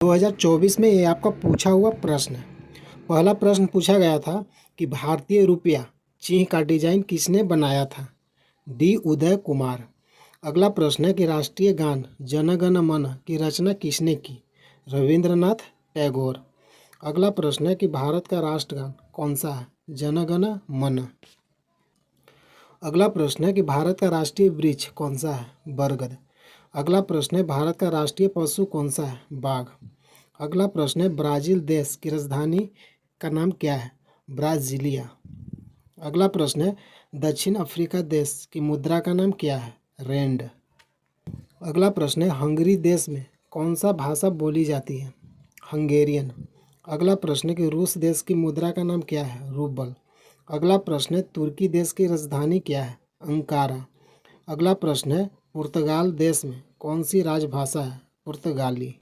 2024 में ये आपका पूछा हुआ प्रश्न है। पहला प्रश्न पूछा गया था कि भारतीय रुपया चिन्ह का डिजाइन किसने बनाया था? डी उदय कुमार। अगला प्रश्न है कि राष्ट्रीय गान जन गण मन की रचना किसने की? रविंद्रनाथ टैगोर। अगला प्रश्न है कि भारत का राष्ट्रगान कौन सा है? जन गण मन। अगला प्रश्न है कि भारत का राष्ट्रीय वृक्ष कौन सा है? बरगद। अगला प्रश्न है भारत का राष्ट्रीय पशु कौन सा है? बाघ। अगला प्रश्न है ब्राज़ील देश की राजधानी का नाम क्या है? ब्राज़ीलिया। अगला प्रश्न है दक्षिण अफ्रीका देश की मुद्रा का नाम क्या है? रैंड। अगला प्रश्न है हंगरी देश में कौन सा भाषा बोली जाती है? हंगेरियन। अगला प्रश्न है कि रूस देश की मुद्रा का नाम क्या है? रूबल। अगला प्रश्न है तुर्की देश की राजधानी क्या है? अंकारा। अगला प्रश्न है पुर्तगाल देश में कौन सी राजभाषा है? पुर्तगाली।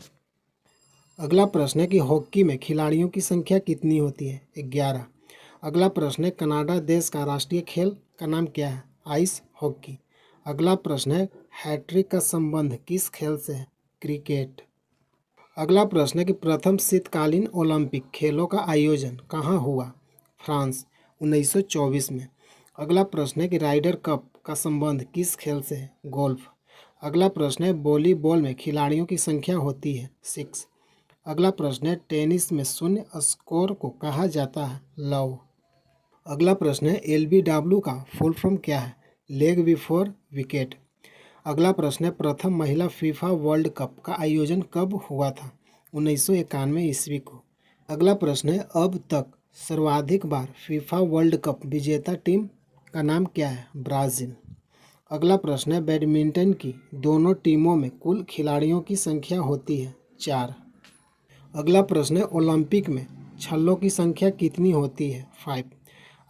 अगला प्रश्न है कि हॉकी में खिलाड़ियों की संख्या कितनी होती है? 11। अगला प्रश्न है कनाडा देश का राष्ट्रीय खेल का नाम क्या है? Ice hockey. अगला प्रश्न है हैट्रिक का संबंध किस खेल से है? क्रिकेट। अगला प्रश्न है कि प्रथम शीतकालीन ओलंपिक खेलों का आयोजन कहाँ हुआ? फ्रांस 1924 में। अगला प्रश्न है कि राइडर कप का संबंध किस खेल से है? गोल्फ। अगला प्रश्न है वॉलीबॉल में खिलाड़ियों की संख्या होती है 6। अगला प्रश्न है टेनिस में शून्य स्कोर को कहा जाता है? लव। अगला प्रश्न है LBW का फुल फॉर्म क्या है? Leg before wicket. अगला प्रश्न है प्रथम महिला फीफा वर्ल्ड कप का आयोजन कब हुआ था? 1991 ईस्वी को। अगला प्रश्न है अब तक सर्वाधिक बार फीफा वर्ल्ड कप विजेता टीम का नाम क्या है? ब्राज़ील। अगला प्रश्न है बैडमिंटन की दोनों टीमों में कुल खिलाड़ियों की संख्या होती है 4। अगला प्रश्न है ओलंपिक में छल्लों की संख्या कितनी होती है? 5।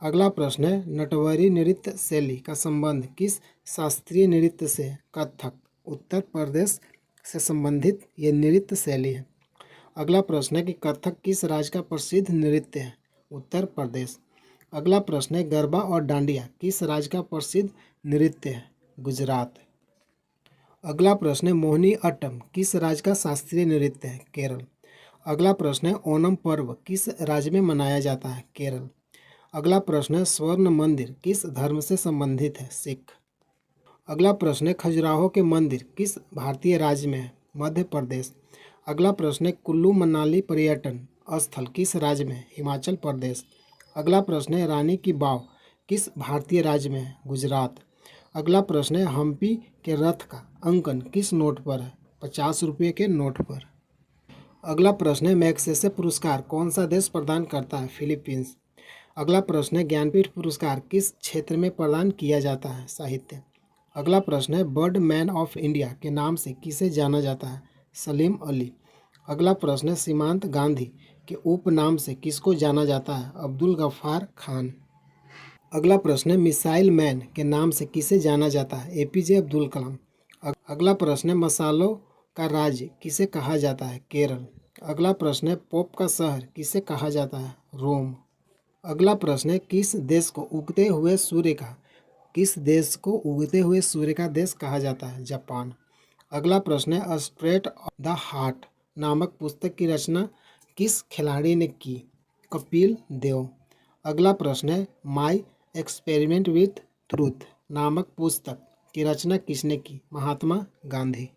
अगला प्रश्न है नटवरी नृत्य शैली का संबंध किस शास्त्रीय नृत्य से? कथक। उत्तर प्रदेश से संबंधित ये नृत्य शैली है। अगला प्रश्न है कि कथक किस राज्य का प्रसिद्ध नृत्य है? उत्तर प्रदेश। अगला प्रश्न है गरबा और डांडिया किस राज्य का प्रसिद्ध नृत्य है? गुजरात। अगला प्रश्न है मोहिनी अट्टम किस राज्य का शास्त्रीय नृत्य है? केरल। अगला प्रश्न है ओणम पर्व किस राज्य में मनाया जाता है? केरल। अगला प्रश्न है स्वर्ण मंदिर किस धर्म से संबंधित है? सिख। अगला प्रश्न है खजुराहो के मंदिर किस भारतीय राज्य में है? मध्य प्रदेश। अगला प्रश्न है कुल्लू मनाली पर्यटन स्थल किस राज्य में है? हिमाचल प्रदेश। अगला प्रश्न है रानी की वाव किस भारतीय राज्य में है? गुजरात। अगला प्रश्न है हम्पी के रथ का अंकन किस नोट पर है? 50 रुपये के नोट पर। अगला प्रश्न है मैग्सेसे पुरस्कार कौन सा देश प्रदान करता है? फिलीपींस। अगला प्रश्न है ज्ञानपीठ पुरस्कार किस क्षेत्र में प्रदान किया जाता है? साहित्य। अगला प्रश्न है बर्ड मैन ऑफ इंडिया के नाम से किसे जाना जाता है? सलीम अली। अगला प्रश्न है सीमांत गांधी के उपनाम से किसको जाना जाता है? अब्दुल गफ्फार खान। अगला प्रश्न है मिसाइल मैन के नाम से किसे जाना जाता है? APJ अब्दुल कलाम। अगला प्रश्न है मसालों का राज्य किसे कहा जाता है? केरल। अगला प्रश्न है पोप का शहर किसे कहा जाता है? रोम। अगला प्रश्न है किस देश को उगते हुए सूर्य का देश कहा जाता है? जापान। अगला प्रश्न है स्ट्रेट ऑफ द हार्ट नामक पुस्तक की रचना किस खिलाड़ी ने की? कपिल देव। अगला प्रश्न है माई एक्सपेरिमेंट विथ ट्रूथ नामक पुस्तक की रचना किसने की? महात्मा गांधी।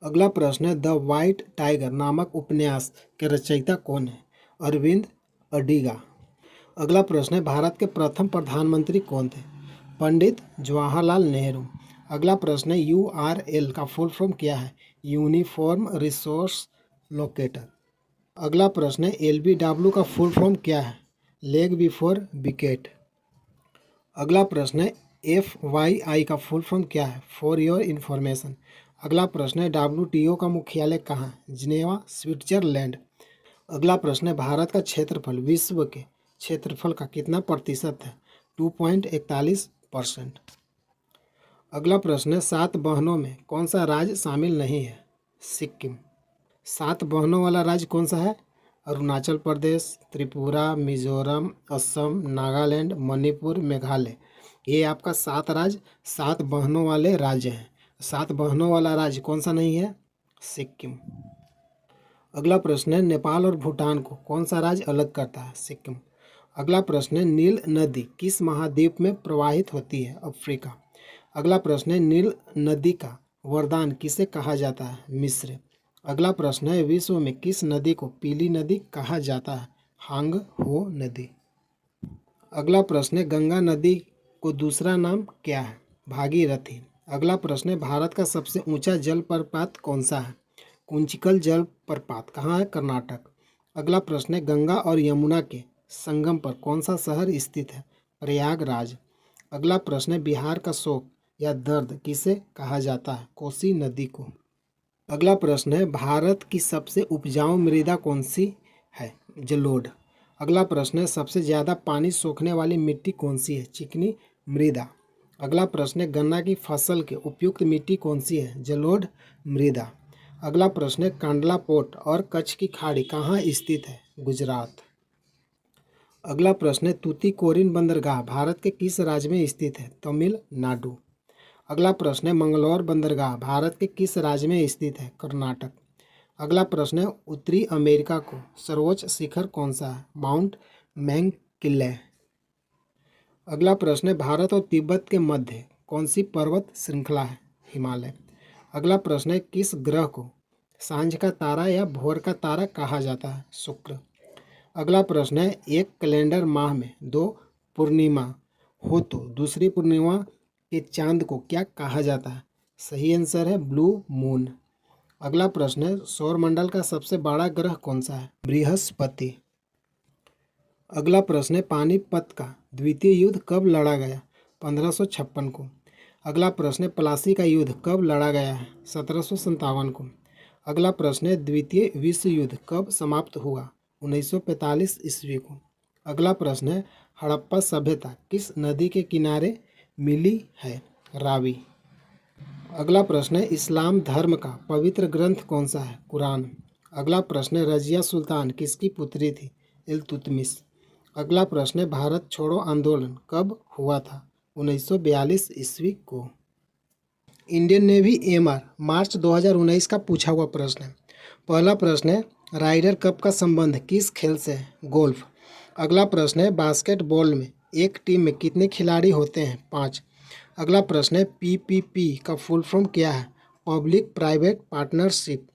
अगला प्रश्न है द वाइट टाइगर नामक उपन्यास के रचयिता कौन है? अरविंद अडिगा। अगला प्रश्न है भारत के प्रथम प्रधानमंत्री कौन थे? पंडित जवाहरलाल नेहरू। अगला प्रश्न है URL का फुल फॉर्म क्या है? Uniform resource locator. अगला प्रश्न है LBW का फुल फॉर्म क्या है? Leg before wicket. अगला प्रश्न है FYI का फुल फॉर्म क्या है? For your information. अगला प्रश्न है WTO का मुख्यालय कहाँ है? Geneva Switzerland. अगला प्रश्न है भारत का क्षेत्रफल विश्व के क्षेत्रफल का कितना प्रतिशत है? 2.41%। अगला प्रश्न है 7 बहनों में कौन सा राज्य शामिल नहीं है? सिक्किम। 7 बहनों वाला राज्य कौन सा है? अरुणाचल प्रदेश, त्रिपुरा, मिजोरम, असम, नागालैंड, मणिपुर, मेघालय। ये आपका 7 राज्य 7 बहनों वाले राज्य हैं। 7 बहनों वाला राज्य कौन सा नहीं है? सिक्किम। अगला प्रश्न है नेपाल और भूटान को कौन सा राज्य अलग करता है? सिक्किम। अगला प्रश्न है नील नदी किस महाद्वीप में प्रवाहित होती है? अफ्रीका। अगला प्रश्न है नील नदी का वरदान किसे कहा जाता है? मिस्र। अगला प्रश्न है विश्व में किस नदी को पीली नदी कहा जाता है? हांग हो नदी। अगला प्रश्न है गंगा नदी को दूसरा नाम क्या है? भागीरथी। अगला प्रश्न है भारत का सबसे ऊंचा जलप्रपात कौन सा है? कुंचिकल जलप्रपात कहाँ है? कर्नाटक। अगला प्रश्न है गंगा और यमुना के संगम पर कौन सा शहर स्थित है? प्रयागराज। अगला प्रश्न है बिहार का शोक या दर्द किसे कहा जाता है? कोसी नदी को। अगला प्रश्न है भारत की सबसे उपजाऊ मृदा कौन सी है? जलोढ़। अगला प्रश्न है सबसे ज़्यादा पानी सोखने वाली मिट्टी कौन सी है? चिकनी मृदा। अगला प्रश्न है गन्ना की फसल के उपयुक्त मिट्टी कौन सी है? जलोढ़ मृदा। अगला प्रश्न है कांडला पोर्ट और कच्छ की खाड़ी कहाँ स्थित है? गुजरात। अगला प्रश्न है तूतीकोरिन बंदरगाह भारत के किस राज्य में स्थित है? तमिलनाडु। अगला प्रश्न है मंगलौर बंदरगाह भारत के किस राज्य में स्थित है? कर्नाटक। अगला प्रश्न है उत्तरी अमेरिका को सर्वोच्च शिखर कौन सा है? Mount McKinley. अगला प्रश्न है भारत और तिब्बत के मध्य कौन सी पर्वत श्रृंखला है? हिमालय। अगला प्रश्न है किस ग्रह को सांझ का तारा या भोर का तारा कहा जाता है? शुक्र। अगला प्रश्न है एक कैलेंडर माह में 2 पूर्णिमा हो तो दूसरी पूर्णिमा के चांद को क्या कहा जाता है? सही आंसर है ब्लू मून। अगला प्रश्न है सौरमंडल का सबसे बड़ा ग्रह कौन सा है? बृहस्पति। अगला प्रश्न है पानीपत का द्वितीय युद्ध कब लड़ा गया? 1556 को। अगला प्रश्न है प्लासी का युद्ध कब लड़ा गया है? 1757 को। अगला प्रश्न है द्वितीय विश्व युद्ध कब समाप्त हुआ? 1945 ईस्वी को। अगला प्रश्न है हड़प्पा सभ्यता किस नदी के किनारे मिली है? रावी। अगला प्रश्न है इस्लाम धर्म का पवित्र ग्रंथ कौन सा है? कुरान। अगला प्रश्न है रजिया सुल्तान किसकी पुत्री थी? इल्तुतमिश। अगला प्रश्न है भारत छोड़ो आंदोलन कब हुआ था? 1942 ईस्वी को। इंडियन नेवी एमआर मार्च 2019 का पूछा हुआ प्रश्न है। पहला प्रश्न है राइडर कप का संबंध किस खेल से है? गोल्फ। अगला प्रश्न है बास्केटबॉल में एक टीम में कितने खिलाड़ी होते हैं? 5। अगला प्रश्न है पीपीपी का फुल फॉर्म क्या है? Public private partnership.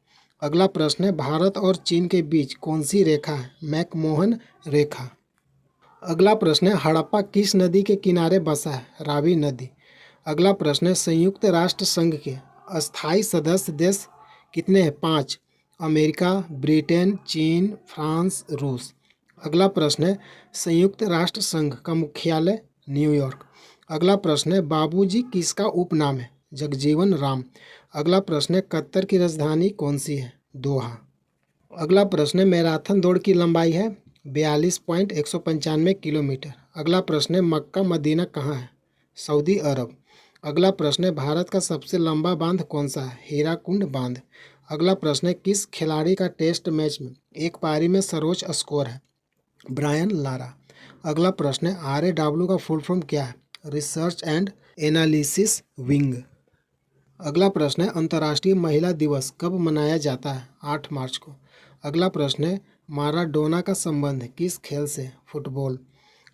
अगला प्रश्न है भारत और चीन के बीच कौन सी रेखा है? मैकमोहन रेखा। अगला प्रश्न है हड़प्पा किस नदी के किनारे बसा है? रावी नदी। अगला प्रश्न है संयुक्त राष्ट्र संघ के अस्थायी सदस्य देश कितने हैं? 5। अमेरिका, ब्रिटेन, चीन, फ्रांस, रूस। अगला प्रश्न है संयुक्त राष्ट्र संघ का मुख्यालय न्यूयॉर्क। अगला प्रश्न है बाबूजी किसका उपनाम है? जगजीवन राम। अगला प्रश्न है कतर की राजधानी कौन सी है? दोहा। अगला प्रश्न है मैराथन दौड़ की लंबाई है 42.195 किलोमीटर। अगला प्रश्न है मक्का मदीना कहाँ है? सऊदी अरब। अगला प्रश्न है भारत का सबसे लंबा बांध कौन सा है? हीराकुंड बांध। अगला प्रश्न है किस खिलाड़ी का टेस्ट मैच में एक पारी में सर्वोच्च स्कोर है? Brian Lara. अगला प्रश्न है RAW का फुल फॉर्म क्या है? Research and Analysis Wing. अगला प्रश्न है अंतर्राष्ट्रीय महिला दिवस कब मनाया जाता है? 8 मार्च को। अगला प्रश्न है माराडोना का संबंध किस खेल से? फुटबॉल।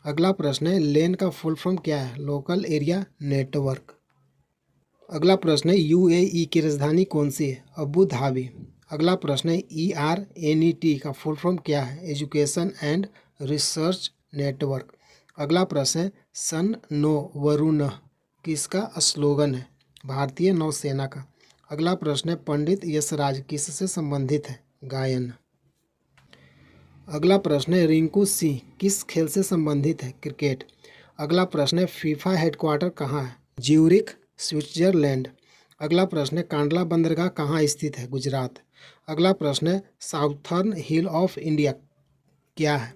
अगला प्रश्न है लेन का फुल फॉर्म क्या है? Local area network. अगला प्रश्न है UAE की राजधानी कौन सी है? Abu Dhabi. अगला प्रश्न है ERNET का फुल फॉर्म क्या है? Education and research network. अगला प्रश्न है सन नो वरुणः किसका स्लोगन है? भारतीय नौसेना का। अगला प्रश्न है पंडित यशराज किससे संबंधित है? गायन। अगला प्रश्न है रिंकू सिंह किस खेल से संबंधित है? क्रिकेट। अगला प्रश्न है फीफा हेडक्वार्टर कहाँ है? Zurich, Switzerland. अगला प्रश्न है कांडला बंदरगाह कहाँ स्थित है? गुजरात। अगला प्रश्न है साउथर्न हिल ऑफ इंडिया क्या है?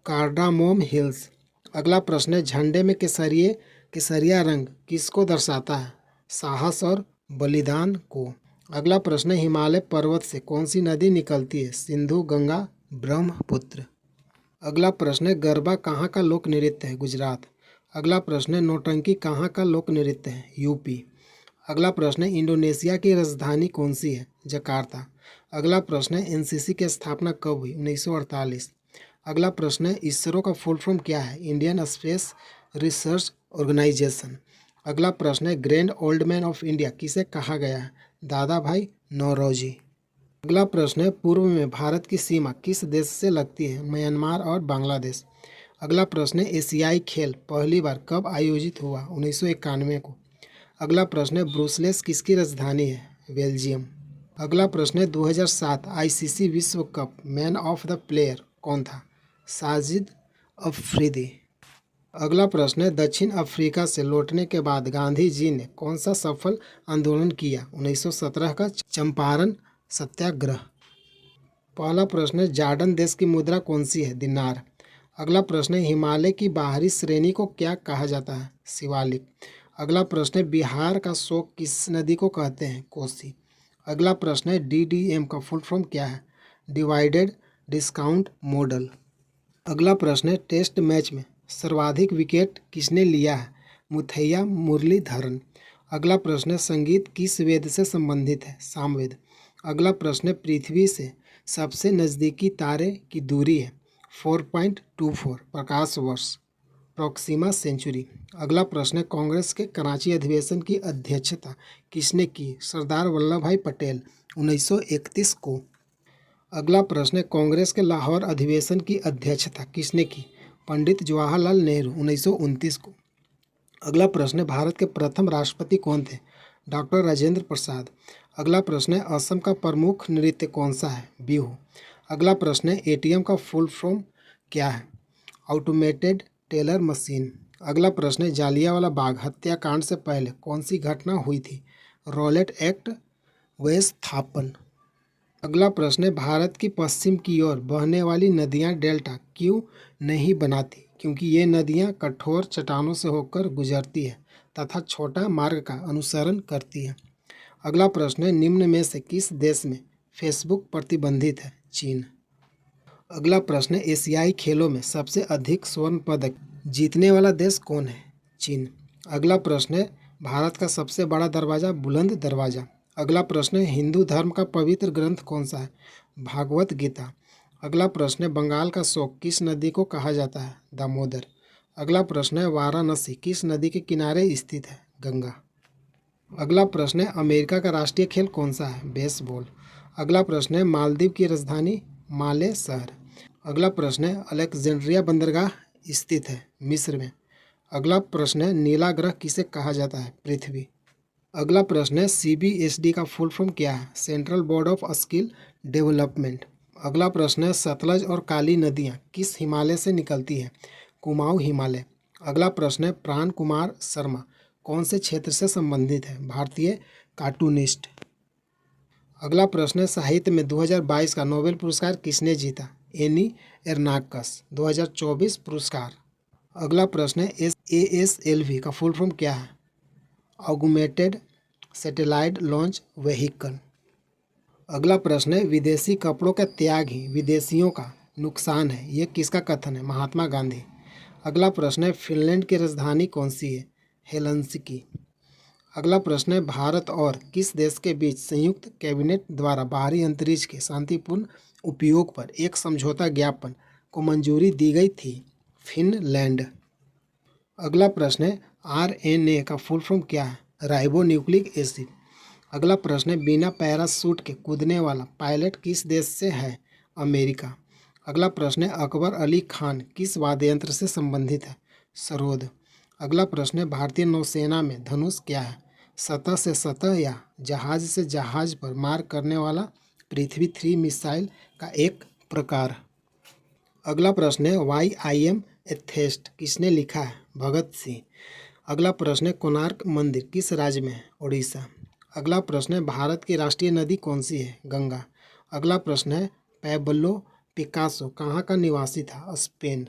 कार्डामोम हिल्स। अगला प्रश्न है झंडे में केसरिया रंग किसको दर्शाता है? साहस और बलिदान को। अगला प्रश्न है हिमालय पर्वत से कौन सी नदी निकलती है? सिंधु, गंगा, ब्रह्मपुत्र। अगला प्रश्न है गरबा कहाँ का लोक नृत्य है? गुजरात। अगला प्रश्न है नौटंकी कहाँ का लोक नृत्य है? यूपी। अगला प्रश्न है इंडोनेशिया की राजधानी कौन सी है? जकार्ता। अगला प्रश्न है एनसीसी की स्थापना कब हुई? 1948। अगला प्रश्न है इसरो का फुल फॉर्म क्या है? Indian Space Research Organisation. अगला प्रश्न है grand old man of India किसे कहा गया है? दादा भाई नौरोजी। अगला प्रश्न है पूर्व में भारत की सीमा किस देश से लगती है? म्यांमार और बांग्लादेश। अगला प्रश्न है एशियाई खेल पहली बार कब आयोजित हुआ? 1991 को। अगला प्रश्न है ब्रुसेल्स किसकी राजधानी है? बेल्जियम। अगला प्रश्न है 2007 आईसीसी विश्व cup man of the player कौन था? साजिद अफरीदी। अगला प्रश्न है दक्षिण अफ्रीका से लौटने के बाद गांधी जी ने कौन सा सफल आंदोलन किया? 1917 का चंपारण सत्याग्रह। पहला प्रश्न है जार्डन देश की मुद्रा कौन सी है? दिनार। अगला प्रश्न है हिमालय की बाहरी श्रेणी को क्या कहा जाता है? शिवालिक। अगला प्रश्न है बिहार का शोक किस नदी को कहते हैं? कोसी। अगला प्रश्न है डीडीएम का फुल फॉर्म क्या है? Divided discount model. अगला प्रश्न है टेस्ट मैच में सर्वाधिक विकेट किसने लिया है? मुथैया मुरलीधरन। अगला प्रश्न है संगीत किस वेद से संबंधित है? सामवेद। अगला प्रश्न है पृथ्वी से सबसे नज़दीकी तारे की दूरी है 4.24 प्रकाश वर्ष प्रॉक्सिमा सेंचुरी। अगला प्रश्न है कांग्रेस के कराची अधिवेशन की अध्यक्षता किसने की? सरदार वल्लभ भाई पटेल 1931 को। अगला प्रश्न है कांग्रेस के लाहौर अधिवेशन की अध्यक्षता किसने की? पंडित जवाहरलाल नेहरू 1929 को। अगला प्रश्न है भारत के प्रथम राष्ट्रपति कौन थे? डॉक्टर राजेंद्र प्रसाद। अगला प्रश्न है असम का प्रमुख नृत्य कौन सा है? बिहू। अगला प्रश्न है एटीएम का फुल फॉर्म क्या है? Automated teller machine. अगला प्रश्न है जालियांवाला बाग हत्याकांड से पहले कौन सी घटना हुई थी? रॉलेट एक्ट विस्थापन। अगला प्रश्न है भारत की पश्चिम की ओर बहने वाली नदियां डेल्टा क्यों नहीं बनाती? क्योंकि ये नदियां कठोर चट्टानों से होकर गुजरती है तथा छोटा मार्ग का अनुसरण करती है। अगला प्रश्न है निम्न में से किस देश में फेसबुक प्रतिबंधित है? चीन। अगला प्रश्न है एशियाई खेलों में सबसे अधिक स्वर्ण पदक जीतने वाला देश कौन है? चीन। अगला प्रश्न है भारत का सबसे बड़ा दरवाज़ा बुलंद दरवाज़ा। अगला प्रश्न है हिंदू धर्म का पवित्र ग्रंथ कौन सा है? भागवत गीता। अगला प्रश्न है बंगाल का शोक किस नदी को कहा जाता है? दामोदर। अगला प्रश्न है वाराणसी किस नदी के किनारे स्थित है? गंगा। अगला प्रश्न है अमेरिका का राष्ट्रीय खेल कौन सा है? बेसबॉल। अगला प्रश्न है मालदीव की राजधानी माले शहर। अगला प्रश्न है अलेक्जेंड्रिया बंदरगाह स्थित है मिस्र में। अगला प्रश्न है नीला ग्रह किसे कहा जाता है? पृथ्वी। अगला प्रश्न है सीबीएसडी का फुल फॉर्म क्या है? Central board of skill development. अगला प्रश्न है सतलज और काली नदियाँ किस हिमालय से निकलती है? कुमाऊँ हिमालय। अगला प्रश्न है प्राण कुमार शर्मा कौन से क्षेत्र से संबंधित है? भारतीय कार्टूनिस्ट। अगला प्रश्न है साहित्य में 2022 का नोबेल पुरस्कार किसने जीता? एनी एर्नाकस 2024 पुरस्कार। अगला प्रश्न है ASLV का फुल फॉर्म क्या है? Augmented satellite launch vehicle. अगला प्रश्न है विदेशी कपड़ों का त्याग ही विदेशियों का नुकसान है, ये किसका कथन है? महात्मा गांधी। अगला प्रश्न है फिनलैंड की राजधानी कौन सी है? हेलसिंकी। अगला प्रश्न है भारत और किस देश के बीच संयुक्त कैबिनेट द्वारा बाहरी अंतरिक्ष के शांतिपूर्ण उपयोग पर एक समझौता ज्ञापन को मंजूरी दी गई थी? फिनलैंड। अगला प्रश्न है RNA का फुल फॉर्म क्या है? Ribo nucleic acid. अगला प्रश्न है बिना पैराशूट के कूदने वाला पायलट किस देश से है? अमेरिका। अगला प्रश्न है अकबर अली खान किस वाद्य यंत्र से संबंधित है? सरोद। अगला प्रश्न है भारतीय नौसेना में धनुष क्या है? सतह से सतह या जहाज से जहाज पर मार करने वाला पृथ्वी 3 मिसाइल का एक प्रकार। अगला प्रश्न है YIM एथेस्ट किसने लिखा है? भगत सिंह। अगला प्रश्न है कोणार्क मंदिर किस राज्य में है? उड़ीसा। अगला प्रश्न है भारत की राष्ट्रीय नदी कौन सी है? गंगा। अगला प्रश्न है पैब्लो पिकासो कहाँ का निवासी था? स्पेन।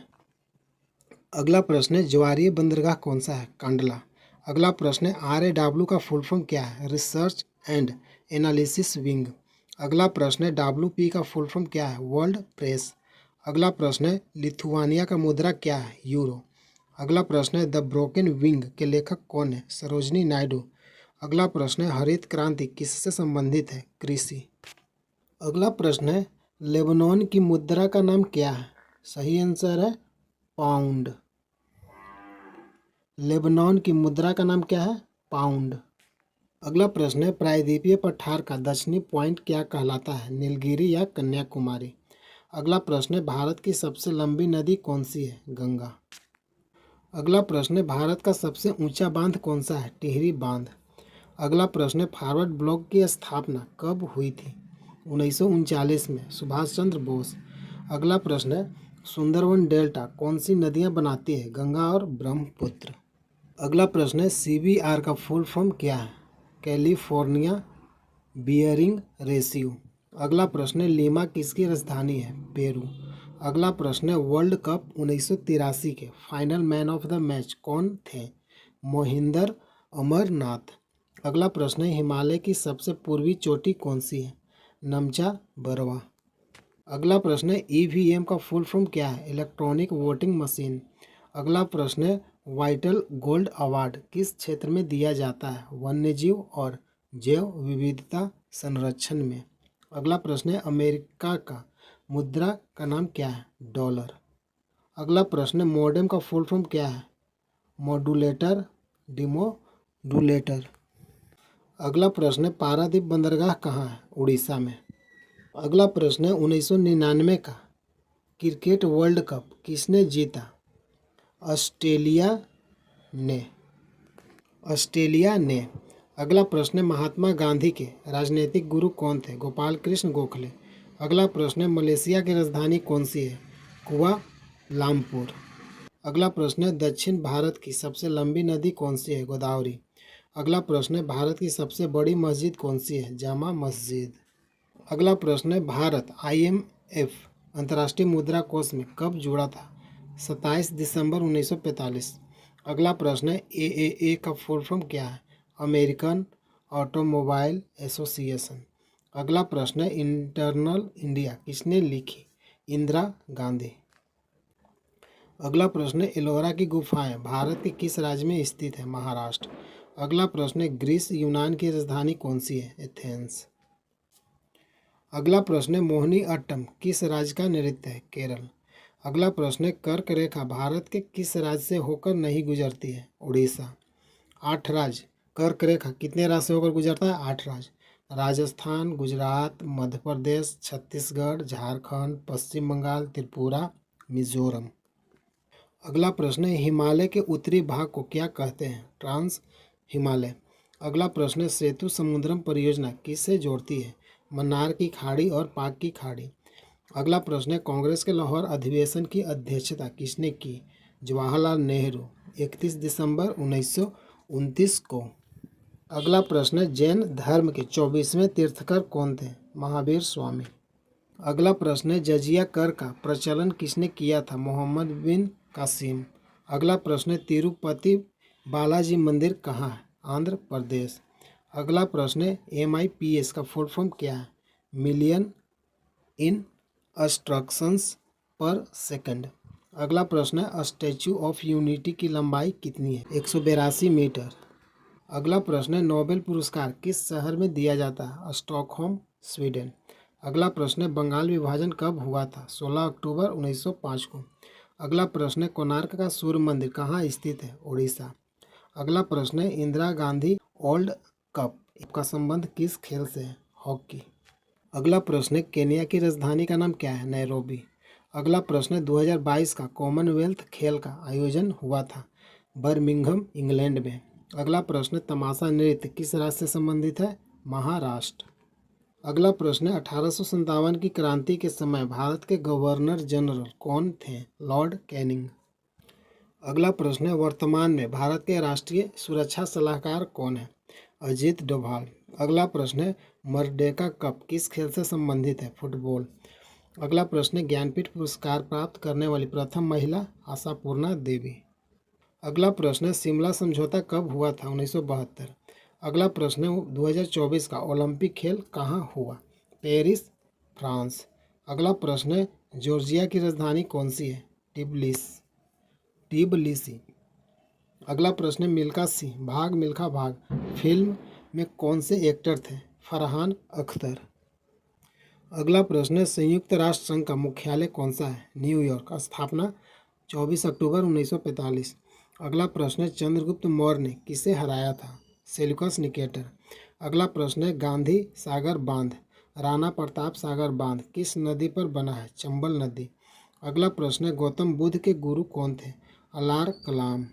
अगला प्रश्न है ज्वारीय बंदरगाह कौन सा है? कांडला। अगला प्रश्न है RAW का फुल फॉर्म क्या है? Research and Analysis Wing. अगला प्रश्न है WP का फुल फॉर्म क्या है? World press. अगला प्रश्न है लिथुआनिया का मुद्रा क्या है? यूरो। अगला प्रश्न है द ब्रोकन विंग के लेखक कौन है? सरोजनी नायडू। अगला प्रश्न है हरित क्रांति किससे संबंधित है? कृषि। अगला प्रश्न है लेबनान की मुद्रा का नाम क्या है? सही आंसर है पाउंड। लेबनान की मुद्रा का नाम क्या है? पाउंड। अगला प्रश्न है प्रायद्वीपीय पठार का दक्षिणी पॉइंट क्या कहलाता है? नीलगिरी या कन्याकुमारी? अगला प्रश्न है भारत की सबसे लंबी नदी कौन सी है? गंगा। अगला प्रश्न है भारत का सबसे ऊंचा बांध कौन सा है? टिहरी बांध। अगला प्रश्न है फॉरवर्ड ब्लॉक की स्थापना कब हुई थी? 1939 में, सुभाष चंद्र बोस। अगला प्रश्न है सुंदरवन डेल्टा कौन सी नदियां बनाती है? गंगा और ब्रह्मपुत्र। अगला प्रश्न है CBR का फुल फॉर्म क्या है? California bearing ratio. अगला प्रश्न है लीमा किसकी राजधानी है? पेरू। अगला प्रश्न है वर्ल्ड कप 1983 के final man of the match कौन थे? मोहिंदर अमरनाथ। अगला प्रश्न है हिमालय की सबसे पूर्वी चोटी कौन सी है? नमचा बरवा। अगला प्रश्न है EVM का फुल फॉर्म क्या है? Electronic voting machine. अगला प्रश्न है वाइटल गोल्ड अवार्ड किस क्षेत्र में दिया जाता है? वन्यजीव और जैव विविधता संरक्षण में। अगला प्रश्न है अमेरिका का मुद्रा का नाम क्या है? डॉलर। अगला प्रश्न है मॉडेम का फुल फॉर्म क्या है? Modulator demodulator. अगला प्रश्न है पारादीप बंदरगाह कहाँ है? उड़ीसा में। अगला प्रश्न है 1999 का क्रिकेट वर्ल्ड कप किसने जीता? ने ऑस्ट्रेलिया ने। अगला प्रश्न है महात्मा गांधी के राजनीतिक गुरु कौन थे? गोपाल कृष्ण गोखले। अगला प्रश्न है मलेशिया की राजधानी कौन सी है? कुआलालंपुर। अगला प्रश्न है दक्षिण भारत की सबसे लंबी नदी कौन सी है? गोदावरी। अगला प्रश्न है भारत की सबसे बड़ी मस्जिद कौन सी है? जामा मस्जिद। अगला प्रश्न है भारत IMF अंतर्राष्ट्रीय मुद्रा कोष में कब जुड़ा था? 27 दिसंबर 1945। अगला प्रश्न है AAA का फुल फॉर्म क्या है? American automobile association. अगला प्रश्न है इंटरनल इंडिया किसने लिखी? इंदिरा गांधी। अगला प्रश्न है एलोरा की गुफाएं भारत के किस राज्य में स्थित है? महाराष्ट्र। अगला प्रश्न है ग्रीस यूनान की राजधानी कौन सी है? एथेंस। अगला प्रश्न है मोहिनी अट्टम किस राज्य का नृत्य है? केरल। अगला प्रश्न है कर्क रेखा भारत के किस राज्य से होकर नहीं गुजरती है? उड़ीसा। 8 राज्य कर्क रेखा कितने राज्य से होकर गुजरता है? 8 राज्य। राजस्थान, गुजरात, मध्य प्रदेश, छत्तीसगढ़, झारखंड, पश्चिम बंगाल, त्रिपुरा, मिजोरम। अगला प्रश्न है हिमालय के उत्तरी भाग को क्या कहते हैं? ट्रांस हिमालय। अगला प्रश्न है सेतु समुद्रम परियोजना किससे जोड़ती है? मन्नार की खाड़ी और पाक की खाड़ी। अगला प्रश्न है कांग्रेस के लाहौर अधिवेशन की अध्यक्षता किसने की? जवाहरलाल नेहरू, 31 दिसंबर 1929 को। अगला प्रश्न है जैन धर्म के 24वें तीर्थकर कौन थे? महावीर स्वामी। अगला प्रश्न है जजिया कर का प्रचलन किसने किया था? मोहम्मद बिन कासिम। अगला प्रश्न है तिरुपति बालाजी मंदिर कहाँ है? आंध्र प्रदेश। अगला प्रश्न है MIPS का फुल फॉर्म क्या है? मिलियन इन इंस्ट्रक्शंस पर सेकंड। अगला प्रश्न है स्टैचू ऑफ यूनिटी की लंबाई कितनी है? 182 मीटर। अगला प्रश्न है नोबेल पुरस्कार किस शहर में दिया जाता है? Stockholm, Sweden. अगला प्रश्न है बंगाल विभाजन कब हुआ था? 16 अक्टूबर 1905 को। अगला प्रश्न है कोणार्क का सूर्य मंदिर कहाँ स्थित है? उड़ीसा। अगला प्रश्न है इंदिरा गांधी वर्ल्ड कप का संबंध किस खेल से है? हॉकी। अगला प्रश्न है केन्या की राजधानी का नाम क्या है? नैरोबी। अगला प्रश्न है 2022 का कॉमनवेल्थ खेल का आयोजन हुआ था बर्मिंघम, इंग्लैंड में। अगला प्रश्न तमाशा नृत्य किस राज्य से संबंधित है? महाराष्ट्र। अगला प्रश्न है 1857 की क्रांति के समय भारत के गवर्नर जनरल कौन थे? Lord Canning. अगला प्रश्न है वर्तमान में भारत के राष्ट्रीय सुरक्षा सलाहकार कौन है? अजीत डोभाल। अगला प्रश्न है मर्डेका कप किस खेल से संबंधित है? फुटबॉल। अगला प्रश्न है ज्ञानपीठ पुरस्कार प्राप्त करने वाली प्रथम महिला? आशापूर्णा देवी। अगला प्रश्न है शिमला समझौता कब हुआ था? 1972। अगला प्रश्न है 2024 का ओलंपिक खेल कहाँ हुआ? Paris, France. अगला प्रश्न है जॉर्जिया की राजधानी कौन सी है? टिबलिसी। अगला प्रश्न है मिल्खा सिंह भाग मिल्खा भाग फिल्म में कौन से एक्टर थे? फरहान अख्तर। अगला प्रश्न है संयुक्त राष्ट्र संघ का मुख्यालय कौन सा है? न्यूयॉर्क। स्थापना 24 अक्टूबर 1945। अगला प्रश्न है चंद्रगुप्त मौर्य ने किसे हराया था? Seleucus Nicator. अगला प्रश्न है गांधी सागर बांध, राणा प्रताप सागर बांध किस नदी पर बना है? चंबल नदी। अगला प्रश्न है गौतम बुद्ध के गुरु कौन थे? अलार कलाम।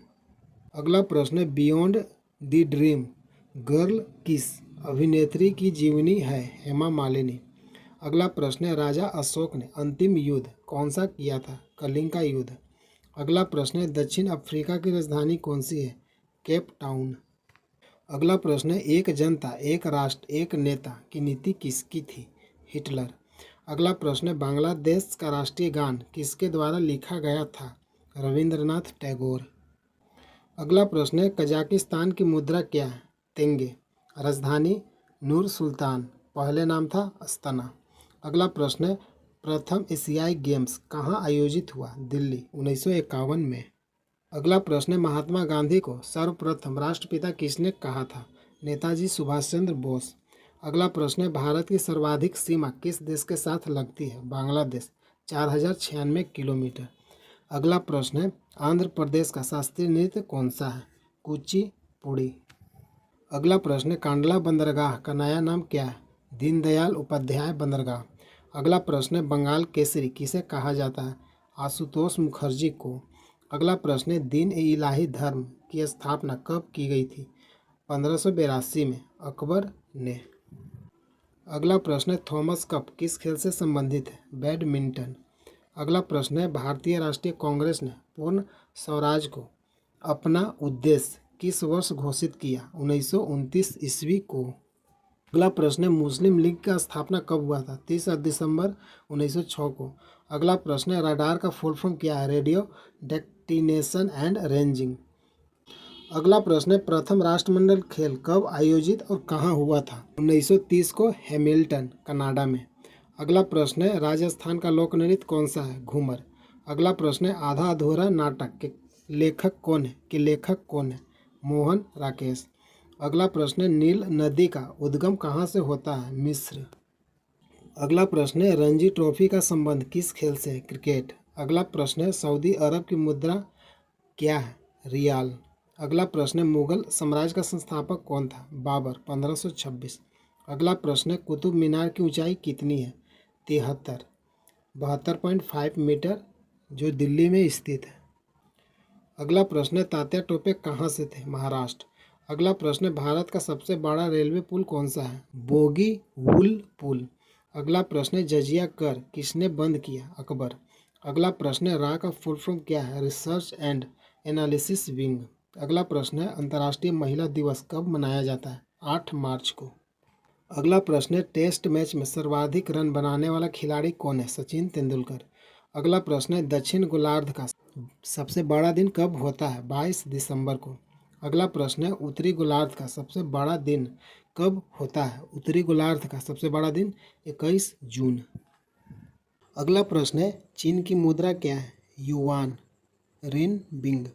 अगला प्रश्न है बियॉन्ड द ड्रीम गर्ल किस अभिनेत्री की जीवनी है? हेमा मालिनी। अगला प्रश्न है राजा अशोक ने अंतिम युद्ध कौन सा किया था? कलिंग का युद्ध। अगला प्रश्न है दक्षिण अफ्रीका की राजधानी कौन सी है? Cape Town. अगला प्रश्न है एक जनता एक राष्ट्र एक नेता की नीति किसकी थी? हिटलर। अगला प्रश्न है बांग्लादेश का राष्ट्रीय गान किसके द्वारा लिखा गया था? रविंद्रनाथ टैगोर। अगला प्रश्न है कजाकिस्तान की मुद्रा क्या है? तेंगे। राजधानी नूर सुल्तान, पहले नाम था अस्ताना। अगला प्रश्न है प्रथम एशियाई गेम्स कहाँ आयोजित हुआ? दिल्ली 1951 में। अगला प्रश्न है महात्मा गांधी को सर्वप्रथम राष्ट्रपिता किसने कहा था? नेताजी सुभाष चंद्र बोस। अगला प्रश्न है भारत की सर्वाधिक सीमा किस देश के साथ लगती है? बांग्लादेश 4096 किलोमीटर। अगला प्रश्न है आंध्र प्रदेश का शास्त्रीय नृत्य कौन सा है? कुचिपुड़ी। अगला प्रश्न है कांडला बंदरगाह का नया नाम क्या है? दीनदयाल उपाध्याय बंदरगाह। अगला प्रश्न है बंगाल केसरी किसे कहा जाता है? आशुतोष मुखर्जी को। अगला प्रश्न है दीन ए इलाही धर्म की स्थापना कब की गई थी? 1582 में अकबर ने। अगला प्रश्न है थॉमस कप किस खेल से संबंधित है? बैडमिंटन। अगला प्रश्न है भारतीय राष्ट्रीय कांग्रेस ने पूर्ण स्वराज को अपना उद्देश्य किस वर्ष घोषित किया? 1929 ईस्वी को। अगला प्रश्न है मुस्लिम लीग का स्थापना कब हुआ था? 30 दिसंबर 1906 को। अगला प्रश्न है रडार का फुल फॉर्म क्या है? Radio destination and ranging. अगला प्रश्न है प्रथम राष्ट्रमंडल खेल कब आयोजित और कहाँ हुआ था? 1930 को हैमिल्टन कनाडा में। अगला प्रश्न है राजस्थान का लोक नृत्य कौन सा है? घूमर। अगला प्रश्न है आधा अधूरा नाटक के लेखक कौन है? मोहन राकेश। अगला प्रश्न है नील नदी का उद्गम कहाँ से होता है? मिस्र। अगला प्रश्न है रणजी ट्रॉफी का संबंध किस खेल से है? क्रिकेट। अगला प्रश्न है सऊदी अरब की मुद्रा क्या है? रियाल। अगला प्रश्न है मुगल साम्राज्य का संस्थापक कौन था? बाबर 1526। अगला प्रश्न है कुतुब मीनार की ऊंचाई कितनी है? 72.5 मीटर जो दिल्ली में स्थित है। अगला प्रश्न है तात्या टोपे कहाँ से थे? महाराष्ट्र। अगला प्रश्न है भारत का सबसे बड़ा रेलवे पुल कौन सा है? बोगी वुल पुल। अगला प्रश्न है जजिया कर किसने बंद किया? अकबर। अगला प्रश्न है रा का फुल फॉर्म क्या है? Research and Analysis Wing. अगला प्रश्न है अंतर्राष्ट्रीय महिला दिवस कब मनाया जाता है? 8 मार्च को। अगला प्रश्न है टेस्ट मैच में सर्वाधिक रन बनाने वाला खिलाड़ी कौन है? सचिन तेंदुलकर। अगला प्रश्न है दक्षिण गोलार्ध का सबसे बड़ा दिन कब होता है? 22 दिसंबर को। अगला प्रश्न है उत्तरी गोलार्ध का सबसे बड़ा दिन कब होता है? उत्तरी गोलार्ध का सबसे बड़ा दिन 21 जून। अगला प्रश्न है चीन की मुद्रा क्या है? Yuan renminbi.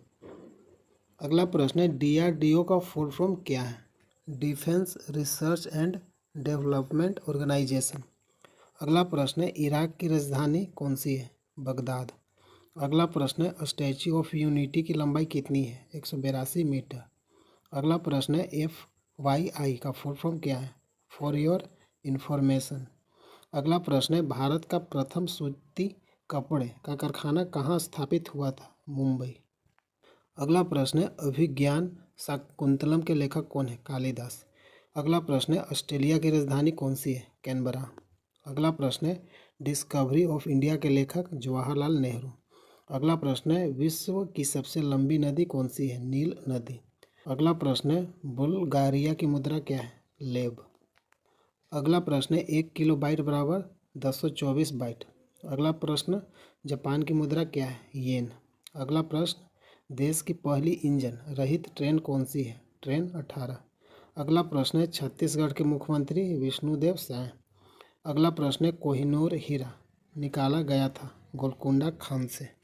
अगला प्रश्न है DRDO का फुल फॉर्म क्या है? Defence Research and Development Organisation. अगला प्रश्न है इराक की राजधानी कौन सी है? बगदाद। अगला प्रश्न है स्टैच्यू ऑफ यूनिटी की लंबाई कितनी है? 182 मीटर। अगला प्रश्न है FYI का फुल फॉर्म क्या है? For your information. अगला प्रश्न है भारत का प्रथम सूती कपड़े का कारखाना कहाँ स्थापित हुआ था? मुंबई। अगला प्रश्न है अभिज्ञान शाकुंतलम के लेखक कौन है? कालिदास। अगला प्रश्न है ऑस्ट्रेलिया की राजधानी कौन सी है? कैनबरा। अगला प्रश्न है डिस्कवरी ऑफ इंडिया के लेखक जवाहरलाल नेहरू। अगला प्रश्न है विश्व की सबसे लंबी नदी कौन सी है? नील नदी। अगला प्रश्न है बुल्गारिया की मुद्रा क्या है? लेब। अगला प्रश्न है 1 किलो बाइट बराबर 1024 बाइट। अगला प्रश्न जापान की मुद्रा क्या है? येन। अगला प्रश्न देश की पहली इंजन रहित ट्रेन कौन सी है? ट्रेन 18। अगला प्रश्न है छत्तीसगढ़ के मुख्यमंत्री विष्णुदेव साय। अगला प्रश्न है कोहिनूर हीरा निकाला गया था? गोलकुंडा खान से।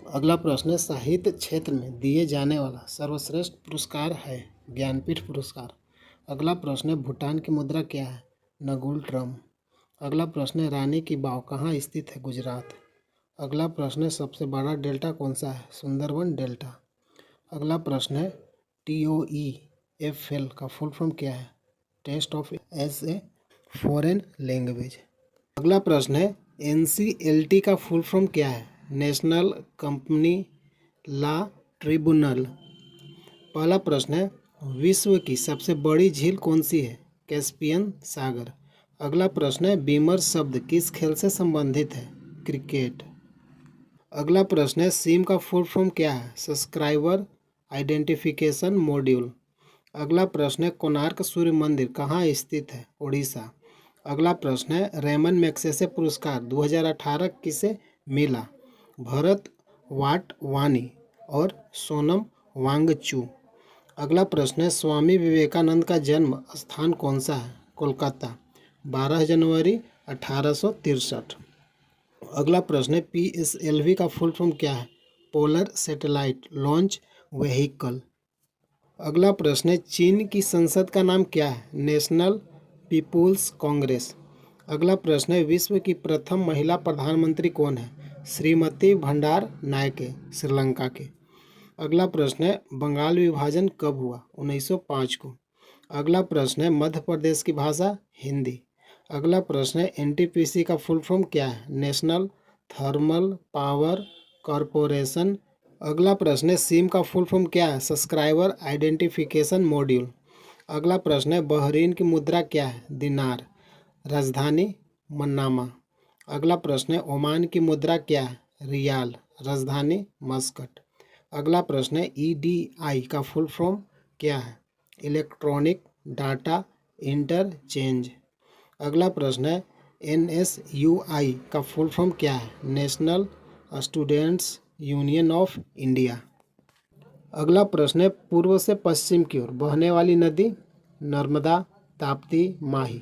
अगला प्रश्न है साहित्य क्षेत्र में दिए जाने वाला सर्वश्रेष्ठ पुरस्कार है? ज्ञानपीठ पुरस्कार। अगला प्रश्न है भूटान की मुद्रा क्या है? नगुल ट्रम। अगला प्रश्न है रानी की वाव कहाँ स्थित है? गुजरात। अगला प्रश्न है सबसे बड़ा डेल्टा कौन सा है? सुंदरबन डेल्टा। अगला प्रश्न है TOEFL का फुल फॉर्म क्या है? Test of as a Foreign Language. अगला प्रश्न है NCLT का फुल फॉर्म क्या है? National Company Law Tribunal. पहला प्रश्न है विश्व की सबसे बड़ी झील कौन सी है? कैस्पियन सागर। अगला प्रश्न है बीमर शब्द किस खेल से संबंधित है? क्रिकेट। अगला प्रश्न है सिम का फुल फॉर्म क्या है? Subscriber identification module. अगला प्रश्न है कोणार्क सूर्य मंदिर कहाँ स्थित है? उड़ीसा। अगला प्रश्न है रेमन मैग्सेसे पुरस्कार 2018 किसे मिला? भरत वाटवानी और सोनम वांगचू। अगला प्रश्न है स्वामी विवेकानंद का जन्म स्थान कौन सा है? कोलकाता, 12 जनवरी 1863। अगला प्रश्न है PSLV का फुल फॉर्म क्या है? Polar satellite launch vehicle. अगला प्रश्न है चीन की संसद का नाम क्या है? National People's Congress. अगला प्रश्न है विश्व की प्रथम महिला प्रधानमंत्री कौन है? श्रीमती भंडार नायके, श्रीलंका के। अगला प्रश्न है बंगाल विभाजन कब हुआ? 1905 को। अगला प्रश्न है मध्य प्रदेश की भाषा हिंदी। अगला प्रश्न है NTPC का फुल फॉर्म क्या है? National thermal power corporation. अगला प्रश्न है सिम का फुल फॉर्म क्या है? Subscriber identification module. अगला प्रश्न है बहरीन की मुद्रा क्या है? दिनार, राजधानी मन्नामा। अगला प्रश्न है ओमान की मुद्रा क्या है? रियाल, राजधानी मस्कट। अगला प्रश्न है EDI का फुल फॉर्म क्या है? Electronic data interchange. अगला प्रश्न है NSUI का फुल फॉर्म क्या है? National students union of India. अगला प्रश्न है पूर्व से पश्चिम की ओर बहने वाली नदी? नर्मदा, ताप्ती, माही।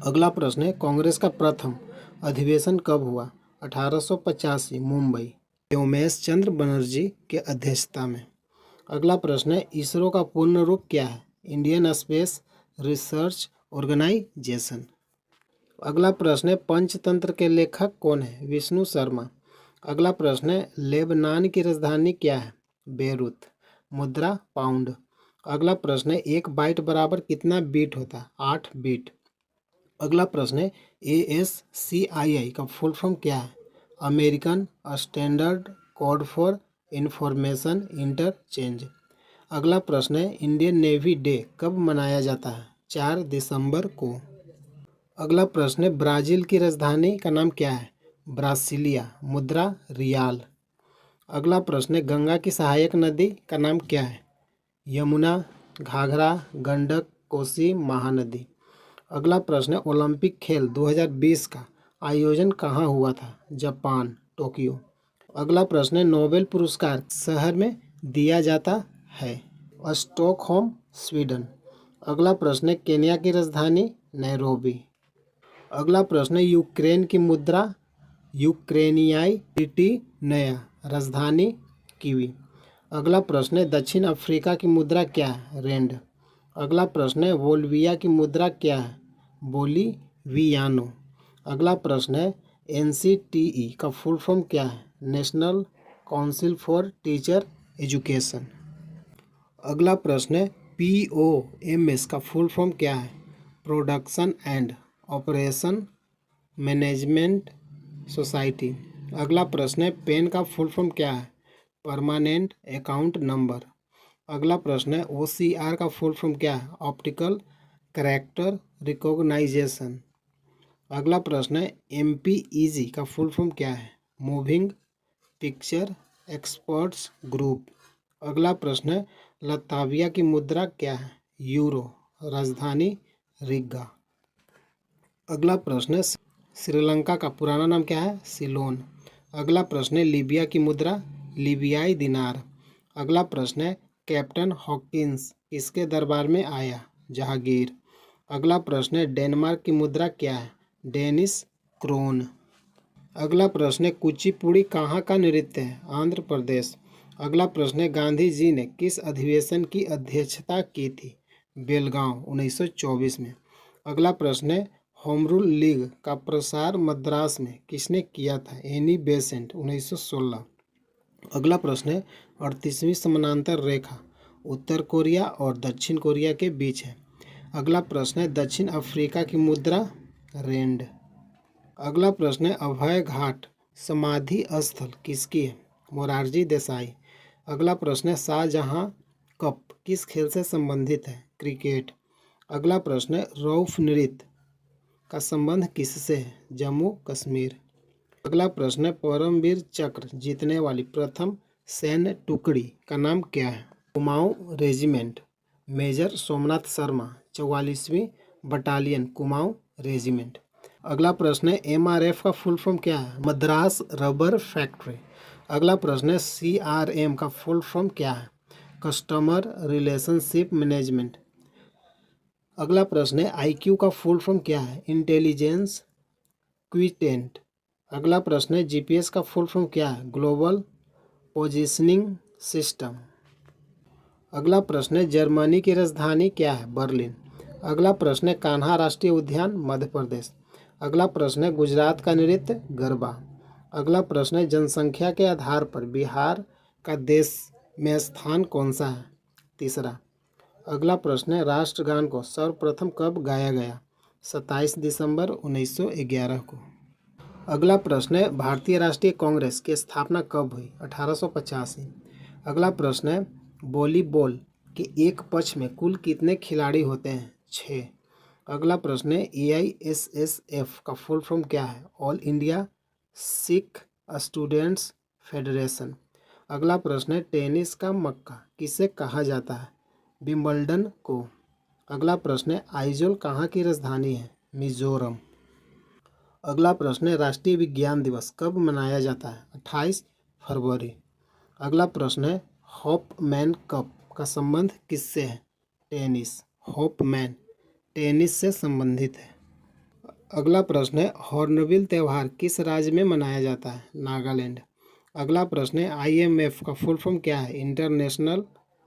अगला प्रश्न है कांग्रेस का प्रथम अधिवेशन कब हुआ? 1885, मुंबई, व्योमेश चंद्र बनर्जी के अध्यक्षता में। अगला प्रश्न है इसरो का पूर्ण रूप क्या है? Indian Space Research Organisation. अगला प्रश्न है पंचतंत्र के लेखक कौन है? विष्णु शर्मा। अगला प्रश्न है लेबनान की राजधानी क्या है? बेरूत, मुद्रा पाउंड। अगला प्रश्न है 1 बाइट बराबर कितना बीट होता है? 8 बीट। अगला प्रश्न है ASCII का फुल फॉर्म क्या है? American standard code for information interchange. अगला प्रश्न है इंडियन नेवी डे कब मनाया जाता है? 4 दिसंबर को। अगला प्रश्न है ब्राज़ील की राजधानी का नाम क्या है? ब्रासिलिया, मुद्रा रियाल। अगला प्रश्न है गंगा की सहायक नदी का नाम क्या है? यमुना, घाघरा, गंडक, कोसी, महानदी। अगला प्रश्न है ओलंपिक खेल 2020 का आयोजन कहाँ हुआ था? Japan, Tokyo. अगला प्रश्न है नोबेल पुरस्कार शहर में दिया जाता है? Stockholm, Sweden. अगला प्रश्न है केन्या की राजधानी? नैरोबी। अगला प्रश्न है यूक्रेन की मुद्रा? यूक्रेनियाई नया, राजधानी कीवी। अगला प्रश्न है दक्षिण अफ्रीका की मुद्रा क्या है? रेंड। अगला प्रश्न है बोल्विया की मुद्रा क्या है? बोलीवियानो। अगला प्रश्न है NCTE का फुल फॉर्म क्या है? National Council for Teacher Education. अगला प्रश्न है POMS का फुल फॉर्म क्या है? Production and Operation Management Society. अगला प्रश्न है पेन का फुल फॉर्म क्या है? Permanent account number. अगला प्रश्न है OCR का फुल फॉर्म क्या है? Optical character recognition. अगला प्रश्न है MPEG का फुल फॉर्म क्या है? Moving Picture Experts Group. अगला प्रश्न है लताविया की मुद्रा क्या है? यूरो, राजधानी रिगा। अगला प्रश्न है श्रीलंका का पुराना नाम क्या है? सिलोन। अगला प्रश्न है लीबिया की मुद्रा? लीबियाई दिनार। अगला प्रश्न है कैप्टन हॉकिंस किसके दरबार में आया? जहांगीर। अगला प्रश्न है डेनमार्क की मुद्रा क्या है? Danish krone. अगला प्रश्न है कुचिपुड़ी कहाँ का नृत्य है? आंध्र प्रदेश। अगला प्रश्न है गांधी जी ने किस अधिवेशन की अध्यक्षता की थी? बेलगांव, 1924 में। अगला प्रश्न है होम रूल लीग का प्रसार मद्रास में किसने किया था? Annie Besant, 1916। अगला प्रश्न है, 38वीं समानांतर रेखा उत्तर कोरिया और दक्षिण कोरिया के बीच है। अगला प्रश्न है, दक्षिण अफ्रीका की मुद्रा रेंड। अगला प्रश्न है, अभय घाट समाधि स्थल किसकी है? मोरारजी देसाई। अगला प्रश्न है, शाहजहां कप किस खेल से संबंधित है? क्रिकेट। अगला प्रश्न है, रऊफ नृत्य का संबंध किससे है? जम्मू कश्मीर। अगला प्रश्न है, परमवीर चक्र जीतने वाली प्रथम सैन्य टुकड़ी का नाम क्या है? कुमाऊं रेजिमेंट। मेजर सोमनाथ शर्मा, 44वीं बटालियन कुमाऊं रेजिमेंट। अगला प्रश्न है, एमआरएफ का फुल फॉर्म क्या है? Madras rubber factory. अगला प्रश्न है, सीआरएम का फुल फॉर्म क्या है? Customer relationship management. अगला प्रश्न है, आईक्यू का फुल फॉर्म क्या है? Intelligence quotient. अगला प्रश्न है, जीपीएस का फुल फॉर्म क्या है? Global positioning system. अगला प्रश्न है, जर्मनी की राजधानी क्या है? बर्लिन। अगला प्रश्न है, कान्हा राष्ट्रीय उद्यान मध्य प्रदेश। अगला प्रश्न है, गुजरात का नृत्य गरबा। अगला प्रश्न है, जनसंख्या के आधार पर बिहार का देश में स्थान कौन सा है? तीसरा। अगला प्रश्न है, राष्ट्रगान को सर्वप्रथम कब गाया गया? 27 दिसंबर 1911 को। अगला प्रश्न है, भारतीय राष्ट्रीय कांग्रेस की स्थापना कब हुई? 1885। अगला प्रश्न है, वॉलीबॉल के एक पक्ष में कुल कितने खिलाड़ी होते हैं? 6। अगला प्रश्न है, AISSF का फुल फॉर्म क्या है? All India Sikh students federation. अगला प्रश्न है, टेनिस का मक्का किसे कहा जाता है? विंबलडन को। अगला प्रश्न है, आइजोल कहाँ की राजधानी है? मिजोरम। अगला प्रश्न है, राष्ट्रीय विज्ञान दिवस कब मनाया जाता है? 28 फरवरी। अगला प्रश्न है, हॉपमैन कप का संबंध किससे है? टेनिस। हॉपमैन टेनिस से संबंधित है। अगला प्रश्न है, हॉर्नबिल त्यौहार किस राज्य में मनाया जाता है? नागालैंड। अगला प्रश्न है, IMF का फुल फॉर्म क्या है? International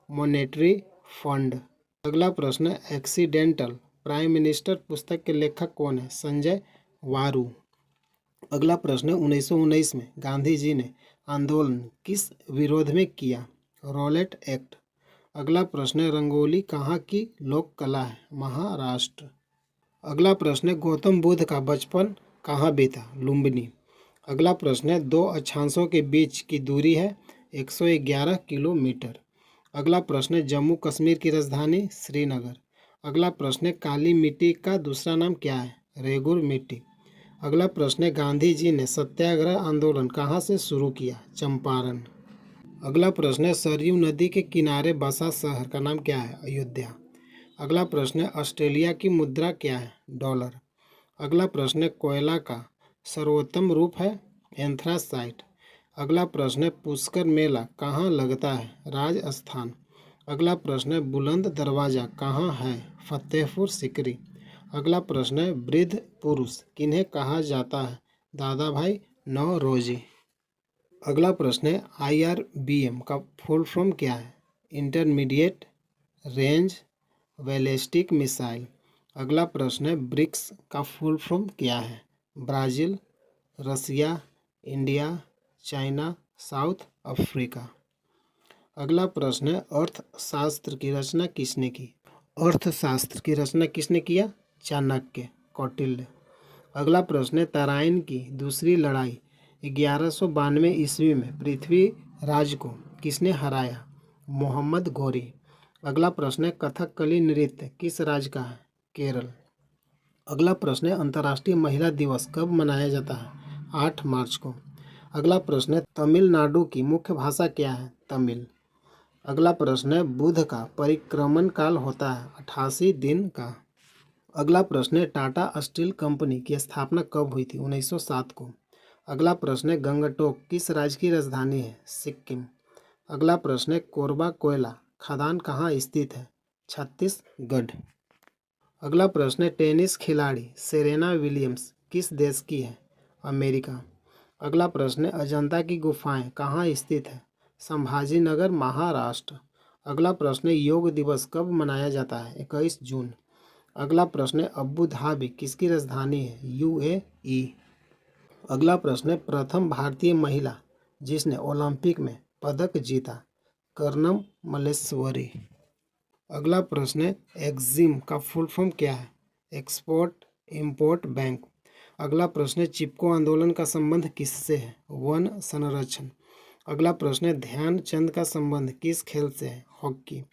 monetary fund. अगला प्रश्न है, एक्सीडेंटल प्राइम मिनिस्टर पुस्तक के लेखक कौन है? संजय वारू। अगला प्रश्न है, 1919 में गांधी जी ने आंदोलन किस विरोध में किया? Rowlatt act. अगला प्रश्न है, रंगोली कहाँ की लोक कला है? महाराष्ट्र। अगला प्रश्न है, गौतम बुद्ध का बचपन कहाँ बीता? लुम्बिनी। अगला प्रश्न है, दो अक्षांशों के बीच की दूरी है 111 किलोमीटर। अगला प्रश्न है, जम्मू कश्मीर की राजधानी श्रीनगर। अगला प्रश्न है, काली मिट्टी का दूसरा नाम क्या है? रेगुर मिट्टी। अगला प्रश्न है, गांधी जी ने सत्याग्रह आंदोलन कहाँ से शुरू किया? चंपारण। अगला प्रश्न है, सरयू नदी के किनारे बसा शहर का नाम क्या है? अयोध्या। अगला प्रश्न है, ऑस्ट्रेलिया की मुद्रा क्या है? डॉलर। अगला प्रश्न है, कोयला का सर्वोत्तम रूप है? एंथ्रासाइट। अगला प्रश्न है, पुष्कर मेला कहाँ लगता है? राजस्थान। अगला प्रश्न है, बुलंद दरवाज़ा कहाँ है? फतेहपुर सिकरी। अगला प्रश्न है, वृद्ध पुरुष किन्हें कहा जाता है? दादा भाई नौरोजी। अगला प्रश्न है, IRBM का फुल फॉर्म क्या है? Intermediate range ballistic missile. अगला प्रश्न है, ब्रिक्स का फुल फॉर्म क्या है? ब्राज़ील, रसिया, इंडिया, चाइना, साउथ अफ्रीका। अगला प्रश्न है, अर्थशास्त्र की रचना किसने की? अर्थशास्त्र की रचना किसने किया? चाणक्य, कौटिल्य। अगला प्रश्न है, तराइन की दूसरी लड़ाई 1192 ईस्वी में पृथ्वीराज को किसने हराया? मोहम्मद घोरी। अगला प्रश्न है, कथकली नृत्य किस राज्य का है? केरल। अगला प्रश्न है, अंतर्राष्ट्रीय महिला दिवस कब मनाया जाता है? 8 मार्च को। अगला प्रश्न है, तमिलनाडु की मुख्य भाषा क्या है? तमिल। अगला प्रश्न है, बुध का परिक्रमण काल होता है 88 दिन का। अगला प्रश्न है, टाटा स्टील कंपनी की स्थापना कब हुई थी? 1907 को। अगला प्रश्न है, गंगटोक किस राज्य की राजधानी है? सिक्किम। अगला प्रश्न है, कोरबा कोयला खदान कहाँ स्थित है? छत्तीसगढ़। अगला प्रश्न है, टेनिस खिलाड़ी सेरेना विलियम्स किस देश की है? अमेरिका। अगला प्रश्न है, अजंता की गुफाएं कहाँ स्थित है? संभाजीनगर, महाराष्ट्र। अगला प्रश्न है, योग दिवस कब मनाया जाता है? 21 जून। अगला प्रश्न है अबू धाबी किसकी राजधानी है? यूएई। अगला प्रश्न है प्रथम भारतीय महिला जिसने ओलंपिक में पदक जीता? कर्णम मल्लेश्वरी। अगला प्रश्न है एक्जिम का फुल फॉर्म क्या है? Export import bank. अगला प्रश्न है चिपको आंदोलन का संबंध किससे है? वन संरक्षण। अगला प्रश्न है ध्यानचंद का संबंध किस खेल से है? हॉकी।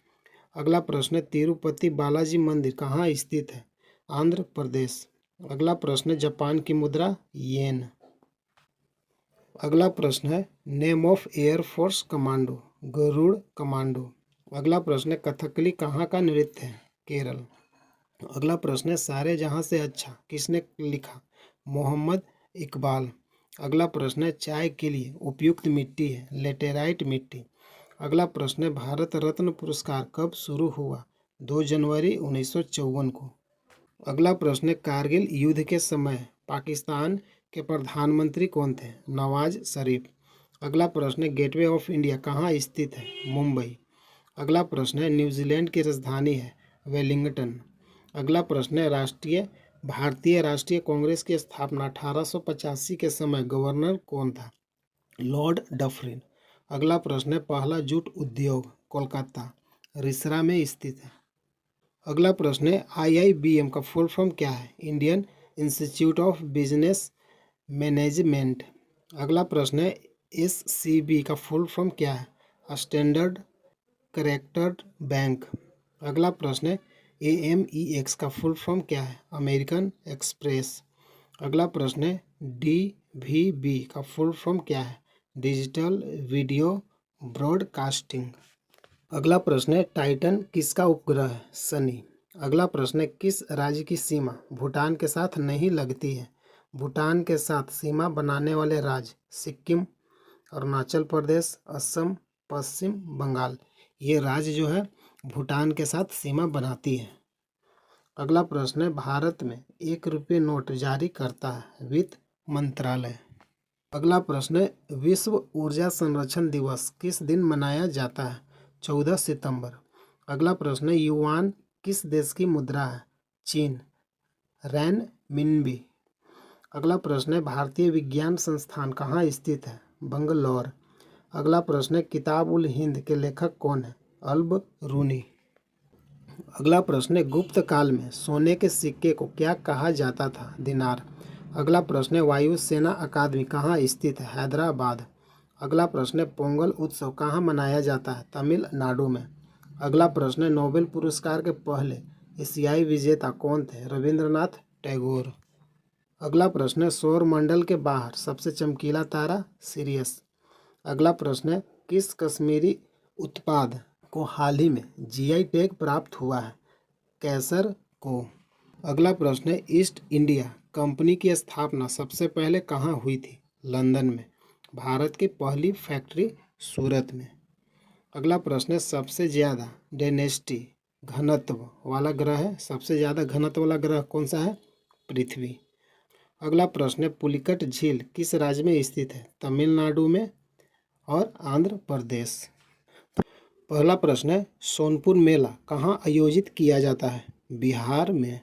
अगला प्रश्न है तिरुपति बालाजी मंदिर कहाँ स्थित है? आंध्र प्रदेश। अगला प्रश्न है जापान की मुद्रा येन। अगला प्रश्न है name of air force commando? Garud commando. अगला प्रश्न है कथकली कहाँ का नृत्य है? केरल। अगला प्रश्न है सारे जहाँ से अच्छा किसने लिखा? मोहम्मद इकबाल। अगला प्रश्न है चाय के लिए उपयुक्त मिट्टी है? लेटेराइट मिट्टी। अगला प्रश्न है भारत रत्न पुरस्कार कब शुरू हुआ? 2 जनवरी 1954 को। अगला प्रश्न है कारगिल युद्ध के समय पाकिस्तान के प्रधानमंत्री कौन थे? नवाज शरीफ। अगला प्रश्न है गेटवे ऑफ इंडिया कहाँ स्थित है? मुंबई। अगला प्रश्न है न्यूजीलैंड की राजधानी है? वेलिंगटन। अगला प्रश्न है भारतीय राष्ट्रीय कांग्रेस की स्थापना 1885 के समय गवर्नर कौन था? Lord Dufferin. अगला प्रश्न है पहला जूट उद्योग कोलकाता रिसरा में स्थित है। अगला प्रश्न है आईआईबीएम का फुल फॉर्म क्या है? Indian institute of business management. अगला प्रश्न है एससीबी का फुल फॉर्म क्या है? Standard chartered bank. अगला प्रश्न है एएमईएक्स का फुल फॉर्म क्या है? American express. अगला प्रश्न है डीवीबी का फुल फॉर्म क्या है? Digital video broadcasting. अगला प्रश्न है टाइटन किसका उपग्रह है? शनि। अगला प्रश्न है किस राज्य की सीमा भूटान के साथ नहीं लगती है? भूटान के साथ सीमा बनाने वाले राज्य सिक्किम, अरुणाचल प्रदेश, असम, पश्चिम बंगाल। ये राज्य जो है भूटान के साथ सीमा बनाती है। अगला प्रश्न है भारत में 1 रुपये नोट जारी करता है? वित्त मंत्रालय। अगला प्रश्न है विश्व ऊर्जा संरक्षण दिवस किस दिन मनाया जाता है? 14 सितंबर। अगला प्रश्न है युआन किस देश की मुद्रा है? चीन, रैन मिनबी। अगला प्रश्न है भारतीय विज्ञान संस्थान कहाँ स्थित है? बंगलौर। अगला प्रश्न है किताब उल हिंद के लेखक कौन है? अल्ब रूनी। अगला प्रश्न है गुप्त काल में सोने के सिक्के को क्या कहा जाता था? दिनार। अगला प्रश्न है वायुसेना अकादमी कहाँ स्थित है? हैदराबाद। अगला प्रश्न है पोंगल उत्सव कहाँ मनाया जाता है? तमिलनाडु में। अगला प्रश्न है नोबेल पुरस्कार के पहले एशियाई विजेता कौन थे? रविंद्रनाथ टैगोर। अगला प्रश्न है सौर मंडल के बाहर सबसे चमकीला तारा? सिरियस। अगला प्रश्न है किस कश्मीरी उत्पाद को हाल ही में जीआई टैग प्राप्त हुआ है? कैसर को। अगला प्रश्न है ईस्ट इंडिया कंपनी की स्थापना सबसे पहले कहाँ हुई थी? लंदन में। भारत की पहली फैक्ट्री सूरत में। अगला प्रश्न है सबसे ज़्यादा डेंसिटी घनत्व वाला ग्रह है? सबसे ज़्यादा घनत्व वाला ग्रह कौन सा है? पृथ्वी। अगला प्रश्न है पुलिकट झील किस राज्य में स्थित है? तमिलनाडु में और आंध्र प्रदेश। पहला प्रश्न है सोनपुर मेला कहाँ आयोजित किया जाता है? बिहार में।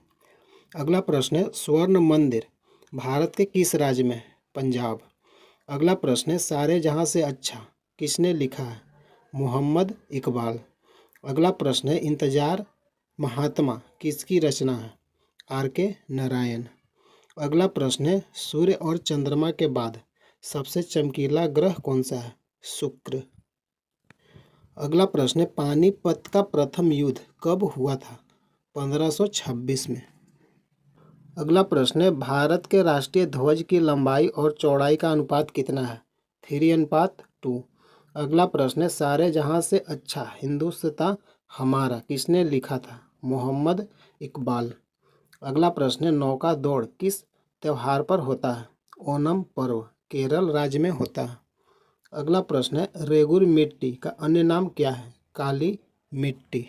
अगला प्रश्न है स्वर्ण मंदिर भारत के किस राज्य में है? पंजाब। अगला प्रश्न है सारे जहाँ से अच्छा किसने लिखा है? मोहम्मद इकबाल। अगला प्रश्न है इंतजार महात्मा किसकी रचना है? आर.के. नारायण। अगला प्रश्न है सूर्य और चंद्रमा के बाद सबसे चमकीला ग्रह कौन सा है? शुक्र। अगला प्रश्न है पानीपत का प्रथम युद्ध कब हुआ था? 1526 में। अगला प्रश्न है भारत के राष्ट्रीय ध्वज की लंबाई और चौड़ाई का अनुपात कितना है? 3:2। अगला प्रश्न है सारे जहाँ से अच्छा हिंदुस्तान हमारा किसने लिखा था? मोहम्मद इकबाल। अगला प्रश्न है नौका दौड़ किस त्यौहार पर होता है? ओणम पर्व केरल राज्य में होता है। अगला प्रश्न है रेगुर मिट्टी का अन्य नाम क्या है? काली मिट्टी।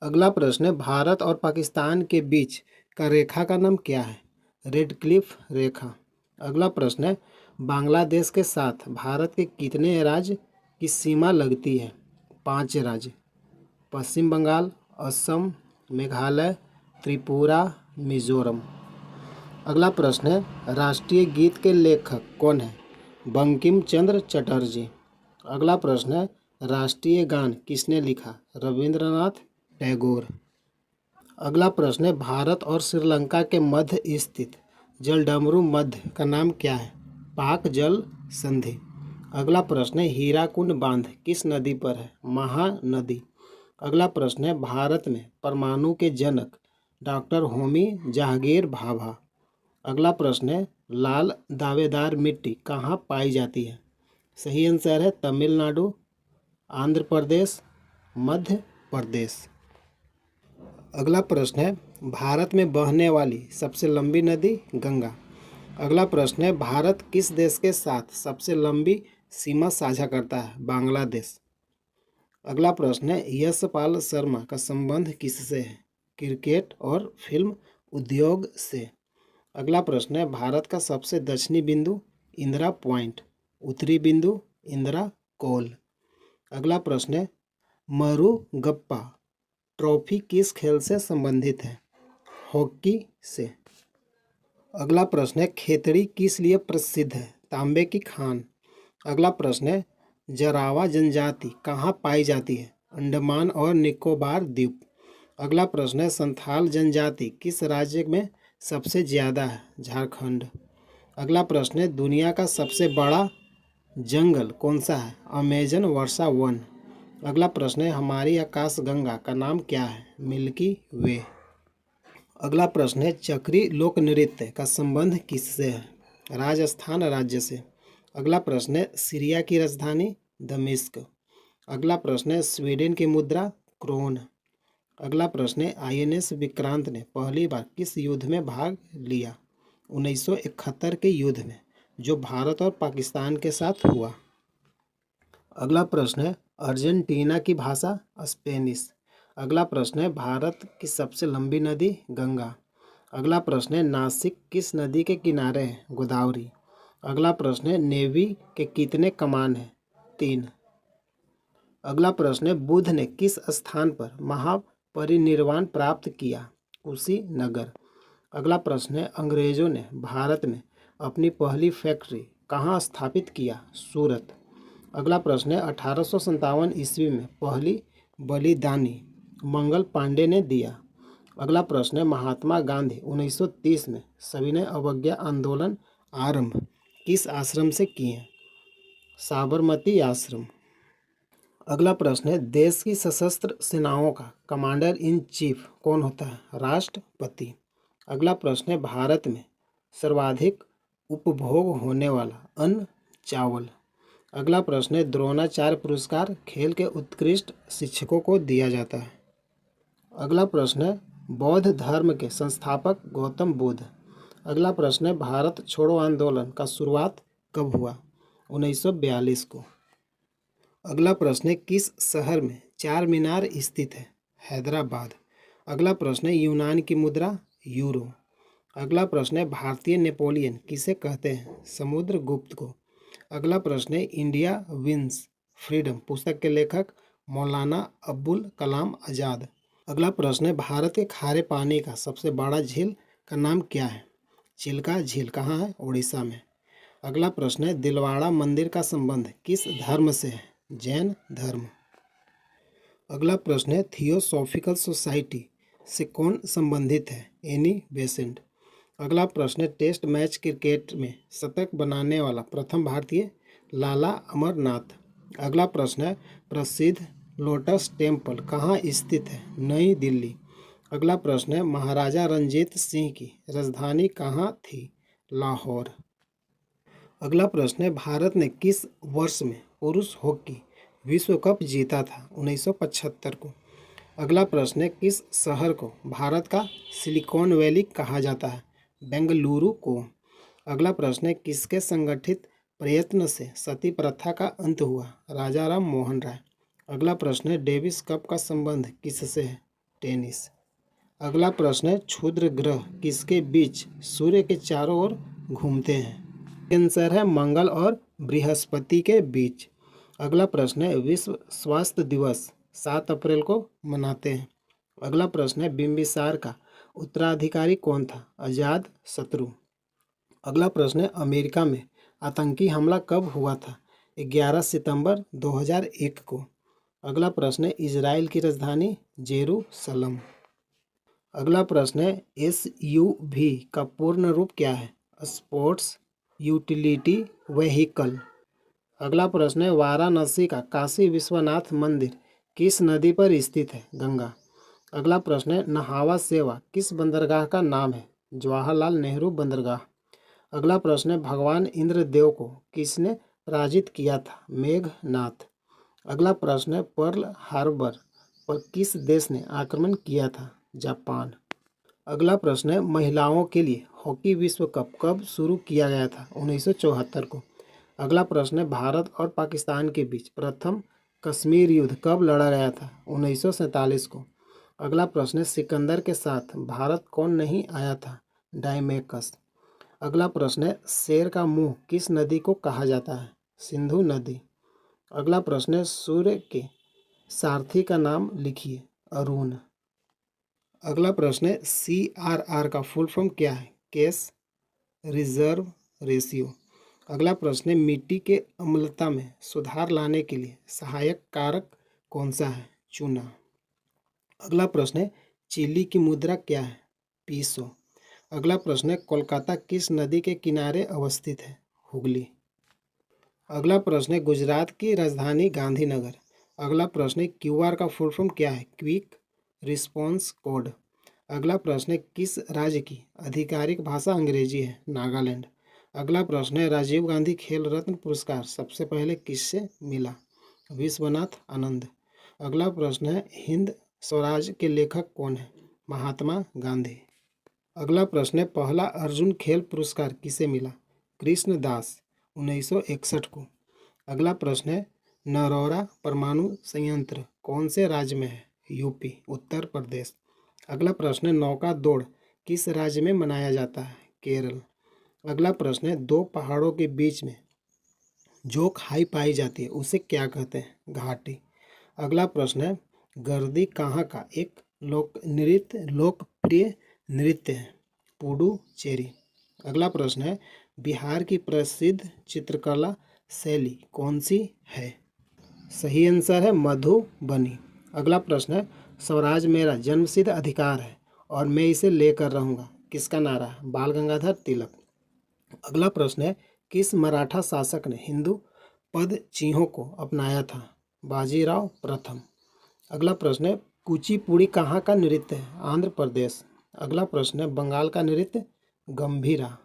अगला प्रश्न है भारत और पाकिस्तान के बीच का रेखा का नाम क्या है? रेड क्लिफ रेखा। अगला प्रश्न है बांग्लादेश के साथ भारत के कितने राज्य की सीमा लगती है? 5 राज्य। पश्चिम बंगाल, असम, मेघालय, त्रिपुरा, मिजोरम। अगला प्रश्न है, राष्ट्रीय गीत के लेखक कौन है? बंकिम चंद्र चटर्जी। अगला प्रश्न है, राष्ट्रीय गान किसने लिखा? रविंद्रनाथ टैगोर। अगला प्रश्न है, भारत और श्रीलंका के मध्य स्थित जलडमरू मध्य का नाम क्या है? पाक जल संधि। अगला प्रश्न है, हीराकुंड बांध किस नदी पर है? महानदी। अगला प्रश्न है, भारत में परमाणु के जनक डॉक्टर होमी जहांगीर भाभा। अगला प्रश्न है, लाल दावेदार मिट्टी कहाँ पाई जाती है? सही आंसर है तमिलनाडु, आंध्र प्रदेश, मध्य प्रदेश। अगला प्रश्न है, भारत में बहने वाली सबसे लंबी नदी गंगा। अगला प्रश्न है, भारत किस देश के साथ सबसे लंबी सीमा साझा करता है? बांग्लादेश। अगला प्रश्न है, यशपाल शर्मा का संबंध किससे है? क्रिकेट और फिल्म उद्योग से। अगला प्रश्न है, भारत का सबसे दक्षिणी बिंदु इंदिरा पॉइंट, उत्तरी बिंदु इंदिरा कोल। अगला प्रश्न है, मरुगप्पा ट्रॉफी किस खेल से संबंधित है? हॉकी से। अगला प्रश्न है, खेतड़ी किस लिए प्रसिद्ध है? तांबे की खान। अगला प्रश्न है, जरावा जनजाति कहाँ पाई जाती है? अंडमान और निकोबार द्वीप। अगला प्रश्न है, संथाल जनजाति किस राज्य में सबसे ज़्यादा है? झारखंड। अगला प्रश्न है, दुनिया का सबसे बड़ा जंगल कौन सा है? अमेजन वर्षा वन। अगला प्रश्न है, हमारी आकाशगंगा का नाम क्या है? मिल्की वे। अगला प्रश्न है, चक्री लोक नृत्य का संबंध किससे है? राजस्थान राज्य से। अगला प्रश्न है, सीरिया की राजधानी दमिश्क। अगला प्रश्न है, स्वीडन की मुद्रा क्रोन। अगला प्रश्न है, आईएनएस विक्रांत ने पहली बार किस युद्ध में भाग लिया? 1971 के युद्ध में, जो भारत और पाकिस्तान के साथ हुआ। अगला प्रश्न है, अर्जेंटीना की भाषा स्पेनिश। अगला प्रश्न है, भारत की सबसे लंबी नदी गंगा। अगला प्रश्न है, नासिक किस नदी के किनारे है? गोदावरी। अगला प्रश्न है, नेवी के कितने कमान हैं? 3। अगला प्रश्न है, बुद्ध ने किस स्थान पर महापरिनिर्वाण प्राप्त किया? कुशीनगर। अगला प्रश्न है, अंग्रेजों ने भारत में अपनी पहली फैक्ट्री कहाँ स्थापित किया? सूरत। अगला प्रश्न है, 1857 ईस्वी में पहली बलिदानी मंगल पांडे ने दिया। अगला प्रश्न है, महात्मा गांधी 1930 में सविनय अवज्ञा आंदोलन आरंभ किस आश्रम से किए? साबरमती आश्रम। अगला प्रश्न है, देश की सशस्त्र सेनाओं का कमांडर इन चीफ कौन होता है? राष्ट्रपति। अगला प्रश्न है, भारत में सर्वाधिक उपभोग होने वाला अन्न चावल। अगला प्रश्न है, द्रोणाचार्य पुरस्कार खेल के उत्कृष्ट शिक्षकों को दिया जाता है। अगला प्रश्न है, बौद्ध धर्म के संस्थापक गौतम बुद्ध। अगला प्रश्न है, भारत छोड़ो आंदोलन का शुरुआत कब हुआ? 1942 को। अगला प्रश्न है, किस शहर में चार मीनार स्थित है? हैदराबाद। अगला प्रश्न है, यूनान की मुद्रा यूरो। अगला प्रश्न है, भारतीय नेपोलियन किसे कहते हैं? समुद्रगुप्त को। अगला प्रश्न है, इंडिया विंस फ्रीडम पुस्तक के लेखक मौलाना अब्बुल कलाम आज़ाद। अगला प्रश्न है, भारत के खारे पानी का सबसे बड़ा झील का नाम क्या है? चिल्का झील कहाँ है? उड़ीसा में। अगला प्रश्न है, दिलवाड़ा मंदिर का संबंध किस धर्म से है? जैन धर्म। अगला प्रश्न है, थियोसॉफिकल सोसाइटी से कौन संबंधित है? Annie Besant. अगला प्रश्न है, टेस्ट मैच क्रिकेट में शतक बनाने वाला प्रथम भारतीय? लाला अमरनाथ। अगला प्रश्न है, प्रसिद्ध लोटस टेम्पल कहाँ स्थित है? नई दिल्ली। अगला प्रश्न है, महाराजा रंजीत सिंह की राजधानी कहाँ थी? लाहौर। अगला प्रश्न है, भारत ने किस वर्ष में पुरुष हॉकी विश्व कप जीता था? 1975 को। अगला प्रश्न है, किस शहर को भारत का सिलिकॉन वैली कहा जाता है? बेंगलुरु को। अगला प्रश्न है, किसके संगठित प्रयत्न से सती प्रथा का अंत हुआ? राजा राम मोहन राय। अगला प्रश्न है, डेविस कप का संबंध किससे है? टेनिस। अगला प्रश्न है, क्षुद्र ग्रह किसके बीच सूर्य के चारों ओर घूमते हैं? आंसर है मंगल और बृहस्पति के बीच। अगला प्रश्न है, विश्व स्वास्थ्य दिवस 7 अप्रैल को मनाते हैं। अगला प्रश्न है, बिम्बिसार का उत्तराधिकारी कौन था? अजात शत्रु। अगला प्रश्न है, अमेरिका में आतंकी हमला कब हुआ था? 11 सितंबर 2001 को। अगला प्रश्न है, इजराइल की राजधानी? जेरूसलम। अगला प्रश्न है, SUV का पूर्ण रूप क्या है? Sports utility vehicle. अगला प्रश्न है, वाराणसी का काशी विश्वनाथ मंदिर किस नदी पर स्थित है? गंगा। अगला प्रश्न है, नहावा सेवा किस बंदरगाह का नाम है? जवाहरलाल नेहरू बंदरगाह। अगला प्रश्न है, भगवान इंद्रदेव को किसने पराजित किया था? मेघनाथ। अगला प्रश्न है, पर्ल हार्बर पर किस देश ने आक्रमण किया था? जापान। अगला प्रश्न है, महिलाओं के लिए हॉकी विश्व कप कब शुरू किया गया था? 1974 को। अगला प्रश्न है, भारत और पाकिस्तान के बीच प्रथम कश्मीर युद्ध कब लड़ा गया था? 1947 को। अगला प्रश्न है, सिकंदर के साथ भारत कौन नहीं आया था? डायमेकस। अगला प्रश्न है, शेर का मुंह किस नदी को कहा जाता है? सिंधु नदी। अगला प्रश्न है, सूर्य के सारथी का नाम लिखिए। अरुण। अगला प्रश्न है, CRR का फुल फॉर्म क्या है? Cash reserve ratio. अगला प्रश्न है, मिट्टी के अम्लता में सुधार लाने के लिए सहायक कारक कौन सा है? चूना। अगला प्रश्न है, चिली की मुद्रा क्या है? पीसो। अगला प्रश्न है, कोलकाता किस नदी के किनारे अवस्थित है? हुगली। अगला प्रश्न है, गुजरात की राजधानी गांधीनगर। अगला प्रश्न है, QR का फुल फॉर्म क्या है? Quick response code. अगला प्रश्न है, किस राज्य की आधिकारिक भाषा अंग्रेजी है? नागालैंड। अगला प्रश्न है, राजीव गांधी खेल रत्न पुरस्कार सबसे पहले किससे मिला? विश्वनाथ आनंद। अगला प्रश्न है, हिंद स्वराज के लेखक कौन है? महात्मा गांधी। अगला प्रश्न है, पहला अर्जुन खेल पुरस्कार किसे मिला? कृष्ण दास 1961 को। अगला प्रश्न है, नरौरा परमाणु संयंत्र कौन से राज्य में है? यूपी उत्तर प्रदेश। अगला प्रश्न है, नौका दौड़ किस राज्य में मनाया जाता है? केरल। अगला प्रश्न है, दो पहाड़ों के बीच में जो खाई पाई जाती है उसे क्या कहते हैं? घाटी। अगला प्रश्न है, गर्दी कहाँ का एक लोकप्रिय नृत्य है? पुडुचेरी। अगला प्रश्न है, बिहार की प्रसिद्ध चित्रकला शैली कौन सी है? सही आंसर है मधुबनी। अगला प्रश्न है, स्वराज मेरा जन्मसिद्ध अधिकार है और मैं इसे लेकर रहूँगा किसका नारा है? बाल गंगाधर तिलक। अगला प्रश्न है, किस मराठा शासक ने हिंदू पद चिन्हों को अपनाया था? बाजीराव प्रथम। अगला प्रश्न है, कुचिपुड़ी कहाँ का नृत्य है? आंध्र प्रदेश। अगला प्रश्न है, बंगाल का नृत्य? गंभीरा।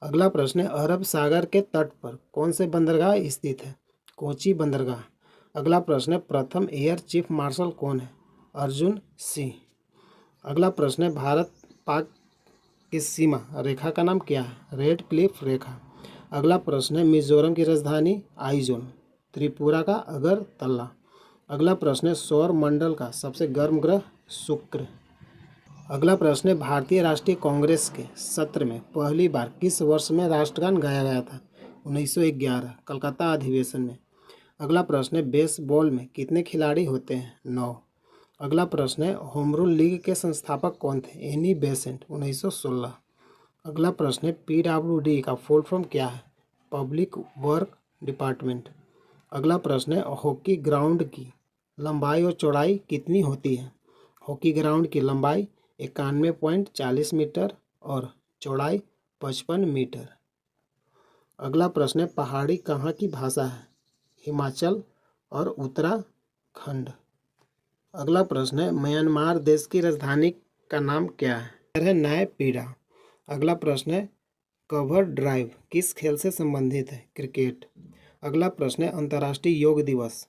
अगला प्रश्न है, अरब सागर के तट पर कौन से बंदरगाह स्थित है? कोची बंदरगाह। अगला प्रश्न है, प्रथम एयर चीफ मार्शल कौन है? अर्जुन सिंह। अगला प्रश्न है, भारत पाक की सीमा रेखा का नाम क्या है? रेड क्लिफ रेखा। अगला प्रश्न है, मिजोरम की राजधानी? आइजोल। त्रिपुरा का अगरतला। अगला प्रश्न है, सौर मंडल का सबसे गर्म ग्रह? शुक्र। अगला प्रश्न है, भारतीय राष्ट्रीय कांग्रेस के सत्र में पहली बार किस वर्ष में राष्ट्रगान गाया गया था? 1911 कलकत्ता अधिवेशन में। अगला प्रश्न है, बेसबॉल में कितने खिलाड़ी होते हैं? 9। अगला प्रश्न है, होम रूल लीग के संस्थापक कौन थे? Annie Besant 1916। अगला प्रश्न है, PWD का फुल फॉर्म क्या है? Public work department. अगला प्रश्न है, हॉकी ग्राउंड की लंबाई और चौड़ाई कितनी होती है? हॉकी ग्राउंड की लंबाई 91.40 मीटर और चौड़ाई 55 मीटर। अगला प्रश्न है, पहाड़ी कहाँ की भाषा है? हिमाचल और उत्तराखंड। अगला प्रश्न है, म्यांमार देश की राजधानी का नाम क्या है? है नायपीडा। अगला प्रश्न है, कवर ड्राइव किस खेल से संबंधित है? क्रिकेट। अगला प्रश्न है, अंतर्राष्ट्रीय योग दिवस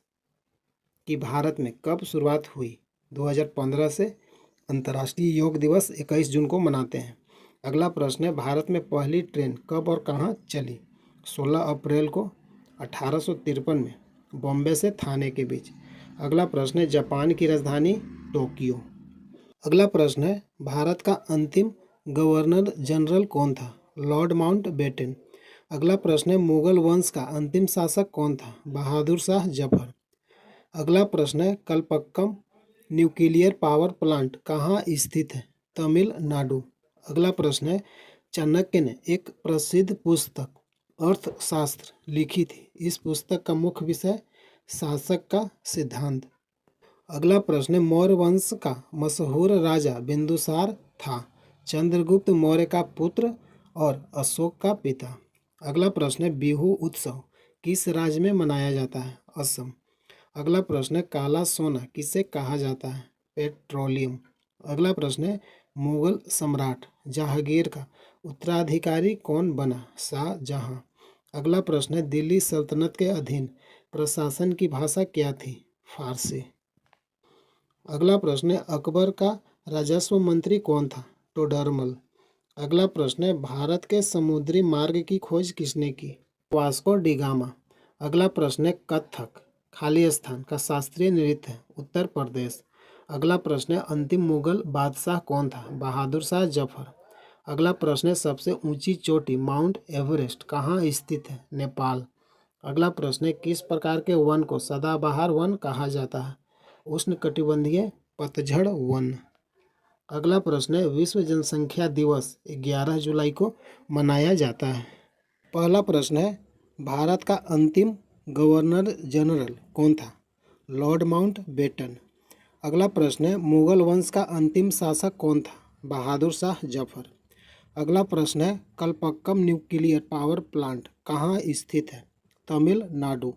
की भारत में कब शुरुआत हुई? 2015 से अंतर्राष्ट्रीय योग दिवस 21 जून को मनाते हैं। अगला प्रश्न है, भारत में पहली ट्रेन कब और कहाँ चली? 16 अप्रैल को 1853 में बॉम्बे से थाने के बीच। अगला प्रश्न है, जापान की राजधानी? टोक्यो। अगला प्रश्न है, भारत का अंतिम गवर्नर जनरल कौन था? Lord Mountbatten. अगला प्रश्न है, मुगल वंश का अंतिम शासक कौन था? बहादुर शाह जफर। अगला प्रश्न है, कलपक्कम न्यूक्लियर पावर प्लांट कहाँ स्थित है? तमिलनाडु। अगला प्रश्न है, चाणक्य ने एक प्रसिद्ध पुस्तक अर्थशास्त्र लिखी थी। इस पुस्तक का मुख्य विषय शासक का सिद्धांत। अगला प्रश्न है, मौर्य वंश का मशहूर राजा बिंदुसार था। चंद्रगुप्त मौर्य का पुत्र और अशोक का पिता। अगला प्रश्न है, बिहू उत्सव किस राज्य में मनाया जाता है? असम। अगला प्रश्न है, काला सोना किसे कहा जाता है? पेट्रोलियम। अगला प्रश्न है, मुगल सम्राट जहांगीर का उत्तराधिकारी कौन बना? शाहजहां। अगला प्रश्न है, दिल्ली सल्तनत के अधीन प्रशासन की भाषा क्या थी? फारसी। अगला प्रश्न है, अकबर का राजस्व मंत्री कौन था? टोडरमल। अगला प्रश्न है, भारत के समुद्री मार्ग की खोज किसने की? Vasco D gamma. अगला प्रश्न है, कथक खालिस्तान का शास्त्रीय नृत्य है? उत्तर प्रदेश। अगला प्रश्न है, अंतिम मुगल बादशाह कौन था? बहादुर शाह जफर। अगला प्रश्न है, सबसे ऊंची चोटी माउंट एवरेस्ट कहाँ स्थित है? नेपाल। अगला प्रश्न है, किस प्रकार के वन को सदाबहार वन कहा जाता है? उष्णकटिबंधीय पतझड़ वन। अगला प्रश्न है, विश्व जनसंख्या दिवस 11 जुलाई को मनाया जाता है। पहला प्रश्न है, भारत का अंतिम गवर्नर जनरल कौन था? Lord Mountbatten. अगला प्रश्न है, मुगल वंश का अंतिम शासक कौन था? बहादुर शाह जफर। अगला प्रश्न है, कलपक्कम न्यूक्लियर पावर प्लांट कहाँ स्थित है? तमिलनाडु।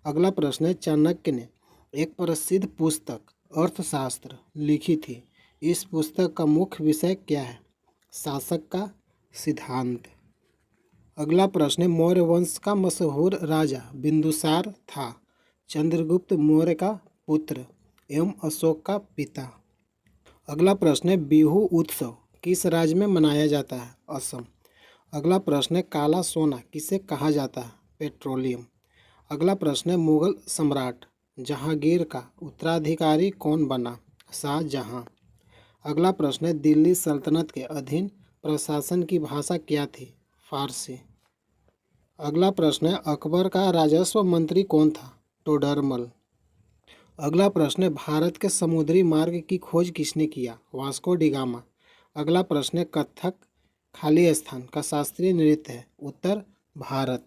अगला प्रश्न है, चाणक्य ने एक प्रसिद्ध पुस्तक अर्थशास्त्र लिखी थी। इस पुस्तक का मुख्य विषय क्या है? शासक का सिद्धांत। अगला प्रश्न है, मौर्य वंश का मशहूर राजा बिंदुसार था। चंद्रगुप्त मौर्य का पुत्र एवं अशोक का पिता। अगला प्रश्न है, बिहू उत्सव किस राज्य में मनाया जाता है? असम। अगला प्रश्न है, काला सोना किसे कहा जाता है? पेट्रोलियम। अगला प्रश्न है, मुगल सम्राट जहांगीर का उत्तराधिकारी कौन बना? शाहजहां। अगला प्रश्न है, दिल्ली सल्तनत के अधीन प्रशासन की भाषा क्या थी? फारसी। अगला प्रश्न है, अकबर का राजस्व मंत्री कौन था? टोडरमल। अगला प्रश्न है, भारत के समुद्री मार्ग की खोज किसने किया? Vasco D gamma. अगला प्रश्न है, कथक खालिस्तान का शास्त्रीय नृत्य है? उत्तर भारत।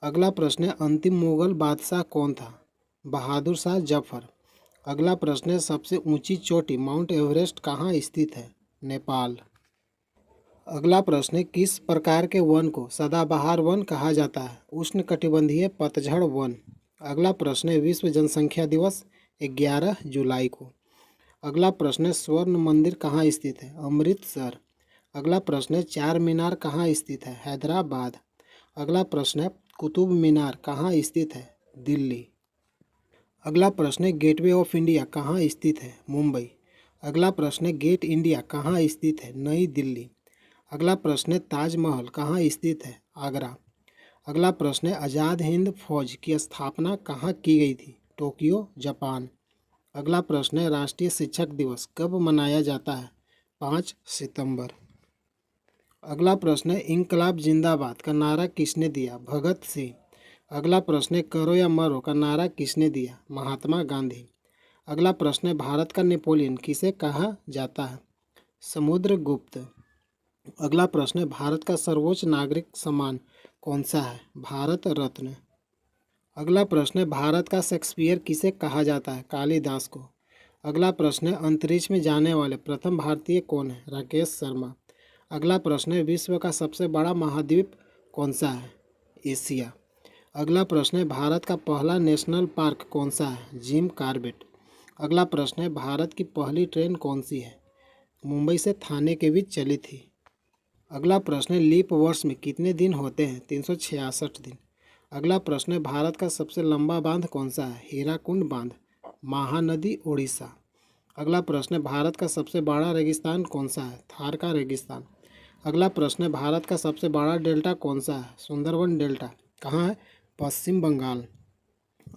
अगला प्रश्न है, अंतिम मुगल बादशाह कौन था? बहादुर शाह जफर। अगला प्रश्न है, सबसे ऊंची चोटी माउंट एवरेस्ट कहाँ स्थित है? नेपाल। अगला प्रश्न है, किस प्रकार के वन को सदाबहार वन कहा जाता है? उष्णकटिबंधीय पतझड़ वन। अगला प्रश्न है, विश्व जनसंख्या दिवस 11 जुलाई को। अगला प्रश्न है, स्वर्ण मंदिर कहाँ स्थित है? अमृतसर। अगला प्रश्न है, चार मीनार कहाँ स्थित है? हैदराबाद। अगला प्रश्न है, कुतुब मीनार कहाँ स्थित है? दिल्ली। अगला प्रश्न है, गेटवे ऑफ इंडिया कहाँ स्थित है? मुंबई। अगला प्रश्न है, गेट इंडिया कहाँ स्थित है? नई दिल्ली। अगला प्रश्न है, ताजमहल कहाँ स्थित है? आगरा। अगला प्रश्न है, आज़ाद हिंद फौज की स्थापना कहाँ की गई थी? Tokyo Japan. अगला प्रश्न है, राष्ट्रीय शिक्षक दिवस कब मनाया जाता है? 5 सितंबर। अगला प्रश्न है, इनकलाब जिंदाबाद का नारा किसने दिया? भगत सिंह। अगला प्रश्न है, करो या मरो का नारा किसने दिया? महात्मा गांधी। अगला प्रश्न है, भारत का नेपोलियन किसे कहा जाता है? समुद्रगुप्त। अगला प्रश्न है, भारत का सर्वोच्च नागरिक सम्मान कौन सा है? भारत रत्न। अगला प्रश्न है, भारत का शेक्सपियर किसे कहा जाता है? कालिदास को। अगला प्रश्न है, अंतरिक्ष में जाने वाले प्रथम भारतीय कौन है? राकेश शर्मा। अगला प्रश्न है, विश्व का सबसे बड़ा महाद्वीप कौन सा है? एशिया। अगला प्रश्न है, भारत का पहला नेशनल पार्क कौन सा है? Jim Corbett. अगला प्रश्न है, भारत की पहली ट्रेन कौन सी है? मुंबई से थाने के बीच चली थी। अगला प्रश्न है, लीप वर्ष में कितने दिन होते हैं? 366 दिन। अगला प्रश्न है, भारत का सबसे लंबा बांध कौन सा है? हीराकुंड बांध, महानदी, उड़ीसा। अगला प्रश्न है, भारत का सबसे बड़ा रेगिस्तान कौन सा है? थार का रेगिस्तान। अगला प्रश्न है, भारत का सबसे बड़ा डेल्टा कौन सा है? सुंदरवन डेल्टा। कहाँ है? पश्चिम बंगाल।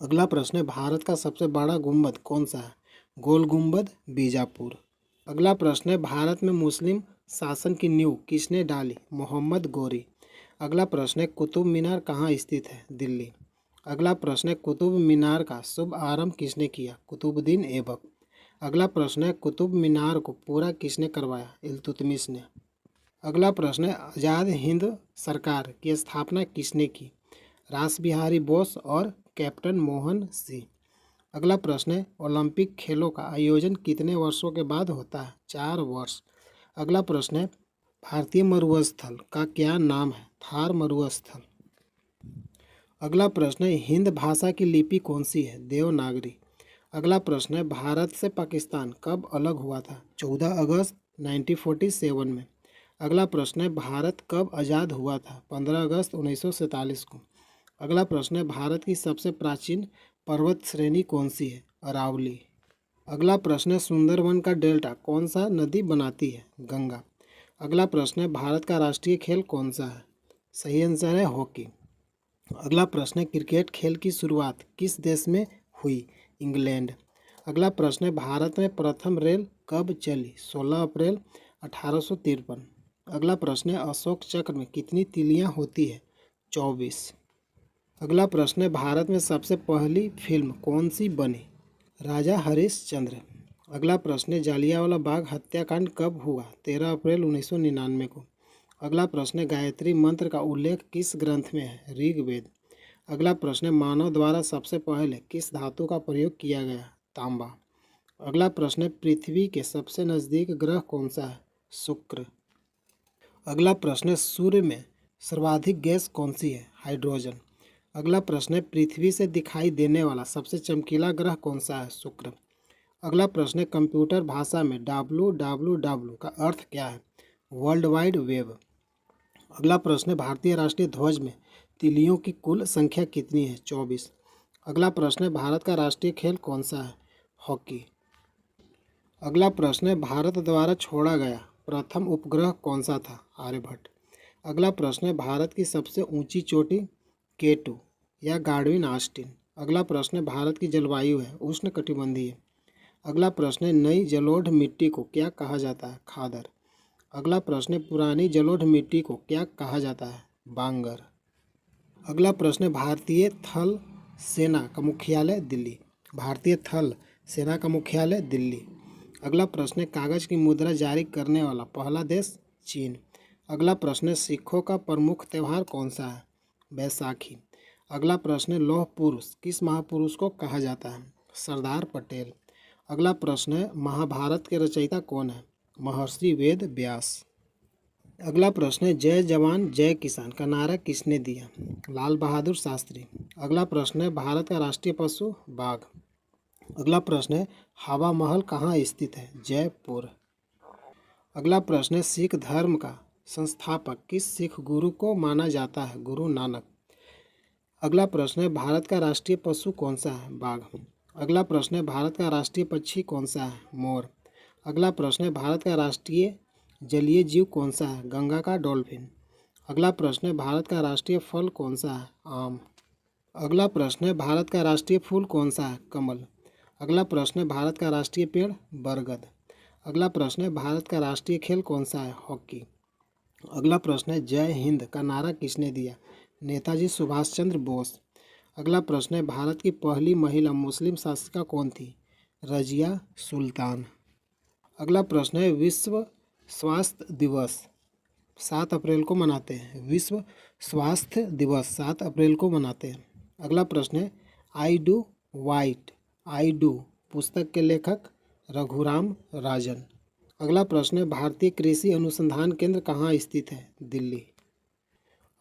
अगला प्रश्न है, भारत का सबसे बड़ा गुंबद कौन सा है? गोल गुंबद, बीजापुर। अगला प्रश्न है, भारत में मुस्लिम शासन की नींव किसने डाली? मोहम्मद गोरी। अगला प्रश्न है, कुतुब मीनार कहाँ स्थित है? दिल्ली। अगला प्रश्न है, कुतुब मीनार का शुभ आरंभ किसने किया? कुतुबुद्दीन ऐबक। अगला प्रश्न है कुतुब मीनार को पूरा किसने करवाया? इल्तुतमिश ने। अगला प्रश्न है आज़ाद हिंद सरकार की स्थापना किसने की? रास बिहारी बोस और कैप्टन मोहन सिंह। अगला प्रश्न है ओलंपिक खेलों का आयोजन कितने वर्षों के बाद होता है? 4 वर्ष। अगला प्रश्न है भारतीय मरुस्थल का क्या नाम है? थार मरुस्थल। अगला प्रश्न है हिंद भाषा की लिपि कौन सी है? देवनागरी। अगला प्रश्न है भारत से पाकिस्तान कब अलग हुआ था? 14 अगस्त 1947 में। अगला प्रश्न है भारत कब आज़ाद हुआ था? 15 अगस्त 1947 को। अगला प्रश्न है भारत की सबसे प्राचीन पर्वत श्रेणी कौन सी है? अरावली। अगला प्रश्न है सुंदरवन का डेल्टा कौन सा नदी बनाती है? गंगा। अगला प्रश्न है भारत का राष्ट्रीय खेल कौन सा है? सही आंसर है हॉकी। अगला प्रश्न है क्रिकेट खेल की शुरुआत किस देश में हुई? इंग्लैंड। अगला प्रश्न है भारत में प्रथम रेल कब चली? 16 अप्रैल 1853। अगला प्रश्न है अशोक चक्र में कितनी तीलियां होती है? 24। अगला प्रश्न है भारत में सबसे पहली फिल्म कौन सी बनी? राजा हरिश्चंद्र। अगला प्रश्न है जालियांवाला बाग हत्याकांड कब हुआ? 13 अप्रैल 1999 को। अगला प्रश्न है गायत्री मंत्र का उल्लेख किस ग्रंथ में है? ऋग्वेद। अगला प्रश्न है मानव द्वारा सबसे पहले किस धातु का प्रयोग किया गया? तांबा। अगला प्रश्न है पृथ्वी के सबसे नज़दीक ग्रह कौन सा है? शुक्र। अगला प्रश्न है सूर्य में सर्वाधिक गैस कौन सी है? हाइड्रोजन। अगला प्रश्न है पृथ्वी से दिखाई देने वाला सबसे चमकीला ग्रह कौन सा है? शुक्र। अगला प्रश्न है कंप्यूटर भाषा में www का अर्थ क्या है? World wide web. अगला प्रश्न है भारतीय राष्ट्रीय ध्वज में तिलियों की कुल संख्या कितनी है? 24। अगला प्रश्न है भारत का राष्ट्रीय खेल कौन सा है? हॉकी। अगला प्रश्न है भारत द्वारा छोड़ा गया प्रथम उपग्रह कौन सा था? आर्यभट्ट। अगला प्रश्न है भारत की सबसे ऊंची चोटी K2 या गार्डविन आस्टीन। अगला प्रश्न है भारत की जलवायु है उष्णकटिबंधीय। अगला प्रश्न है नई जलोढ़ मिट्टी को क्या कहा जाता है? खादर। अगला प्रश्न है पुरानी जलोढ़ मिट्टी को क्या कहा जाता है? बांगर। अगला प्रश्न है भारतीय थल सेना का मुख्यालय दिल्ली। भारतीय थल सेना का मुख्यालय दिल्ली। अगला प्रश्न है कागज की मुद्रा जारी करने वाला पहला देश? चीन। अगला प्रश्न है सिखों का प्रमुख त्यौहार कौन सा है? बैसाखी। अगला प्रश्न है लौह पुरुष किस महापुरुष को कहा जाता है? सरदार पटेल। अगला प्रश्न है महाभारत के रचयिता कौन है? महर्षि वेद व्यास। अगला प्रश्न है जय जवान जय किसान का नारा किसने दिया? लाल बहादुर शास्त्री। अगला प्रश्न है भारत का राष्ट्रीय पशु? बाघ। अगला प्रश्न है हवा महल कहाँ स्थित है? जयपुर। अगला प्रश्न है सिख धर्म का संस्थापक किस सिख गुरु को माना जाता है? गुरु नानक। अगला प्रश्न है भारत का राष्ट्रीय पशु कौन सा है? बाघ। अगला प्रश्न है भारत का राष्ट्रीय पक्षी कौन सा है? मोर। अगला प्रश्न है भारत का राष्ट्रीय जलीय जीव कौन सा है? गंगा का डॉल्फिन। अगला प्रश्न है भारत का राष्ट्रीय फल कौन सा है? आम। अगला प्रश्न है भारत का राष्ट्रीय फूल कौन सा है? कमल। अगला प्रश्न है भारत का राष्ट्रीय पेड़? बरगद। अगला प्रश्न है भारत का राष्ट्रीय खेल कौन सा है? हॉकी। अगला प्रश्न है जय हिंद का नारा किसने दिया? नेताजी सुभाष चंद्र बोस। अगला प्रश्न है भारत की पहली महिला मुस्लिम शासिका कौन थी? रजिया सुल्तान। अगला प्रश्न है विश्व स्वास्थ्य दिवस 7 अप्रैल को मनाते हैं। विश्व स्वास्थ्य दिवस 7 अप्रैल को मनाते हैं। अगला प्रश्न है I do white I do पुस्तक के लेखक रघुराम राजन। अगला प्रश्न है भारतीय कृषि अनुसंधान केंद्र कहाँ स्थित है? दिल्ली।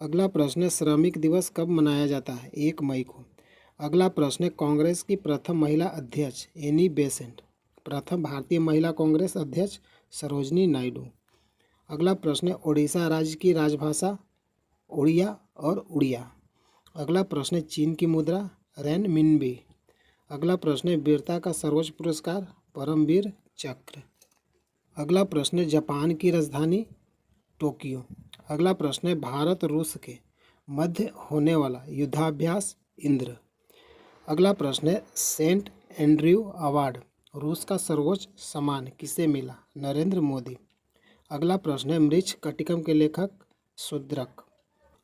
अगला प्रश्न है श्रमिक दिवस कब मनाया जाता है? 1 मई को। अगला प्रश्न है कांग्रेस की प्रथम महिला अध्यक्ष एनी बेसेंट। प्रथम भारतीय महिला कांग्रेस अध्यक्ष सरोजनी नायडू। अगला प्रश्न है ओडिशा राज्य की राजभाषा? उड़िया और उड़िया। अगला प्रश्न है चीन की मुद्रा? रेनमिनबी। अगला प्रश्न है वीरता का सर्वोच्च पुरस्कार? परमवीर चक्र। अगला प्रश्न है जापान की राजधानी? टोक्यो। अगला प्रश्न है भारत रूस के मध्य होने वाला युद्धाभ्यास? इंद्र। अगला प्रश्न है सेंट एंड्रयू अवार्ड रूस का सर्वोच्च सम्मान किसे मिला? नरेंद्र मोदी। अगला प्रश्न है मृक्ष कटिकम के लेखक? शूद्रक।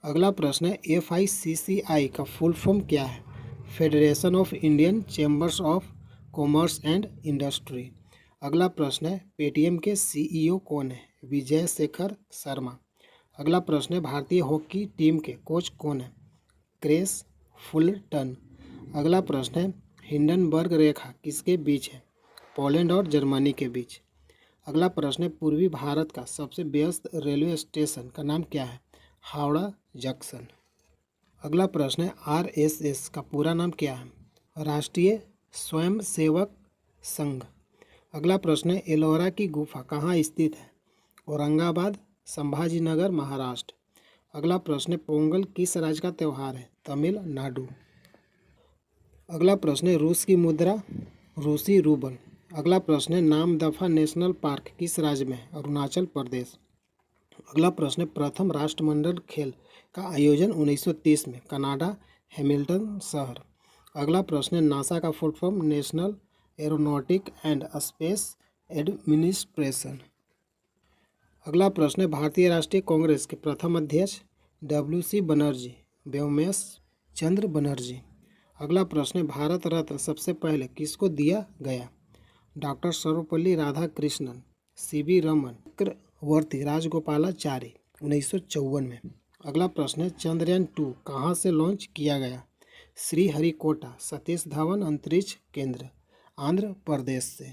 अगला प्रश्न है FICCI का फुल फॉर्म क्या है? Federation of Indian chambers of commerce and industry. अगला प्रश्न है पेटीएम के सीईओ कौन है? विजय शेखर शर्मा। अगला प्रश्न है भारतीय हॉकी टीम के कोच कौन है? Chris Fulton. अगला प्रश्न है हिंडनबर्ग रेखा किसके बीच है? पोलैंड और जर्मनी के बीच। अगला प्रश्न है पूर्वी भारत का सबसे व्यस्त रेलवे स्टेशन का नाम क्या है? हावड़ा जंक्शन। अगला प्रश्न है आरएसएस का पूरा नाम क्या है? राष्ट्रीय स्वयंसेवक संघ। अगला प्रश्न है एलोरा की गुफा कहाँ स्थित है? औरंगाबाद, संभाजीनगर, महाराष्ट्र। अगला प्रश्न है पोंगल किस राज्य का त्यौहार है? तमिलनाडु। अगला प्रश्न है रूस की मुद्रा रूसी रूबल। अगला प्रश्न है नामदफा नेशनल पार्क किस राज्य में है? अरुणाचल प्रदेश। अगला प्रश्न है प्रथम राष्ट्रमंडल खेल का आयोजन 1930 में कनाडा हैमिल्टन शहर। अगला प्रश्न है नासा का full form national aeronautic and space administration. अगला प्रश्न है भारतीय राष्ट्रीय कांग्रेस के प्रथम अध्यक्ष? WC बनर्जी, व्योमेश चंद्र बनर्जी। अगला प्रश्न है भारत रत्न सबसे पहले किसको दिया गया? डॉक्टर सर्वपल्ली राधाकृष्णन, CV रमन, चक्रवर्ती राजगोपालाचारी 1954 में। अगला प्रश्न है चंद्रयान-2 कहाँ से लॉन्च किया गया? श्रीहरिकोटा सतीश धवन अंतरिक्ष केंद्र, आंध्र प्रदेश से।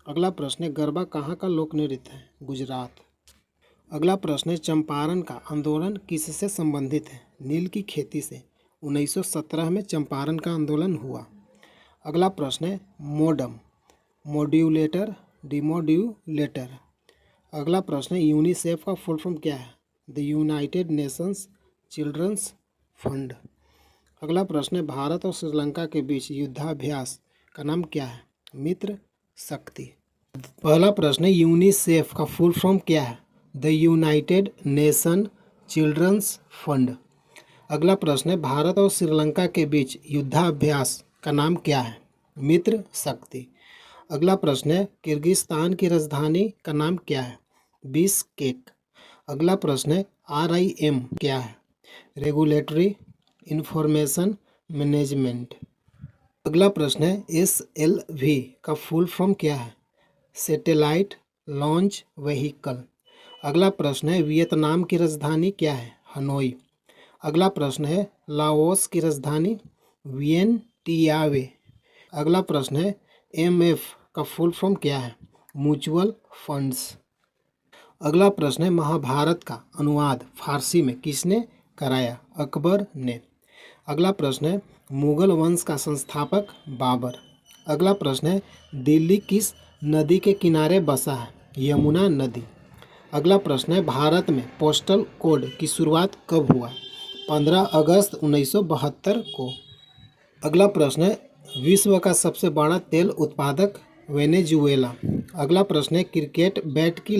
अगला प्रश्न है गरबा कहाँ का लोक नृत्य है? गुजरात। अगला प्रश्न है चंपारण का आंदोलन किससे संबंधित है? नील की खेती से। 1917 में चंपारण का आंदोलन हुआ। अगला प्रश्न है मोडम, मॉड्यूलेटर, डिमोड्यूलेटर। अगला प्रश्न है यूनिसेफ का फुल फॉर्म क्या है? The United Nations Children's Fund. अगला प्रश्न है भारत और श्रीलंका के बीच युद्धाभ्यास का नाम क्या है? मित्र शक्ति। पहला प्रश्न है यूनिसेफ का फुल फॉर्म क्या है? The United Nation Children's Fund. अगला प्रश्न है भारत और श्रीलंका के बीच युद्धाभ्यास का नाम क्या है? मित्र शक्ति। अगला प्रश्न है किर्गिस्तान की राजधानी का नाम क्या है? बिश्केक। अगला प्रश्न है RIM क्या है? Regulatory information management. अगला प्रश्न है SLV का फुल फॉर्म क्या है? Satellite launch vehicle. अगला प्रश्न है वियतनाम की राजधानी क्या है? हनोई। अगला प्रश्न है लाओस की राजधानी वियंटियावे। अगला प्रश्न है MF का फुल फॉर्म क्या है? Mutual funds. अगला प्रश्न है महाभारत का अनुवाद फारसी में किसने कराया? अकबर ने। अगला प्रश्न है मुगल वंश का संस्थापक बाबर। अगला प्रश्न है दिल्ली किस नदी के किनारे बसा है? यमुना नदी। अगला प्रश्न है भारत में पोस्टल कोड की शुरुआत कब हुआ? 15 अगस्त 1972 को। अगला प्रश्न है विश्व का सबसे बड़ा तेल उत्पादक वेनेजुएला। अगला प्रश्न है क्रिकेट बैट की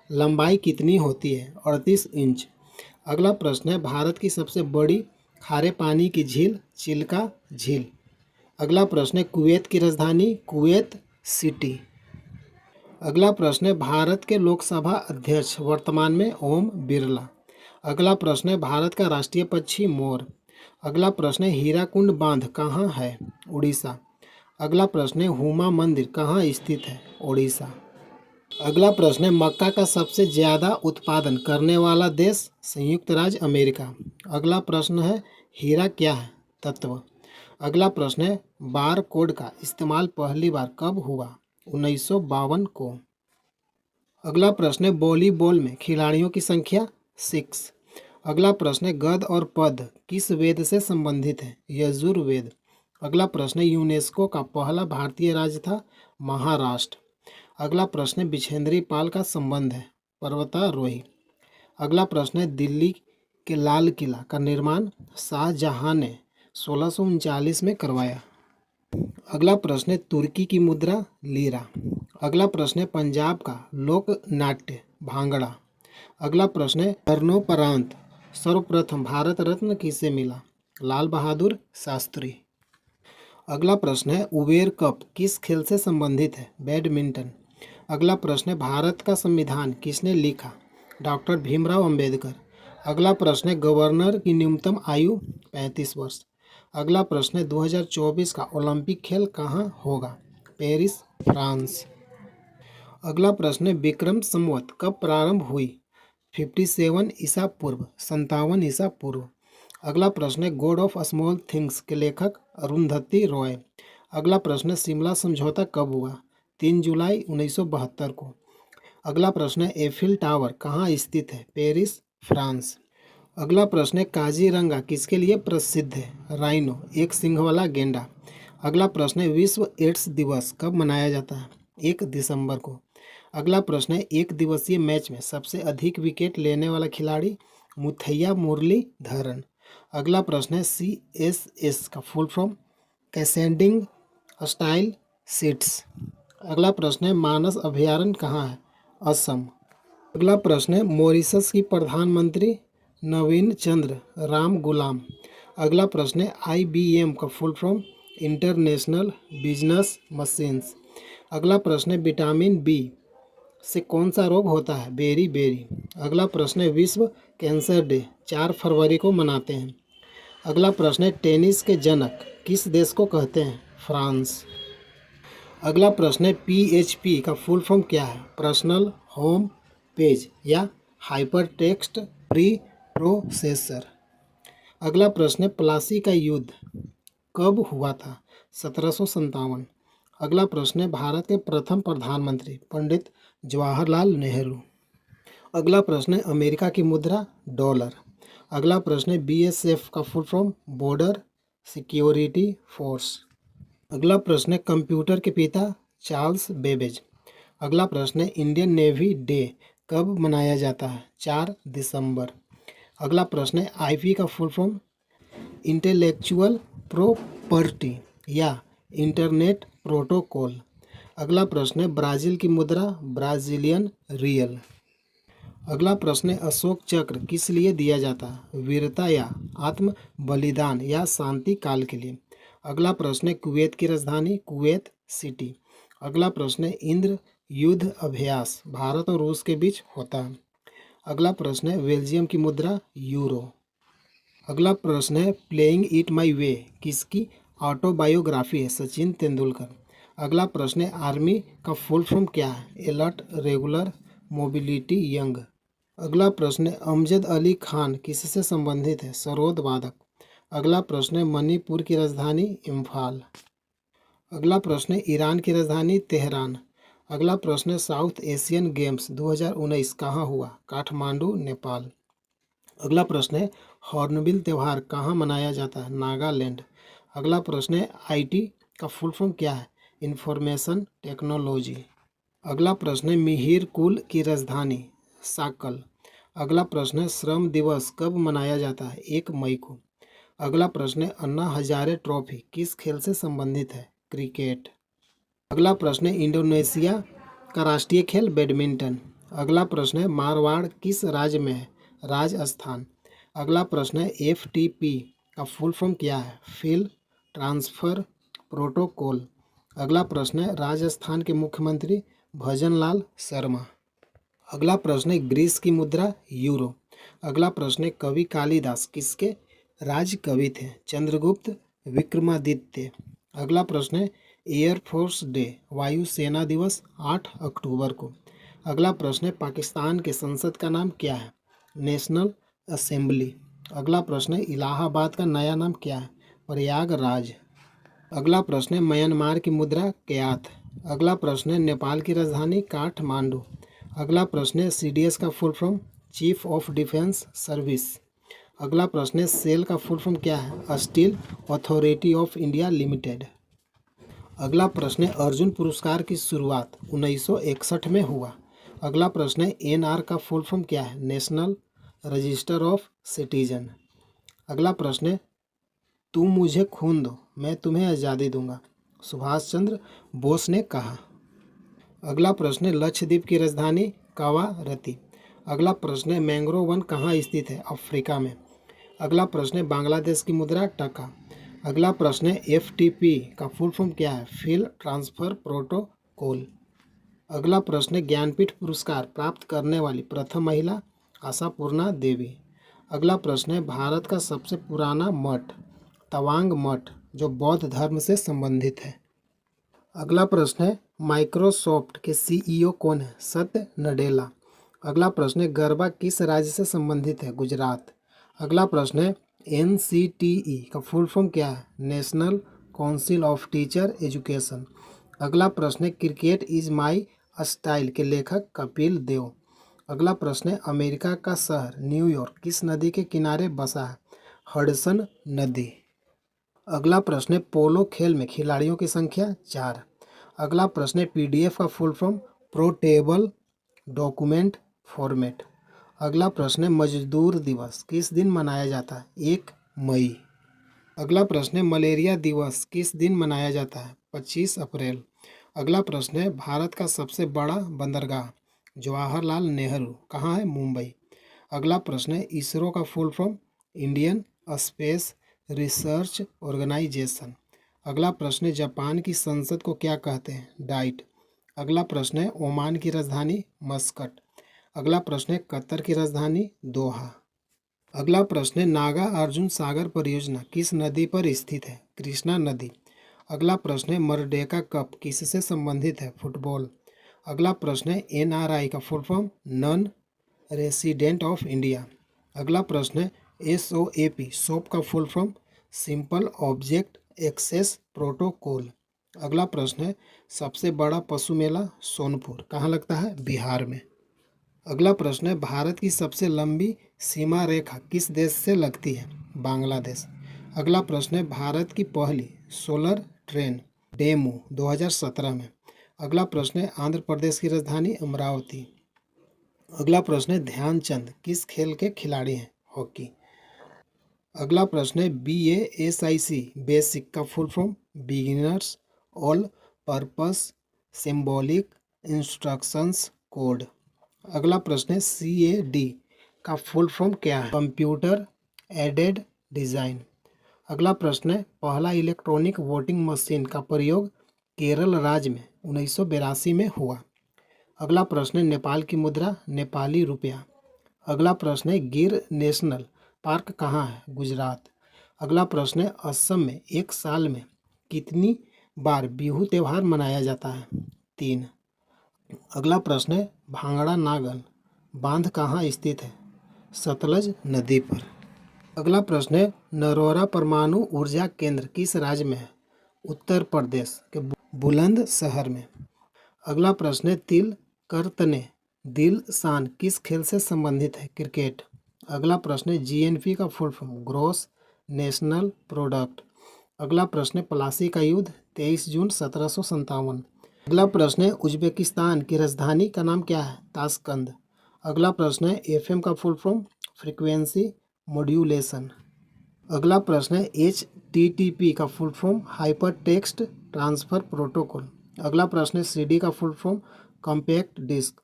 लंबाई कितनी होती है? 38 इंच। अगला प्रश्न है भारत की सबसे बड़ी खारे पानी की झील? चिल्का झील। अगला प्रश्न है कुवैत की राजधानी? Kuwait city. अगला प्रश्न है भारत के लोकसभा अध्यक्ष वर्तमान में? ओम बिरला। अगला प्रश्न है भारत का राष्ट्रीय पक्षी मोर। अगला प्रश्न है हीराकुंड बांध कहाँ है? उड़ीसा। अगला प्रश्न है हुमा मंदिर कहाँ स्थित है? ओडिशा। अगला प्रश्न है मक्का का सबसे ज़्यादा उत्पादन करने वाला देश? संयुक्त राज्य अमेरिका। अगला प्रश्न है हीरा क्या है? तत्व। अगला प्रश्न है बार कोड का इस्तेमाल पहली बार कब हुआ? 1952 को। अगला प्रश्न है वॉलीबॉल में खिलाड़ियों की संख्या? 6। अगला प्रश्न है गद और पद किस वेद से संबंधित है? यजुर्वेद। अगला प्रश्न है यूनेस्को का पहला भारतीय राज्य था? महाराष्ट्र। अगला प्रश्न है बिछेंद्री पाल का संबंध है? पर्वतारोही। अगला प्रश्न है दिल्ली के लाल किला का निर्माण शाहजहां ने 1639 में करवाया। अगला प्रश्न है तुर्की की मुद्रा लीरा। अगला प्रश्न है पंजाब का लोक नाट्य भांगड़ा। अगला प्रश्न है मरणोपरांत सर्वप्रथम भारत रत्न किसे मिला? लाल बहादुर शास्त्री। अगला प्रश्न है उबेर कप किस खेल से संबंधित है? बैडमिंटन। अगला प्रश्न है भारत का संविधान किसने लिखा? डॉक्टर भीमराव अंबेडकर। अगला प्रश्न है गवर्नर की न्यूनतम आयु 35 वर्ष। अगला प्रश्न है 2024 का ओलंपिक खेल कहाँ होगा? Paris, France. अगला प्रश्न है विक्रम संवत कब प्रारंभ हुई? 57 ईसा पूर्व, 57 ईसा पूर्व। अगला प्रश्न है गॉड ऑफ स्मॉल थिंग्स के लेखक अरुंधति रॉय। अगला प्रश्न है शिमला समझौता कब हुआ? 3 जुलाई 1972 को। अगला प्रश्न है एफिल टावर कहाँ स्थित है? Paris, France. अगला प्रश्न है काजीरंगा किसके लिए प्रसिद्ध है? राइनो, एक सिंह वाला गेंडा। अगला प्रश्न है विश्व एड्स दिवस कब मनाया जाता है? 1 दिसंबर को। अगला प्रश्न है एक दिवसीय मैच में सबसे अधिक विकेट लेने वाला खिलाड़ी? मुथैया मुरलीधरन। अगला प्रश्न है CSS का full form? Cascading style sheets. अगला प्रश्न है मानस अभयारण्य कहाँ है? असम। अगला प्रश्न है मॉरिशस की प्रधानमंत्री? नवीन चंद्र राम गुलाम। अगला प्रश्न है IBM का full form? International business machines. अगला प्रश्न है विटामिन B से कौन सा रोग होता है? Beriberi. अगला प्रश्न है विश्व कैंसर डे 4 फरवरी को मनाते हैं। अगला प्रश्न है टेनिस के जनक किस देश को कहते हैं? फ्रांस। अगला प्रश्न है PHP का फुल फॉर्म क्या है? पर्सनल होम पेज या हाइपर टेक्स्ट प्री प्रोसेसर। अगला प्रश्न है प्लासी का युद्ध कब हुआ था? 1757। अगला प्रश्न है भारत के प्रथम प्रधानमंत्री? पंडित जवाहरलाल नेहरू। अगला प्रश्न है अमेरिका की मुद्रा? डॉलर। अगला प्रश्न है BSF का full form? Border security force. अगला प्रश्न है कंप्यूटर के पिता? Charles Babbage. अगला प्रश्न है इंडियन नेवी डे कब मनाया जाता है? 4 दिसंबर। अगला प्रश्न है IP का फुल फॉर्म? इंटेलेक्चुअल प्रॉपर्टी या इंटरनेट प्रोटोकॉल। अगला प्रश्न है ब्राज़ील की मुद्रा? Brazilian real. अगला प्रश्न है अशोक चक्र किस लिए दिया जाता है? वीरता या आत्म बलिदान या शांति काल के लिए। अगला प्रश्न है कुवैत की राजधानी? Kuwait city. अगला प्रश्न है इंद्र युद्ध अभ्यास भारत और रूस के बीच होता है। अगला प्रश्न है बेल्जियम की मुद्रा? यूरो। अगला प्रश्न है प्लेइंग इट माई वे किसकी ऑटोबायोग्राफी है? सचिन तेंदुलकर। अगला प्रश्न है आर्मी का फुल फॉर्म क्या है? Alert, regular, mobility, young. अगला प्रश्न है अमजद अली खान किससे संबंधित है? सरोद वादक। अगला प्रश्न है मणिपुर की राजधानी? इम्फाल। अगला प्रश्न है ईरान की राजधानी? तेहरान। अगला प्रश्न है साउथ एशियन गेम्स 2019 कहाँ हुआ? काठमांडू, नेपाल। अगला प्रश्न है हॉर्नबिल त्यौहार कहाँ मनाया जाता है? नागालैंड। अगला प्रश्न है IT का फुल फॉर्म क्या है? Information technology. अगला प्रश्न है मिहिर कुल की राजधानी? साकल। अगला प्रश्न है श्रम दिवस कब मनाया जाता है? 1 मई को। अगला प्रश्न है अन्ना हजारे ट्रॉफी किस खेल से संबंधित है? क्रिकेट। अगला प्रश्न है इंडोनेशिया का राष्ट्रीय खेल? बैडमिंटन। अगला प्रश्न है मारवाड़ किस राज्य में है? राजस्थान। अगला प्रश्न है FTP का फुल फॉर्म क्या है? Field transfer protocol. अगला प्रश्न है राजस्थान के मुख्यमंत्री? भजनलाल शर्मा। अगला प्रश्न है ग्रीस की मुद्रा? यूरो। अगला प्रश्न है कवि कालिदास किसके राज कवि थे? चंद्रगुप्त विक्रमादित्य। अगला प्रश्न है एयरफोर्स डे वायुसेना दिवस 8 अक्टूबर को। अगला प्रश्न है पाकिस्तान के संसद का नाम क्या है? National assembly. अगला प्रश्न है इलाहाबाद का नया नाम क्या है? प्रयागराज। अगला प्रश्न है म्यांमार की मुद्रा? क्यात। अगला प्रश्न है नेपाल की राजधानी? काठमांडू। अगला प्रश्न है CDS का full form? Chief of defence service. अगला प्रश्न है सेल का फुल फॉर्म क्या है? Steel authority of India limited. अगला प्रश्न है अर्जुन पुरस्कार की शुरुआत 1961 में हुआ। अगला प्रश्न है NR का फुल फॉर्म क्या है? National register of citizen. अगला प्रश्न है तुम मुझे खून दो मैं तुम्हें आज़ादी दूंगा, सुभाष चंद्र बोस ने कहा। अगला प्रश्न है लक्षद्वीप की राजधानी? कावारती। अगला प्रश्न है मैंग्रोव वन कहाँ स्थित है? अफ्रीका में। अगला प्रश्न है बांग्लादेश की मुद्रा? टका। अगला प्रश्न है FTP का फुल फॉर्म क्या है? Field transfer protocol. अगला प्रश्न है ज्ञानपीठ पुरस्कार प्राप्त करने वाली प्रथम महिला? आशापूर्णा देवी। अगला प्रश्न है भारत का सबसे पुराना मठ? तवांग मठ जो बौद्ध धर्म से संबंधित है। अगला प्रश्न है माइक्रोसॉफ्ट के सीईओ कौन है? सत्य नडेला। अगला प्रश्न है, गरबा किस राज्य से संबंधित है? गुजरात। अगला प्रश्न है, एनसीटीई का फुल फॉर्म क्या है? National council of teacher Education. अगला प्रश्न है, क्रिकेट इज माई स्टाइल के लेखक कपिल देव। अगला प्रश्न है, अमेरिका का शहर न्यूयॉर्क किस नदी के किनारे बसा है? हडसन नदी। अगला प्रश्न है, पोलो खेल में खिलाड़ियों की संख्या 4। अगला प्रश्न है, पीडीएफ का full form portable document format. अगला प्रश्न है, मजदूर दिवस किस दिन मनाया जाता है? 1 मई। अगला प्रश्न है, मलेरिया दिवस किस दिन मनाया जाता है? 25 अप्रैल। अगला प्रश्न है, भारत का सबसे बड़ा बंदरगाह जवाहरलाल नेहरू कहाँ है? मुंबई। अगला प्रश्न है, इसरो का full form Indian Space Research Organisation. अगला प्रश्न है, जापान की संसद को क्या कहते हैं? डाइट। अगला प्रश्न है, ओमान की राजधानी मस्कट। अगला प्रश्न है, कतर की राजधानी दोहा। अगला प्रश्न है, नागा अर्जुन सागर परियोजना किस नदी पर स्थित है? कृष्णा नदी। अगला प्रश्न है, मर्डेका कप किससे संबंधित है? फुटबॉल। अगला प्रश्न है, एनआरआई का full form non resident of India. अगला प्रश्न है, एसओएपी सोप का full form simple object access protocol. अगला प्रश्न है, सबसे बड़ा पशु मेला सोनपुर कहाँ लगता है? बिहार में। अगला प्रश्न है, भारत की सबसे लंबी सीमा रेखा किस देश से लगती है? बांग्लादेश। अगला प्रश्न है, भारत की पहली सोलर ट्रेन डेमू 2017 में। अगला प्रश्न है, आंध्र प्रदेश की राजधानी अमरावती। अगला प्रश्न है, ध्यानचंद किस खेल के खिलाड़ी हैं? हॉकी। अगला प्रश्न है, BASIC बेसिक का full form beginners all purpose symbolic instructions code. अगला प्रश्न है, CAD का फुल फॉर्म क्या है? Computer aided design. अगला प्रश्न है, पहला इलेक्ट्रॉनिक वोटिंग मशीन का प्रयोग केरल राज्य में 1982 में हुआ। अगला प्रश्न है, नेपाल की मुद्रा नेपाली रुपया। अगला प्रश्न है, गिर नेशनल पार्क कहाँ है? गुजरात। अगला प्रश्न है, असम में एक साल में कितनी बार बिहू त्यौहार मनाया जाता है? 3। अगला प्रश्न है, भांगड़ा नागल बांध कहाँ स्थित है? सतलज नदी पर। अगला प्रश्न है, नरोरा परमाणु ऊर्जा केंद्र किस राज्य में है? उत्तर प्रदेश के बुलंदशहर में। अगला प्रश्न है, तिल करतने दिल शान किस खेल से संबंधित है? क्रिकेट। अगला प्रश्न है, GNP का full form gross national product. अगला प्रश्न है, प्लासी का युद्ध 23 जून 1757। अगला प्रश्न है, उज्बेकिस्तान की राजधानी का नाम क्या है? ताशकंद। अगला प्रश्न है, FM का फुल फॉर्म फ्रीक्वेंसी मॉड्यूलेशन। अगला प्रश्न है, HTTP का full form hyper text transfer protocol. अगला प्रश्न है, CD का फुल फॉर्म कॉम्पैक्ट डिस्क।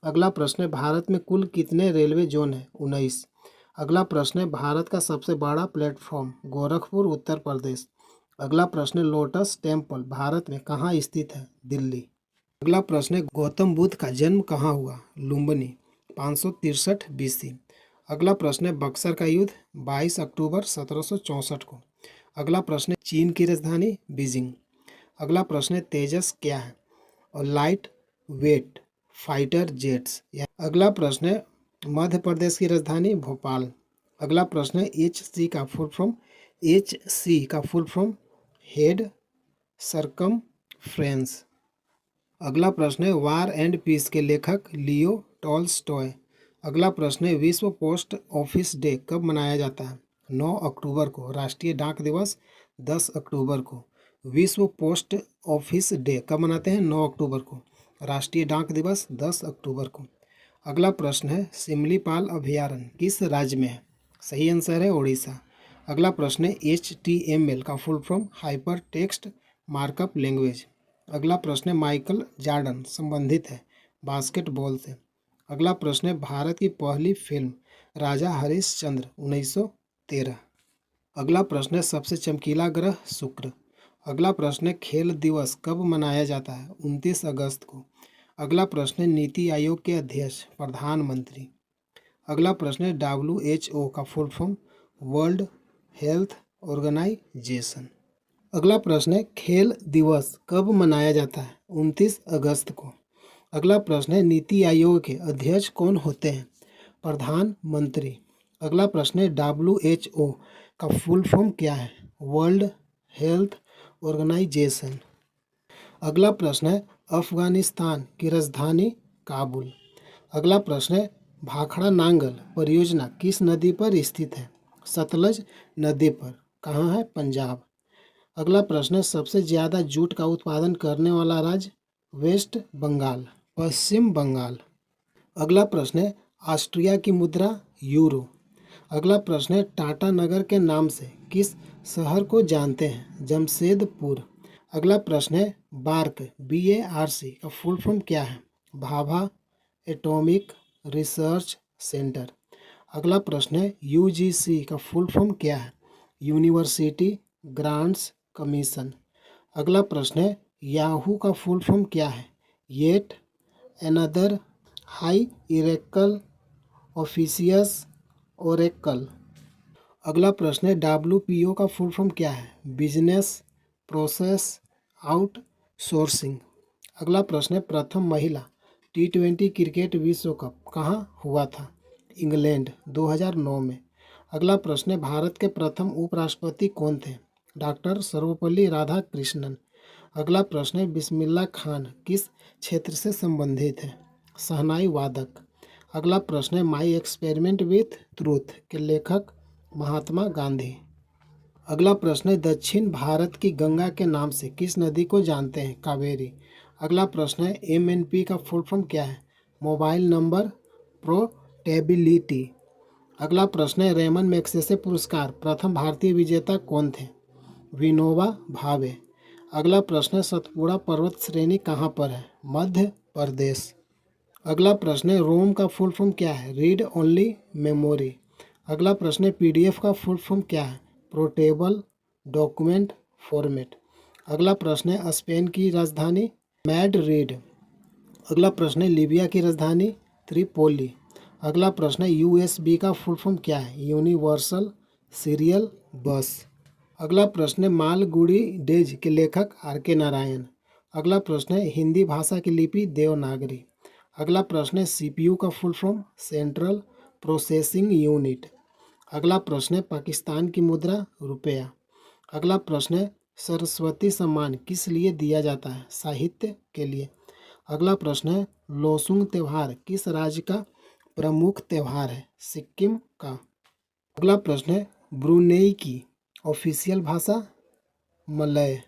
अगला प्रश्न है, भारत में कुल कितने रेलवे जोन है? 19। अगला प्रश्न है, भारत का सबसे बड़ा प्लेटफॉर्म गोरखपुर उत्तर प्रदेश। अगला प्रश्न है, लोटस टेम्पल भारत में कहाँ स्थित है? दिल्ली। अगला प्रश्न है, गौतम बुद्ध का जन्म कहाँ हुआ? लुम्बिनी 563 BC। अगला प्रश्न है, बक्सर का युद्ध 22 अक्टूबर 1764 को। अगला प्रश्न है, चीन की राजधानी बीजिंग। अगला प्रश्न है, तेजस क्या है? और लाइट वेट फाइटर जेट्स। अगला प्रश्न है, मध्य प्रदेश की राजधानी भोपाल। अगला प्रश्न है, HC का फुल फॉर्म हेड सरकमफ्रेंस। अगला प्रश्न है, वार एंड पीस के लेखक लियो टॉल्स्टॉय। अगला प्रश्न है, विश्व पोस्ट ऑफिस डे कब मनाया जाता है? 9 अक्टूबर को। राष्ट्रीय डाक दिवस 10 अक्टूबर को। विश्व पोस्ट ऑफिस डे कब मनाते हैं? 9 अक्टूबर को। राष्ट्रीय डाक दिवस 10 अक्टूबर को। अगला प्रश्न है, सिमलीपाल अभयारण्य किस राज्य में है? सही आंसर है उड़ीसा। अगला प्रश्न है, HTML का full form hyper text markup language. अगला प्रश्न है, माइकल जॉर्डन संबंधित है बास्केटबॉल से। अगला प्रश्न है, भारत की पहली फिल्म राजा हरिश्चंद्र 1913। अगला प्रश्न है, सबसे चमकीला ग्रह शुक्र। अगला प्रश्न है, खेल दिवस कब मनाया जाता है? 29 अगस्त को। अगला प्रश्न है, नीति आयोग के अध्यक्ष प्रधानमंत्री। अगला प्रश्न है, WHO का full form World Health Organization. अगला प्रश्न है खेल दिवस कब मनाया जाता है? 29 अगस्त को। अगला प्रश्न है नीति आयोग के अध्यक्ष कौन होते हैं? प्रधानमंत्री। अगला प्रश्न है WHO का फुल फॉर्म क्या है? World Health Organization. अगला प्रश्न है अफगानिस्तान की राजधानी काबुल। अगला प्रश्न है भाखड़ा नांगल परियोजना किस नदी पर स्थित है? सतलज नदी पर। कहाँ है? पंजाब। अगला प्रश्न है सबसे ज़्यादा जूट का उत्पादन करने वाला राज्य? वेस्ट बंगाल, पश्चिम बंगाल। अगला प्रश्न है ऑस्ट्रिया की मुद्रा यूरो। अगला प्रश्न है टाटा नगर के नाम से किस शहर को जानते हैं? जमशेदपुर। अगला प्रश्न है BARC का फुल फॉर्म क्या है? Bhabha atomic research centre. अगला प्रश्न है UGC का फुल फॉर्म क्या है? University grants commission. अगला प्रश्न है याहू का फुल फॉर्म क्या है? Yet another hierarchical officious oracle. अगला प्रश्न है WPO का फुल फॉर्म क्या है? Business process outsourcing. अगला प्रश्न है प्रथम महिला T20 क्रिकेट विश्व कप कहाँ हुआ था? इंग्लैंड 2009 में। अगला प्रश्न है भारत के प्रथम उपराष्ट्रपति कौन थे? डॉक्टर सर्वपल्ली राधाकृष्णन। अगला प्रश्न है बिस्मिल्लाह खान किस क्षेत्र से संबंधित है? शहनाई वादक। अगला प्रश्न है माई एक्सपेरिमेंट विथ ट्रूथ के लेखक महात्मा गांधी। अगला प्रश्न है दक्षिण भारत की गंगा के नाम से किस नदी को जानते हैं? कावेरी। अगला प्रश्न है MNP का फुल फॉर्म क्या है? Mobile number portability. अगला प्रश्न है रेमन मैग्सेसे पुरस्कार प्रथम भारतीय विजेता कौन थे? विनोबा भावे। अगला प्रश्न है सतपुड़ा पर्वत श्रेणी कहाँ पर है? मध्य प्रदेश। अगला प्रश्न है रोम का फुल फॉर्म क्या है? Read only memory. अगला प्रश्न है PDF का फुल फॉर्म क्या है? Portable document format. अगला प्रश्न है स्पेन की राजधानी मैड्रिड। अगला प्रश्न है लीबिया की राजधानी त्रिपोली। अगला प्रश्न है USB का फुल फॉर्म क्या है? यूनिवर्सल सीरियल बस। अगला प्रश्न है मालगुडी डेज के लेखक RK नारायण। अगला प्रश्न है हिंदी भाषा की लिपि देवनागरी। अगला प्रश्न है CPU का full form central processing unit. अगला प्रश्न है पाकिस्तान की मुद्रा रुपया। अगला प्रश्न है सरस्वती सम्मान किस लिए दिया जाता है? साहित्य के लिए। अगला प्रश्न है लोसुंग त्यौहार किस राज्य का प्रमुख त्यौहार है? सिक्किम का। अगला प्रश्न है ब्रुनेई की ऑफिशियल भाषा मलय।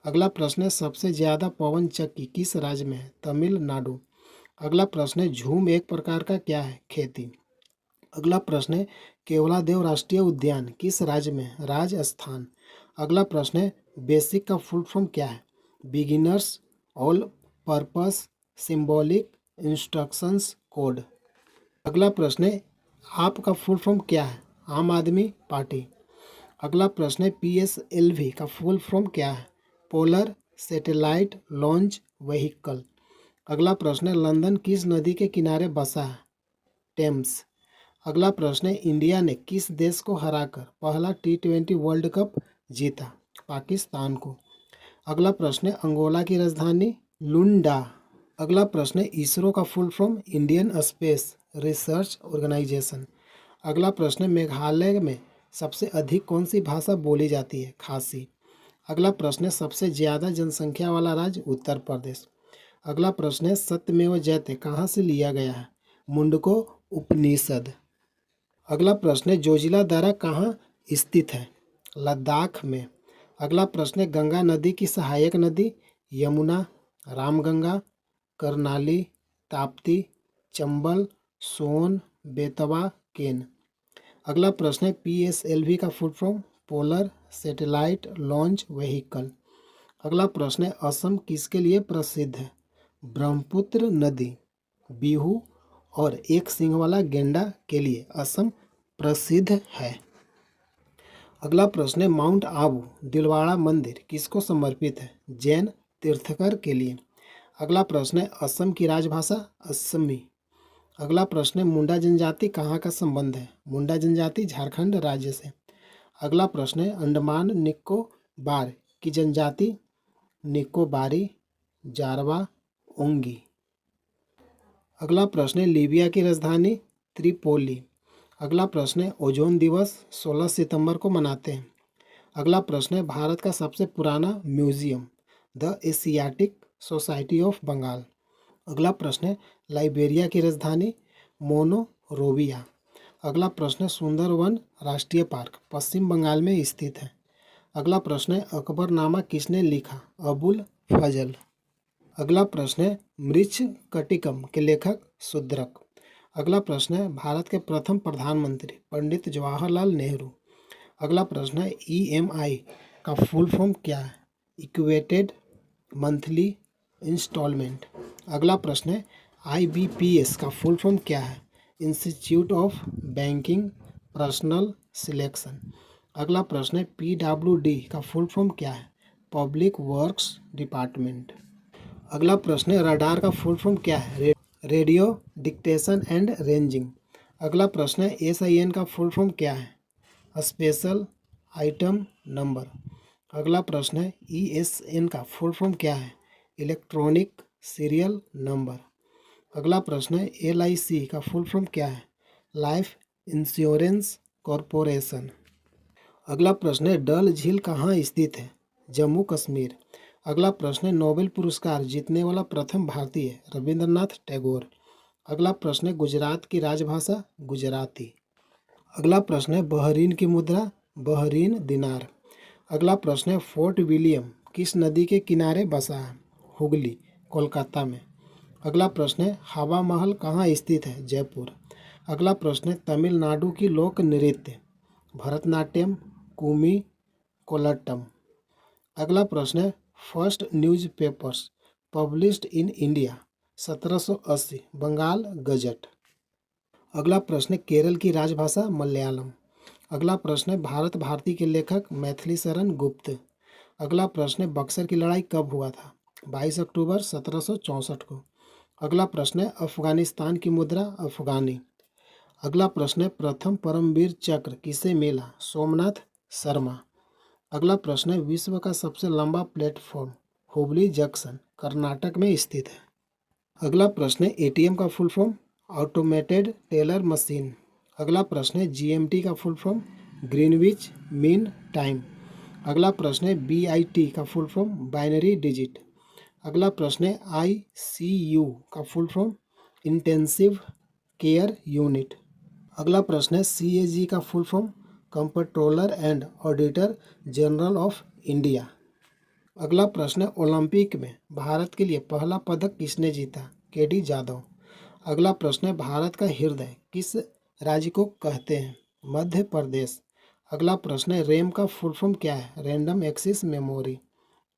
अगला प्रश्न है सबसे ज़्यादा पवन चक्की किस राज्य में है? तमिलनाडु। अगला प्रश्न है झूम एक प्रकार का क्या है? खेती। अगला प्रश्न है केवलादेव राष्ट्रीय उद्यान किस राज्य में है? राजस्थान। अगला प्रश्न है बेसिक का फुल फॉर्म क्या है? Beginners all purpose symbolic instructions code. अगला प्रश्न है आप का फुल फॉर्म क्या है? आम आदमी पार्टी। अगला प्रश्न है PSLV का फुल फॉर्म क्या है? Polar satellite launch vehicle. अगला प्रश्न है लंदन किस नदी के किनारे बसा है? टेम्स। अगला प्रश्न है इंडिया ने किस देश को हराकर पहला T20 वर्ल्ड कप जीता? पाकिस्तान को। अगला प्रश्न है अंगोला की राजधानी लुंडा। अगला प्रश्न है इसरो का full form Indian Space Research Organisation. अगला प्रश्न है मेघालय में सबसे अधिक कौन सी भाषा बोली जाती है? खासी। अगला प्रश्न है सबसे ज़्यादा जनसंख्या वाला राज्य? उत्तर प्रदेश। अगला प्रश्न है सत्यमेव जयते कहाँ से लिया गया है? मुंडको उपनिषद। अगला प्रश्न है जोजिला दर्रा कहाँ स्थित है? लद्दाख में। अगला प्रश्न है गंगा नदी की सहायक नदी? यमुना, रामगंगा, करनाली, ताप्ती, चंबल, सोन, बेतवा, केन। अगला प्रश्न है PSLV का full form polar satellite launch vehicle. अगला प्रश्न है असम किसके लिए प्रसिद्ध है? ब्रह्मपुत्र नदी, बिहू और एक सींग वाला गेंडा के लिए असम प्रसिद्ध है। अगला प्रश्न है माउंट आबू दिलवाड़ा मंदिर किसको समर्पित है? जैन तीर्थकर के लिए। अगला प्रश्न है असम की राजभाषा असमी। अगला प्रश्न है मुंडा जनजाति कहाँ का संबंध है? मुंडा जनजाति झारखंड राज्य से। अगला प्रश्न है अंडमान निकोबार की जनजाति निकोबारी, जारवा, ओंगी। अगला प्रश्न है लीबिया की राजधानी त्रिपोली। अगला प्रश्न है ओजोन दिवस 16 सितंबर को मनाते हैं। अगला प्रश्न है भारत का सबसे पुराना museum the Asiatic Society of Bengal. अगला प्रश्न है लाइबेरिया की राजधानी मोनोरोविया। अगला प्रश्न है सुंदरवन राष्ट्रीय पार्क पश्चिम बंगाल में स्थित है। अगला प्रश्न है अकबरनामा किसने लिखा? अबुल फजल। अगला प्रश्न है मृच्छकटिकम के लेखक शूद्रक। अगला प्रश्न है भारत के प्रथम प्रधानमंत्री पंडित जवाहरलाल नेहरू। अगला प्रश्न है ईएमआई का फुल फॉर्म क्या है? Equated monthly instalment. अगला प्रश्न है आईबीपीएस का फुल फॉर्म क्या है? Institute of Banking Personnel Selection. अगला प्रश्न है पीडब्ल्यूडी का फुल फॉर्म क्या है? Public works department. अगला प्रश्न है रडार का फुल फॉर्म क्या है? Radio detection and ranging. अगला प्रश्न है एसआईएन का फुल फॉर्म क्या है? Special item number. अगला प्रश्न है ईएसएन का फुल फॉर्म क्या है? Electronic serial number. अगला प्रश्न है एलआईसी का फुल फॉर्म क्या है? Life insurance corporation. अगला प्रश्न है डल झील कहाँ स्थित है? जम्मू कश्मीर। अगला प्रश्न है नोबेल पुरस्कार जीतने वाला प्रथम भारतीय रविंद्रनाथ टैगोर। अगला प्रश्न है गुजरात की राजभाषा गुजराती। अगला प्रश्न है बहरीन की मुद्रा बहरीन दिनार। अगला प्रश्न है फोर्ट विलियम किस नदी के किनारे बसा है? हुगली, कोलकाता में। अगला प्रश्न है हवा महल कहाँ स्थित है? जयपुर। अगला प्रश्न है तमिलनाडु की लोक नृत्य भरतनाट्यम, कुमी, कोलट्टम। अगला प्रश्न है first newspapers published in India 1780 Bengal Gazette. अगला प्रश्न है केरल की राजभाषा मलयालम। अगला प्रश्न है भारत भारती के लेखक मैथिली शरण गुप्त। अगला प्रश्न है बक्सर की लड़ाई कब हुआ था? 22 अक्टूबर 1764 को। अगला प्रश्न है अफगानिस्तान की मुद्रा अफगानी। अगला प्रश्न है प्रथम परमवीर चक्र किसे मिला? सोमनाथ शर्मा। अगला प्रश्न है विश्व का सबसे लंबा प्लेटफॉर्म हुबली जंक्शन कर्नाटक में स्थित है। अगला प्रश्न है एटीएम का full form automated teller machine. अगला प्रश्न है जीएमटी का full form Greenwich mean time. अगला प्रश्न है बीआईटी का फुल फॉर्म बाइनरी डिजिट। अगला प्रश्न है आईसीयू का full form intensive care unit. अगला प्रश्न है सीएजी का full form comptroller and auditor general of India. अगला प्रश्न है ओलंपिक में भारत के लिए पहला पदक किसने जीता? केडी जाधव। अगला प्रश्न है भारत का हृदय किस राज्य को कहते हैं? मध्य प्रदेश। अगला प्रश्न है रैम का फुल फॉर्म क्या है? Random access memory.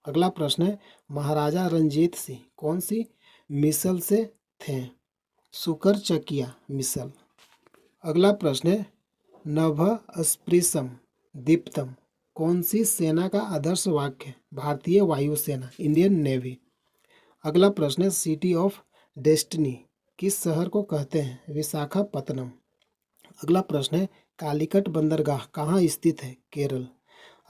अगला प्रश्न है महाराजा रंजीत सिंह कौन सी मिसल से थे? सुकर चकिया मिसल। अगला प्रश्न है नभ स्पृशम दीप्तम कौन सी सेना का आदर्श वाक्य है? भारतीय वायुसेना इंडियन नेवी। अगला प्रश्न है सिटी ऑफ डेस्टिनी किस शहर को कहते हैं? विशाखापत्तनम। अगला प्रश्न है कालीकट बंदरगाह कहाँ स्थित है? केरल।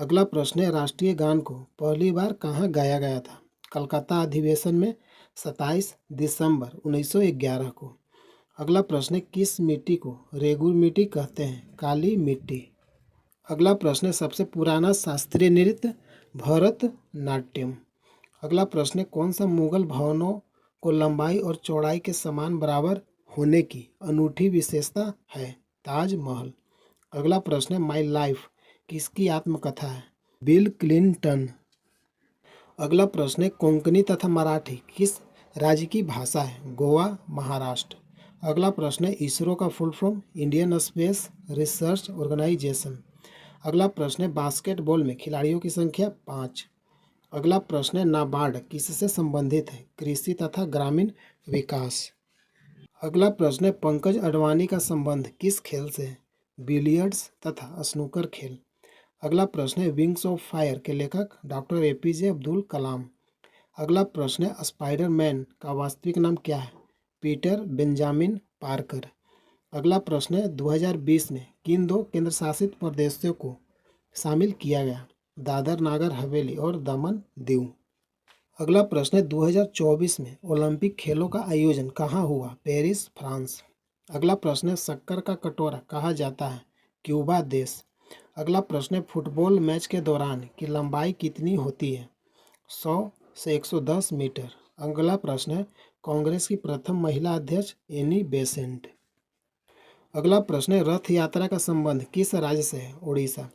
अगला प्रश्न है राष्ट्रीय गान को पहली बार कहाँ गाया गया था? कलकत्ता अधिवेशन में 27 दिसंबर 1911 को। अगला प्रश्न है किस मिट्टी को रेगुर मिट्टी कहते हैं? काली मिट्टी। अगला प्रश्न है सबसे पुराना शास्त्रीय नृत्य भरतनाट्यम। अगला प्रश्न है कौन सा मुगल भवनों को लंबाई और चौड़ाई के समान बराबर होने की अनूठी विशेषता है? ताजमहल। अगला प्रश्न है माई लाइफ किसकी आत्मकथा है? Bill Clinton. अगला प्रश्न है कोंकणी तथा मराठी किस राज्य की भाषा है? गोवा, महाराष्ट्र। अगला प्रश्न है इसरो का full form Indian Space Research Organisation. अगला प्रश्न है बास्केटबॉल में खिलाड़ियों की संख्या 5। अगला प्रश्न है नाबार्ड किससे संबंधित है? कृषि तथा ग्रामीण विकास। अगला प्रश्न है पंकज अडवाणी का संबंध किस खेल से है? बिलियर्ड्स तथा स्नूकर खेल। अगला प्रश्न है विंग्स ऑफ फायर के लेखक डॉक्टर एपीजे अब्दुल कलाम। अगला प्रश्न है स्पाइडरमैन का वास्तविक नाम क्या है? Peter Benjamin Parker. अगला प्रश्न है 2020 में किन 2 केंद्र शासित प्रदेशों को शामिल किया गया? दादर नागर हवेली और दमन दीव। अगला प्रश्न है 2024 में ओलंपिक खेलों का आयोजन कहाँ हुआ? Paris, France. अगला प्रश्न है शक्कर का कटोरा कहा जाता है? क्यूबा देश। अगला प्रश्न है फुटबॉल मैच के दौरान की लंबाई कितनी होती है? 100 से 110 मीटर। अगला प्रश्न है कांग्रेस की प्रथम महिला अध्यक्ष एनी बेसेंट। अगला प्रश्न है रथ यात्रा का संबंध किस राज्य से है? उड़ीसा।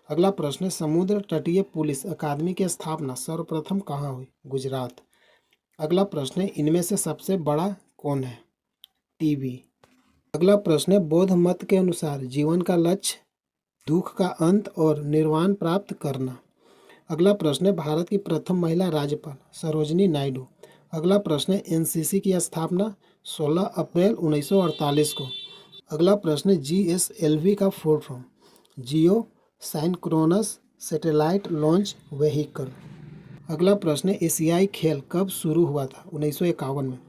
अगला प्रश्न है समुद्र तटीय पुलिस अकादमी की स्थापना सर्वप्रथम कहाँ हुई? गुजरात। अगला प्रश्न है इनमें से सबसे बड़ा कौन है? टीबी। अगला प्रश्न है बौद्ध मत के अनुसार जीवन का लक्ष्य दुख का अंत और निर्वाण प्राप्त करना। अगला प्रश्न है भारत की प्रथम महिला राज्यपाल सरोजिनी नायडू। अगला प्रश्न है एनसीसी की स्थापना 16 अप्रैल 1948 को। अगला प्रश्न है जीएसएलवी का फुल फॉर्म? जियो साइंक्रोनस सैटेलाइट लॉन्च व्हीकल। अगला प्रश्न है एशियाई खेल कब शुरू हुआ था? 1951 में।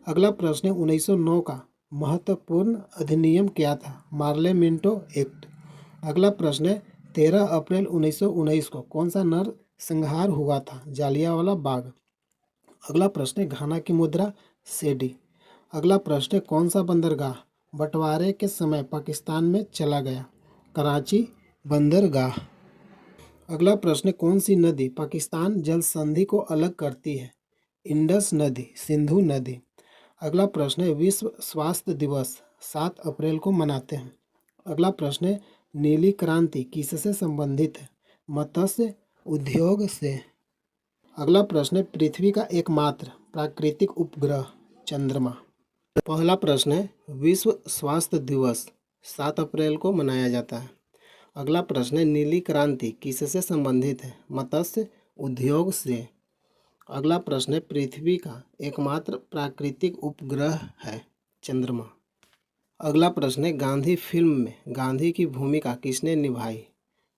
अगला प्रश्न है 1909 का महत्वपूर्ण अधिनियम क्या था? Morley Minto act. अगला प्रश्न है 13 अप्रैल 1919 को कौन सा नरसंहार हुआ था? जालियांवाला बाग। अगला प्रश्न है घाना की मुद्रा सेडी। अगला प्रश्न है कौन सा बंदरगाह बंटवारे के समय पाकिस्तान में चला गया? कराची बंदरगाह। अगला प्रश्न है कौन सी नदी पाकिस्तान जल संधि को अलग करती है? इंडस नदी, सिंधु नदी। अगला प्रश्न है विश्व स्वास्थ्य दिवस 7 अप्रैल को मनाते हैं। अगला प्रश्न है नीली क्रांति किससे संबंधित है? मत्स्य उद्योग से। अगला प्रश्न है पृथ्वी का एकमात्र प्राकृतिक उपग्रह चंद्रमा। पहला प्रश्न है विश्व स्वास्थ्य दिवस 7 अप्रैल को मनाया जाता है। अगला प्रश्न है नीली क्रांति किससे संबंधित है? मत्स्य उद्योग से। अगला प्रश्न है पृथ्वी का एकमात्र प्राकृतिक उपग्रह है चंद्रमा। अगला प्रश्न है गांधी फिल्म में गांधी की भूमिका किसने निभाई?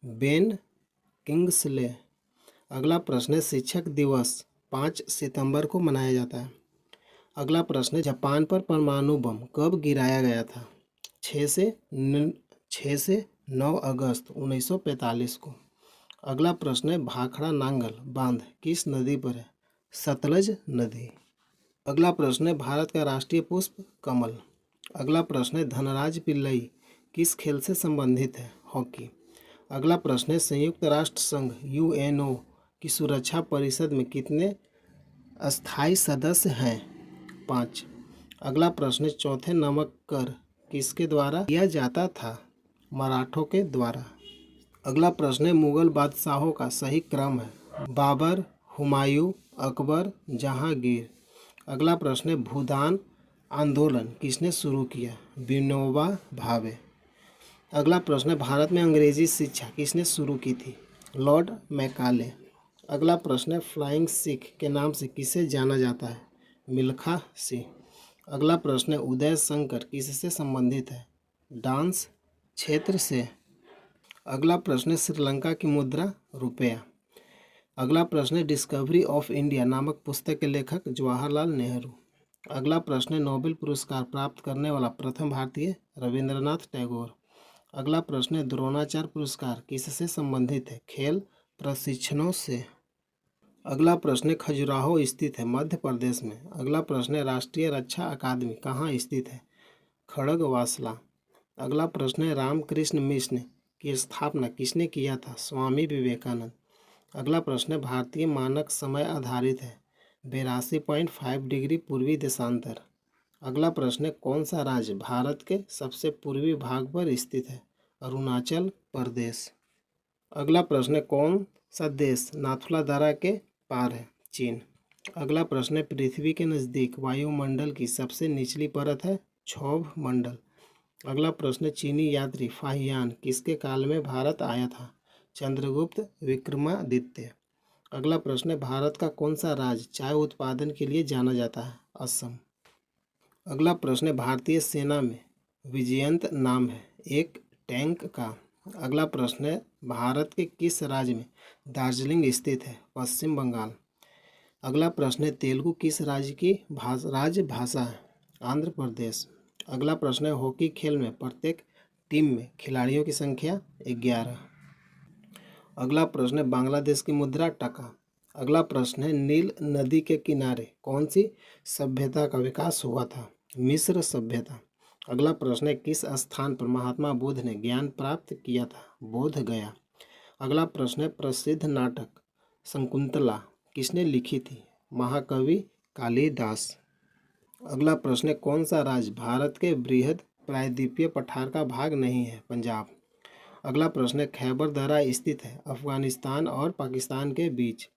Ben Kingsley. अगला प्रश्न है शिक्षक दिवस 5 सितंबर को मनाया जाता है। अगला प्रश्न है जापान पर परमाणु बम कब गिराया गया था? 6 से 9 अगस्त 1945 को। अगला प्रश्न है भाखड़ा नांगल बांध किस नदी पर है? सतलज नदी। अगला प्रश्न है भारत का राष्ट्रीय पुष्प कमल। अगला प्रश्न है धनराज पिल्लई किस खेल से संबंधित है? हॉकी। अगला प्रश्न है संयुक्त राष्ट्र संघ यूएनओ की सुरक्षा परिषद में कितने अस्थायी सदस्य हैं? 5। अगला प्रश्न है चौथे नमक कर किसके द्वारा किया जाता था? मराठों के द्वारा। अगला प्रश्न है मुगल बादशाहों का सही क्रम है? बाबर, हुमायूं, अकबर, जहांगीर। अगला प्रश्न है भूदान आंदोलन किसने शुरू किया? विनोबा भावे। अगला प्रश्न है भारत में अंग्रेजी शिक्षा किसने शुरू की थी? Lord Macaulay. अगला प्रश्न है फ्लाइंग सिख के नाम से किसे जाना जाता है? मिल्खा सिंह। अगला प्रश्न है उदय शंकर किससे संबंधित है? डांस क्षेत्र से। अगला प्रश्न है श्रीलंका की मुद्रा रुपया। अगला प्रश्न है डिस्कवरी ऑफ इंडिया नामक पुस्तक के लेखक जवाहरलाल नेहरू। अगला प्रश्न है नोबेल पुरस्कार प्राप्त करने वाला प्रथम भारतीय? रविंद्रनाथ टैगोर। अगला प्रश्न है द्रोणाचार्य पुरस्कार किससे संबंधित है? खेल प्रशिक्षणों से। अगला प्रश्न है खजुराहो स्थित है मध्य प्रदेश में। अगला प्रश्न है राष्ट्रीय रक्षा अकादमी कहाँ स्थित है? खड़गवासला। अगला प्रश्न है रामकृष्ण मिशन की स्थापना किसने किया था? स्वामी विवेकानंद। अगला प्रश्न है भारतीय मानक समय आधारित है 82.5 डिग्री पूर्वी देशांतर। अगला प्रश्न है कौन सा राज्य भारत के सबसे पूर्वी भाग पर स्थित है? अरुणाचल प्रदेश। अगला प्रश्न है कौन सा देश नाथुला दर्रा के पार है? चीन। अगला प्रश्न है पृथ्वी के नज़दीक वायुमंडल की सबसे निचली परत है? क्षोभ मंडल। अगला प्रश्न है चीनी यात्री फाहियान किसके काल में भारत आया था? चंद्रगुप्त विक्रमादित्य। अगला प्रश्न है भारत का कौन सा राज्य चाय उत्पादन के लिए जाना जाता है? असम। अगला प्रश्न है भारतीय सेना में विजयंत नाम है एक टैंक का। अगला प्रश्न है भारत के किस राज्य में दार्जिलिंग स्थित है? पश्चिम बंगाल। अगला प्रश्न है तेलुगु किस राज्य की राज्य भाषा है? आंध्र प्रदेश। अगला प्रश्न है हॉकी खेल में प्रत्येक टीम में खिलाड़ियों की संख्या 11। अगला प्रश्न है बांग्लादेश की मुद्रा टका। अगला प्रश्न है नील नदी के किनारे कौन सी सभ्यता का विकास हुआ था? मिस्र सभ्यता। अगला प्रश्न है किस स्थान पर महात्मा बुद्ध ने ज्ञान प्राप्त किया था? बोध गया। अगला प्रश्न है प्रसिद्ध नाटक शकुंतला किसने लिखी थी? महाकवि कालिदास। अगला प्रश्न है कौन सा राज्य भारत के बृहद प्रायद्वीपीय पठार का भाग नहीं है? पंजाब। अगला प्रश्न है खैबर दर्रा स्थित है अफगानिस्तान और पाकिस्तान के बीच।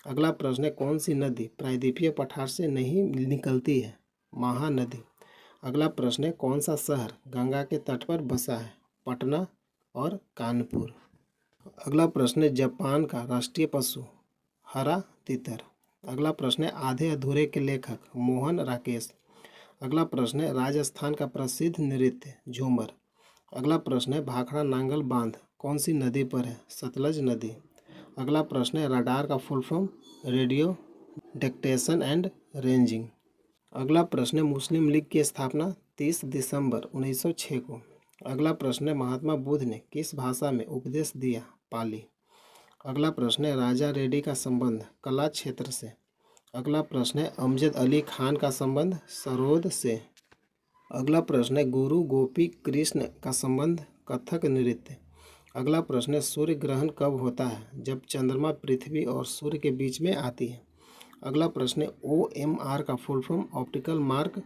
अगला प्रश्न है कौन सी नदी प्रायद्वीपीय पठार से नहीं निकलती है? महानदी। अगला प्रश्न है कौन सा शहर गंगा के तट पर बसा है? पटना और कानपुर। अगला प्रश्न है जापान का राष्ट्रीय पशु? हरा तितर। अगला प्रश्न है आधे अधूरे के लेखक? मोहन राकेश। अगला प्रश्न है राजस्थान का प्रसिद्ध नृत्य? झूमर। अगला प्रश्न है भाखड़ा नांगल बांध कौन सी नदी पर है? सतलज नदी। अगला प्रश्न है रडार का full form? Radio detection and ranging. अगला प्रश्न है मुस्लिम लीग की स्थापना 30 दिसंबर 1906 को। अगला प्रश्न है महात्मा बुद्ध ने किस भाषा में उपदेश दिया? पाली। अगला प्रश्न है राजा रेड्डी का संबंध कला क्षेत्र से। अगला प्रश्न है अमजद अली खान का संबंध सरोद से। अगला प्रश्न है गुरु गोपी कृष्ण का संबंध कथक नृत्य। अगला प्रश्न है सूर्य ग्रहण कब होता है? जब चंद्रमा पृथ्वी और सूर्य के बीच में आती है। अगला प्रश्न है OMR का full form? Optical mark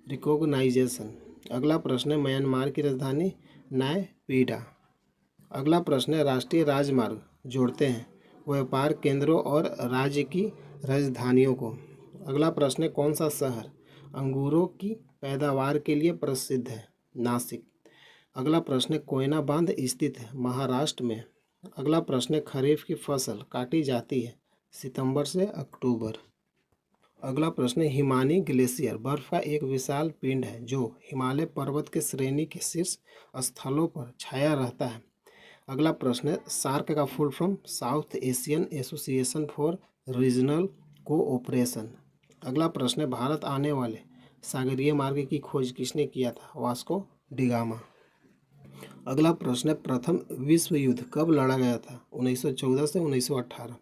recognition. अगला प्रश्न है म्यांमार की राजधानी नायपीडा। अगला प्रश्न है राष्ट्रीय राजमार्ग जोड़ते हैं व्यापार केंद्रों और राज्य की राजधानियों को। अगला प्रश्न है कौन सा शहर अंगूरों की पैदावार के लिए प्रसिद्ध है? नासिक। अगला प्रश्न है कोयना बांध स्थित है महाराष्ट्र में। अगला प्रश्न है खरीफ की फसल काटी जाती है सितंबर से अक्टूबर। अगला प्रश्न है हिमानी ग्लेशियर बर्फ का एक विशाल पिंड है जो हिमालय पर्वत के श्रेणी के शीर्ष स्थलों पर छाया रहता है। अगला प्रश्न है सार्क का full form? South Asian association for regional cooperation. अगला प्रश्न है भारत आने वाले सागरीय मार्ग की खोज किसने किया था? Vasco da Gama. अगला प्रश्न है प्रथम विश्व युद्ध कब लड़ा गया था? 1914 से 1918।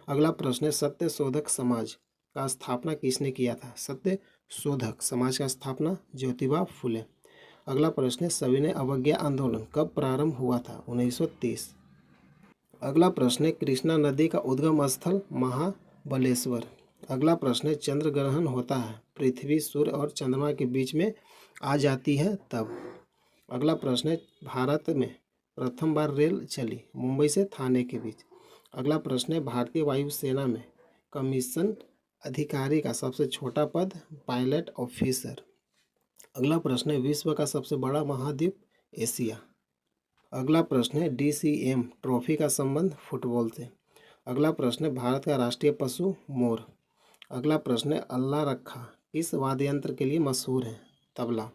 अगला प्रश्न है सत्य शोधक समाज का स्थापना किसने किया था? सत्य शोधक समाज का स्थापना ज्योतिबा फुले। अगला प्रश्न है सविनय अवज्ञा आंदोलन कब प्रारंभ हुआ था? 1930। अगला प्रश्न है कृष्णा नदी का उद्गम स्थल महाबलेश्वर। अगला प्रश्न है चंद्र ग्रहण होता है पृथ्वी सूर्य और चंद्रमा के बीच में आ जाती है तब। अगला प्रश्न है भारत में प्रथम बार रेल चली मुंबई से थाने के बीच। अगला प्रश्न है भारतीय वायुसेना में कमीशन अधिकारी का सबसे छोटा पद? Pilot officer. अगला प्रश्न है विश्व का सबसे बड़ा महाद्वीप? एशिया। अगला प्रश्न है DCM ट्रॉफी का संबंध फुटबॉल से। अगला प्रश्न है भारत का राष्ट्रीय पशु? मोर। अगला प्रश्न है अल्लाह रखा किस वाद्य यंत्र के लिए मशहूर है? तबला।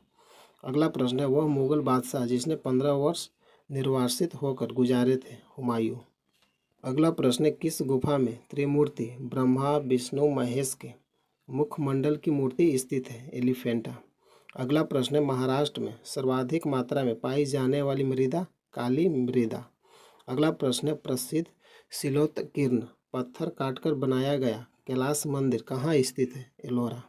अगला प्रश्न है वह मुगल बादशाह जिसने 15 वर्ष निर्वासित होकर गुजारे थे? हुमायूं। अगला प्रश्न है किस गुफा में त्रिमूर्ति ब्रह्मा विष्णु महेश के मुखमंडल की मूर्ति स्थित है? एलिफेंटा। अगला प्रश्न है महाराष्ट्र में सर्वाधिक मात्रा में पाई जाने वाली मृदा? काली मृदा। अगला प्रश्न है प्रसिद्ध शिलोत्कीर्ण पत्थर काटकर बनाया गया कैलाश मंदिर कहाँ स्थित है? एलोरा।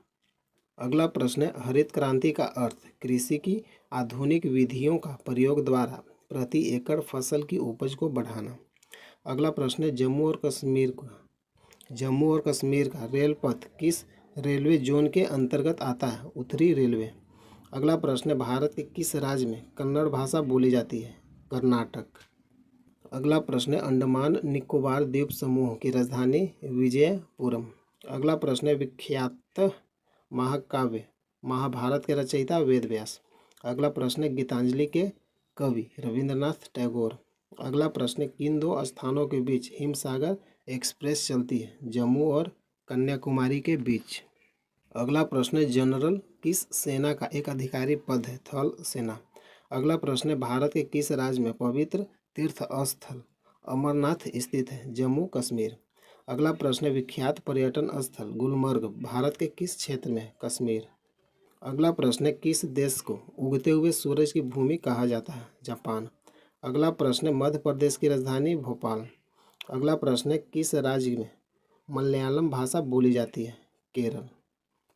अगला प्रश्न है हरित क्रांति का अर्थ कृषि की आधुनिक विधियों का प्रयोग द्वारा प्रति एकड़ फसल की उपज को बढ़ाना। अगला प्रश्न है जम्मू और कश्मीर का रेल पथ किस रेलवे जोन के अंतर्गत आता है? उत्तरी रेलवे। अगला प्रश्न है भारत के किस राज्य में कन्नड़ भाषा बोली जाती है? कर्नाटक। अगला प्रश्न है अंडमान निकोबार द्वीप समूह की राजधानी विजयपुरम। अगला प्रश्न है विख्यात महाकाव्य महाभारत के रचयिता वेदव्यास। अगला प्रश्न है गीतांजलि के कवि रविंद्रनाथ टैगोर। अगला प्रश्न है किन दो स्थानों के बीच हिमसागर एक्सप्रेस चलती है? जम्मू और कन्याकुमारी के बीच। अगला प्रश्न है जनरल किस सेना का एक अधिकारी पद है? थल सेना। अगला प्रश्न है भारत के किस राज्य में पवित्र तीर्थ स्थल अमरनाथ स्थित है? जम्मू कश्मीर। अगला प्रश्न है विख्यात पर्यटन स्थल गुलमर्ग भारत के किस क्षेत्र में? कश्मीर। अगला प्रश्न है किस देश को उगते हुए सूरज की भूमि कहा जाता है? जापान। अगला प्रश्न है मध्य प्रदेश की राजधानी भोपाल। अगला प्रश्न है किस राज्य में मलयालम भाषा बोली जाती है? केरल।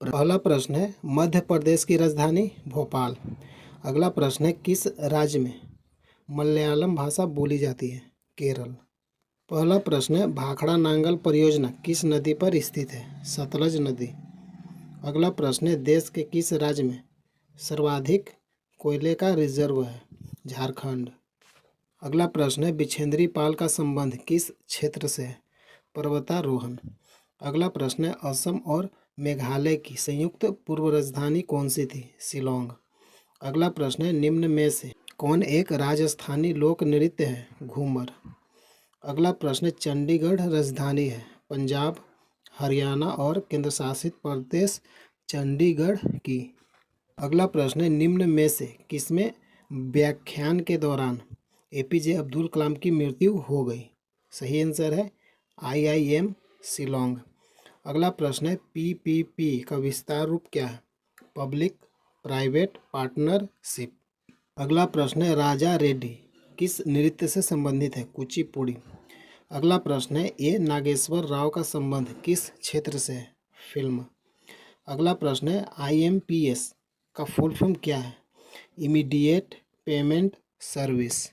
पहला प्रश्न है मध्य प्रदेश की राजधानी भोपाल। अगला प्रश्न है किस राज्य में मलयालम भाषा बोली जाती है? केरल। पहला प्रश्न है भाखड़ा नांगल परियोजना किस नदी पर स्थित है? सतलज नदी। अगला प्रश्न है देश के किस राज्य में सर्वाधिक कोयले का रिजर्व है? झारखंड। अगला प्रश्न है बिछेंद्री पाल का संबंध किस क्षेत्र से है? पर्वतारोहण। अगला प्रश्न है असम और मेघालय की संयुक्त पूर्व राजधानी कौन सी थी? शिलोंग। अगला प्रश्न है निम्न में से कौन एक राजस्थानी लोक नृत्य है? घूमर। अगला प्रश्न है चंडीगढ़ राजधानी है? पंजाब, हरियाणा और केंद्र शासित प्रदेश चंडीगढ़ की। अगला प्रश्न है निम्न में से किसमें व्याख्यान के दौरान एपीजे अब्दुल कलाम की मृत्यु हो गई? सही आंसर है IIM शिलोंग। अगला प्रश्न है PPP का विस्तार रूप क्या है? Public private partnership. अगला प्रश्न है राजा रेड्डी किस नृत्य से संबंधित है? कुचिपुड़ी। अगला प्रश्न है ए नागेश्वर राव का संबंध किस क्षेत्र से है? फिल्म। अगला प्रश्न है IMPS का फुल फॉर्म क्या है? Immediate payment service.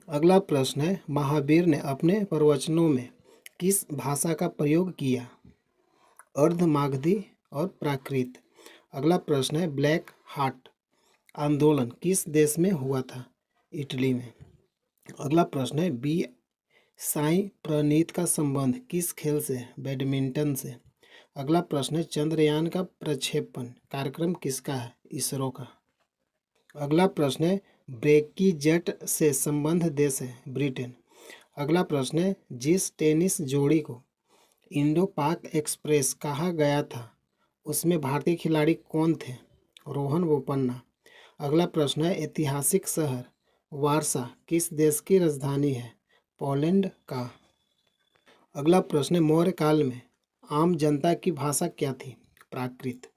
अगला प्रश्न है महावीर ने अपने प्रवचनों में किस भाषा का प्रयोग किया? अर्धमागधी और प्राकृत। अगला प्रश्न है ब्लैक हार्ट आंदोलन किस देश में हुआ था? इटली में। अगला प्रश्न है बी साई प्रणीत का संबंध किस खेल से है? बैडमिंटन से। अगला प्रश्न है चंद्रयान का प्रक्षेपण कार्यक्रम किसका है? इसरो का। अगला प्रश्न है ब्रेकिजेट से संबद्ध देश है? ब्रिटेन। अगला प्रश्न है जिस टेनिस जोड़ी को इंडो पाक एक्सप्रेस कहा गया था उसमें भारतीय खिलाड़ी कौन थे? रोहन बोपन्ना। अगला प्रश्न है ऐतिहासिक शहर वारसा किस देश की राजधानी है? पोलैंड का। अगला प्रश्न है मौर्य काल में आम जनता की भाषा क्या थी? प्राकृत।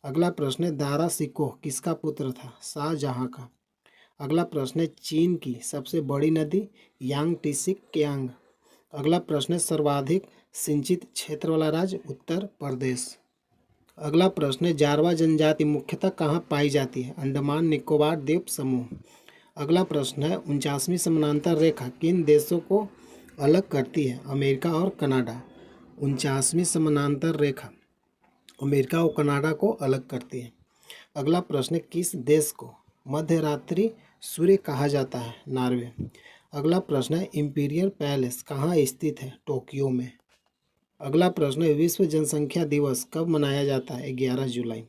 अगला प्रश्न है दारा सिकोह किसका पुत्र था? शाहजहां का। अगला प्रश्न है चीन की सबसे बड़ी नदी यांगटीसी कियांग। अगला प्रश्न है सर्वाधिक सिंचित क्षेत्र वाला राज्य उत्तर प्रदेश। अगला प्रश्न है जारवा जनजाति मुख्यतः कहाँ पाई जाती है? अंडमान निकोबार द्वीप समूह। अगला प्रश्न है 49वीं समानांतर रेखा किन देशों को अलग करती है? अमेरिका और कनाडा। 49वीं समानांतर रेखा अमेरिका और कनाडा को अलग करती है। अगला प्रश्न है किस देश को मध्यरात्रि सूर्य कहा जाता है? नॉर्वे। अगला प्रश्न है इंपीरियल पैलेस कहाँ स्थित है? टोक्यो में। अगला प्रश्न है विश्व जनसंख्या दिवस कब मनाया जाता है? 11 जुलाई।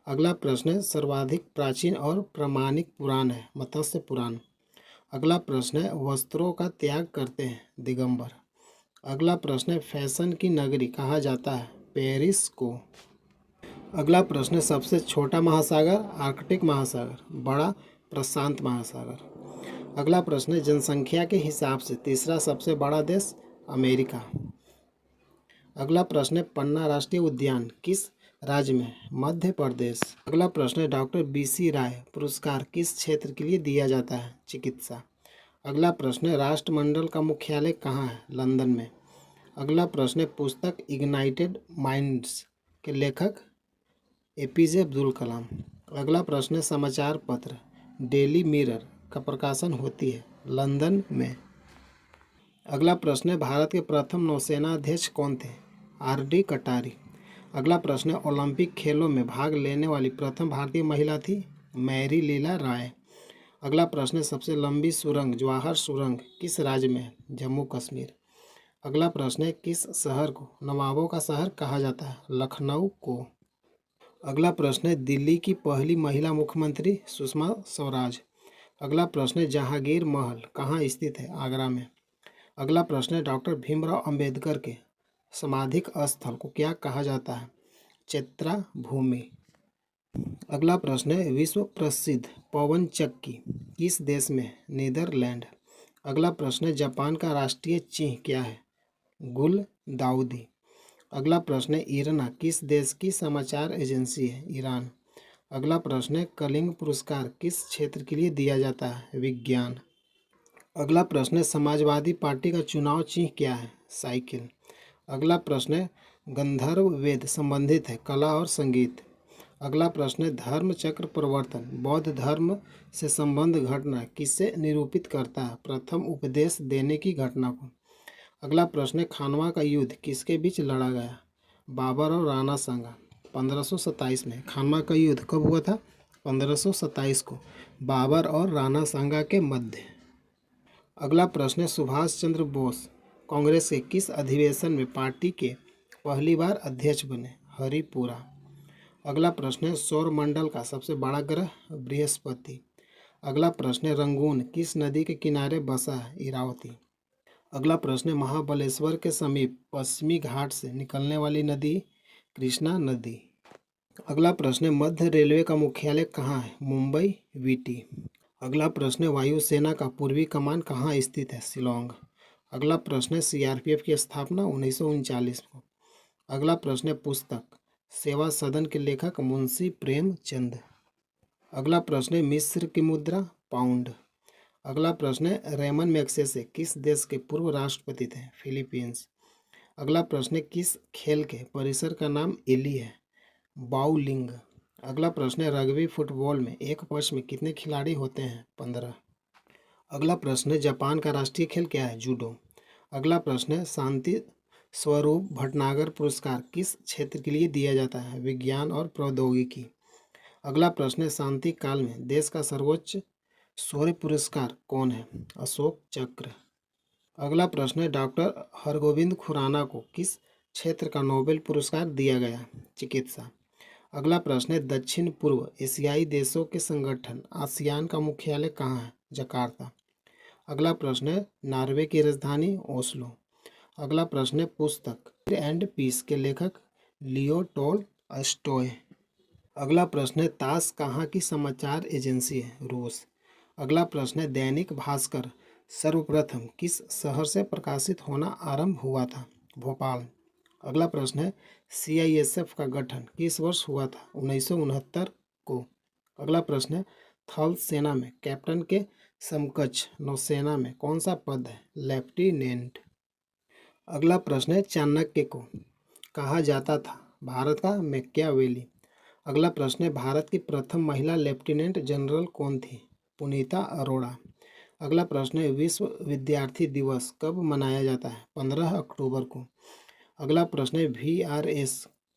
अगला प्रश्न है सर्वाधिक प्राचीन और प्रमाणिक पुराण है? मत्स्य पुराण। अगला प्रश्न है वस्त्रों का त्याग करते हैं? दिगंबर। अगला प्रश्न है फैशन की नगरी कहा जाता है? पेरिस को। अगला प्रश्न है सबसे छोटा महासागर? आर्कटिक महासागर। बड़ा प्रशांत महासागर। अगला प्रश्न है जनसंख्या के हिसाब से तीसरा सबसे बड़ा देश? अमेरिका। अगला प्रश्न है पन्ना राष्ट्रीय उद्यान किस राज्य में? मध्य प्रदेश। अगला प्रश्न है डॉक्टर BC राय पुरस्कार किस क्षेत्र के लिए दिया जाता है? चिकित्सा। अगला प्रश्न है राष्ट्रमंडल का मुख्यालय कहाँ है? लंदन में। अगला प्रश्न है पुस्तक इग्नाइटेड माइंड्स के लेखक? APJ अब्दुल कलाम। अगला प्रश्न है समाचार पत्र डेली मिरर का प्रकाशन होती है? लंदन में। अगला प्रश्न है भारत के प्रथम नौसेना अध्यक्ष कौन थे? RD कटारी। अगला प्रश्न है ओलंपिक खेलों में भाग लेने वाली प्रथम भारतीय महिला थी? मैरी लीला राय। अगला प्रश्न है सबसे लंबी सुरंग जवाहर सुरंग किस राज्य में है? जम्मू कश्मीर। अगला प्रश्न है किस शहर को नवाबों का शहर कहा जाता है? लखनऊ को। अगला प्रश्न है दिल्ली की पहली महिला मुख्यमंत्री? सुषमा स्वराज। अगला प्रश्न है जहांगीर महल कहाँ स्थित है? आगरा में। अगला प्रश्न है डॉक्टर भीमराव अंबेडकर के समाधिक स्थल को क्या कहा जाता है? चैत्रा भूमि। अगला प्रश्न है विश्व प्रसिद्ध पवन चक्की किस देश में? नीदरलैंड। अगला प्रश्न है जापान का राष्ट्रीय चिन्ह क्या है? गुलदाउदी। अगला प्रश्न है इरना किस देश की समाचार एजेंसी है? ईरान। अगला प्रश्न है कलिंग पुरस्कार किस क्षेत्र के लिए दिया जाता है? विज्ञान। अगला प्रश्न है समाजवादी पार्टी का चुनाव चिन्ह क्या है? साइकिल। अगला प्रश्न है गंधर्व वेद संबंधित है कला और संगीत। अगला प्रश्न है धर्म चक्र प्रवर्तन बौद्ध धर्म से संबंध घटना किससे निरूपित करता है? प्रथम उपदेश देने की घटना को। अगला प्रश्न है खानवा का युद्ध किसके बीच लड़ा गया? बाबर और राणा सांगा। 1527 में। खानवा का युद्ध कब हुआ था? 1527 को, बाबर और राणा सांगा के मध्य। अगला प्रश्न है सुभाष चंद्र बोस कांग्रेस के किस अधिवेशन में पार्टी के पहली बार अध्यक्ष बने? हरिपुरा। अगला प्रश्न है सौरमंडल का सबसे बड़ा ग्रह बृहस्पति। अगला प्रश्न है रंगून किस नदी के किनारे बसा है? इरावती। अगला प्रश्न है महाबलेश्वर के समीप पश्चिमी घाट से निकलने वाली नदी? कृष्णा नदी। अगला प्रश्न है मध्य रेलवे का मुख्यालय कहाँ है? मुंबई वीटी। अगला प्रश्न है वायुसेना का पूर्वी कमान कहाँ स्थित है? शिलोंग। अगला प्रश्न है सीआरपीएफ की स्थापना 1939 को। अगला प्रश्न है पुस्तक सेवा सदन के लेखक मुंशी प्रेमचंद। अगला प्रश्न है मिस्र की मुद्रा पाउंड। अगला प्रश्न है रेमन मैग्सेसे किस देश के पूर्व राष्ट्रपति थे? फिलीपींस। अगला प्रश्न है किस खेल के परिसर का नाम एली है? बाउलिंग। अगला प्रश्न है रग्बी फुटबॉल में एक पक्ष में कितने खिलाड़ी होते हैं? 15। अगला प्रश्न है जापान का राष्ट्रीय खेल क्या है? जूडो। अगला प्रश्न है शांति स्वरूप भटनागर पुरस्कार किस क्षेत्र के लिए दिया जाता है? विज्ञान और प्रौद्योगिकी। अगला प्रश्न है शांति काल में देश का सर्वोच्च शौर्य पुरस्कार कौन है? अशोक चक्र। अगला प्रश्न है डॉक्टर हरगोविंद खुराना को किस क्षेत्र का नोबेल पुरस्कार दिया गया? चिकित्सा। अगला प्रश्न है दक्षिण पूर्व एशियाई देशों के संगठन आसियान का मुख्यालय कहाँ है? जकार्ता। अगला प्रश्न है नॉर्वे की राजधानी ओस्लो। अगला प्रश्न है पुस्तक एंड पीस के लेखक लियो टॉलस्टॉय। अगला प्रश्न है ताश कहाँ की समाचार एजेंसी है? रूस। अगला प्रश्न है दैनिक भास्कर सर्वप्रथम किस शहर से प्रकाशित होना आरंभ हुआ था? भोपाल। अगला प्रश्न है सीआईएसएफ का गठन किस वर्ष हुआ था? 1969 को। अगला प्रश्न है थल सेना में कैप्टन के समकक्ष नौसेना में कौन सा पद है? लेफ्टिनेंट। अगला प्रश्न है चाणक्य को कहा जाता था भारत का मैकियावेली। अगला प्रश्न है भारत की प्रथम महिला लेफ्टिनेंट जनरल कौन थी? पुनीता अरोड़ा। अगला प्रश्न है विश्व विद्यार्थी दिवस कब मनाया जाता है? 15 अक्टूबर को। अगला प्रश्न है VRS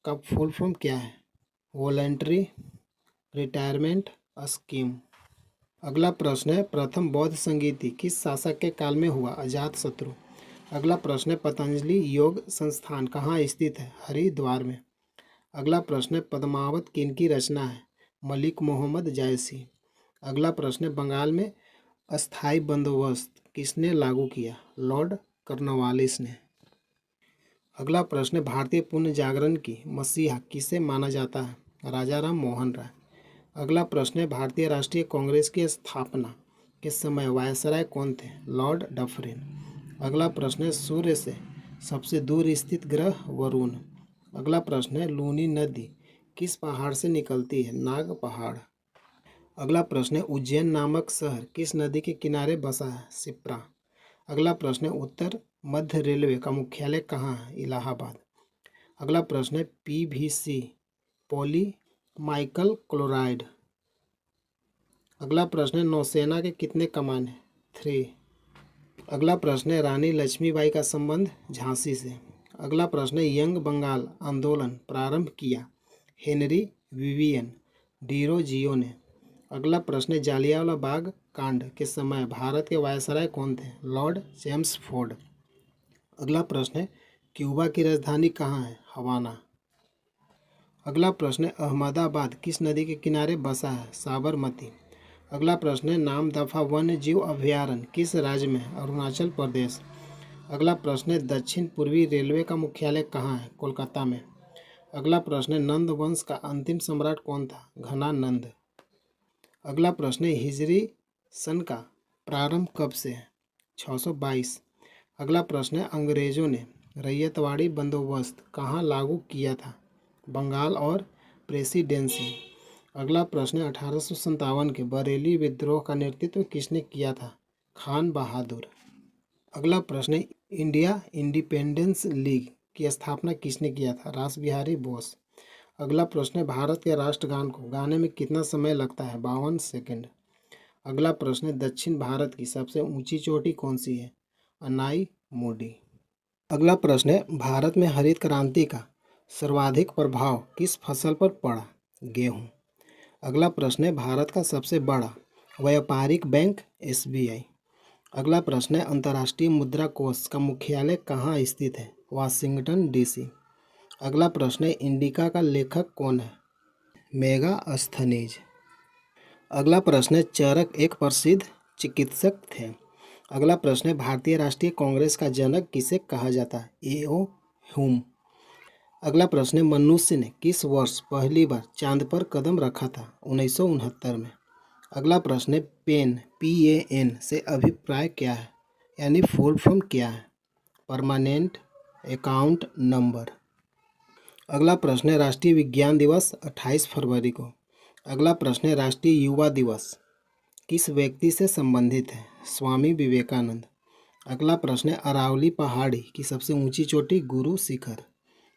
का फुल फॉर्म क्या है? Voluntary retirement scheme. अगला प्रश्न है प्रथम बौद्ध संगीति किस शासक के काल में हुआ? अजातशत्रु। अगला प्रश्न है पतंजलि योग संस्थान कहाँ स्थित है? हरिद्वार में। अगला प्रश्न है पद्मावत किनकी रचना है? मलिक मोहम्मद जायसी। अगला प्रश्न है बंगाल में अस्थायी बंदोबस्त किसने लागू किया? लॉर्ड कॉर्नवालिस ने। अगला प्रश्न है भारतीय पुनर्जागरण की मसीहा किसे माना जाता है? राजा राम मोहन राय। अगला प्रश्न है भारतीय राष्ट्रीय कांग्रेस की स्थापना के समय वायसराय कौन थे? Lord Dufferin. अगला प्रश्न है सूर्य से सबसे दूर स्थित ग्रह वरुण। अगला प्रश्न है लूनी नदी किस पहाड़ से निकलती है? नाग पहाड़। अगला प्रश्न है उज्जैन नामक शहर किस नदी के किनारे बसा है? शिप्रा। अगला प्रश्न है उत्तर मध्य रेलवे का मुख्यालय कहाँ है? इलाहाबाद। अगला प्रश्न है PVC पॉलीमाइकल क्लोराइड। अगला प्रश्न है नौसेना के कितने कमान है? 3। अगला प्रश्न है रानी लक्ष्मीबाई का संबंध झांसी से। अगला प्रश्न है यंग बंगाल आंदोलन प्रारंभ किया? हेनरी विवियन डिरोजियो ने। अगला प्रश्न है जालियांवाला बाग कांड के समय भारत के वायसराय कौन थे? Lord Chelmsford. अगला प्रश्न है क्यूबा की राजधानी कहाँ है? हवाना। अगला प्रश्न है अहमदाबाद किस नदी के किनारे बसा है? साबरमती। अगला प्रश्न है नाम दफा वन्य जीव अभयारण्य किस राज्य में है? अरुणाचल प्रदेश। अगला प्रश्न है दक्षिण पूर्वी रेलवे का मुख्यालय कहाँ है? कोलकाता में। अगला प्रश्न है नंद वंश का अंतिम सम्राट कौन था? घनानंद। अगला प्रश्न है हिजरी सन का प्रारंभ कब से है? 622। अगला प्रश्न है अंग्रेजों ने रैयतवाड़ी बंदोबस्त कहाँ लागू किया था? बंगाल और प्रेसिडेंसी। अगला प्रश्न है 1857 के बरेली विद्रोह का नेतृत्व किसने किया था? खान बहादुर। अगला प्रश्न है, इंडिया इंडिपेंडेंस लीग की स्थापना किसने किया था? रास बिहारी बोस। अगला प्रश्न है, भारत के राष्ट्रगान को गाने में कितना समय लगता है? 52 सेकंड। अगला प्रश्न है, दक्षिण भारत की सबसे ऊंची चोटी कौन सी है? अनाई मोडी। अगला प्रश्न है, भारत में हरित क्रांति का सर्वाधिक प्रभाव किस फसल पर पड़ा? गेहूं। अगला प्रश्न है, भारत का सबसे बड़ा व्यापारिक बैंक एसबीआई। अगला प्रश्न है, अंतर्राष्ट्रीय मुद्रा कोष का मुख्यालय कहाँ स्थित है? Washington DC. अगला प्रश्न है, इंडिका का लेखक कौन है? मेगास्थनीज। अगला प्रश्न है, चरक एक प्रसिद्ध चिकित्सक थे। अगला प्रश्न है, भारतीय राष्ट्रीय कांग्रेस का जनक किसे कहा जाता है? एओ ह्यूम। अगला प्रश्न है, मनुष्य ने किस वर्ष पहली बार चांद पर कदम रखा था? 1969 में। अगला प्रश्न है, PAN से अभिप्राय क्या है, यानी फुल फॉर्म क्या है? Permanent account number. अगला प्रश्न है, राष्ट्रीय विज्ञान दिवस 28 फरवरी को। अगला प्रश्न है, राष्ट्रीय युवा दिवस किस व्यक्ति से संबंधित है? स्वामी विवेकानंद। अगला प्रश्न है, अरावली पहाड़ी की सबसे ऊंची चोटी? गुरु शिखर।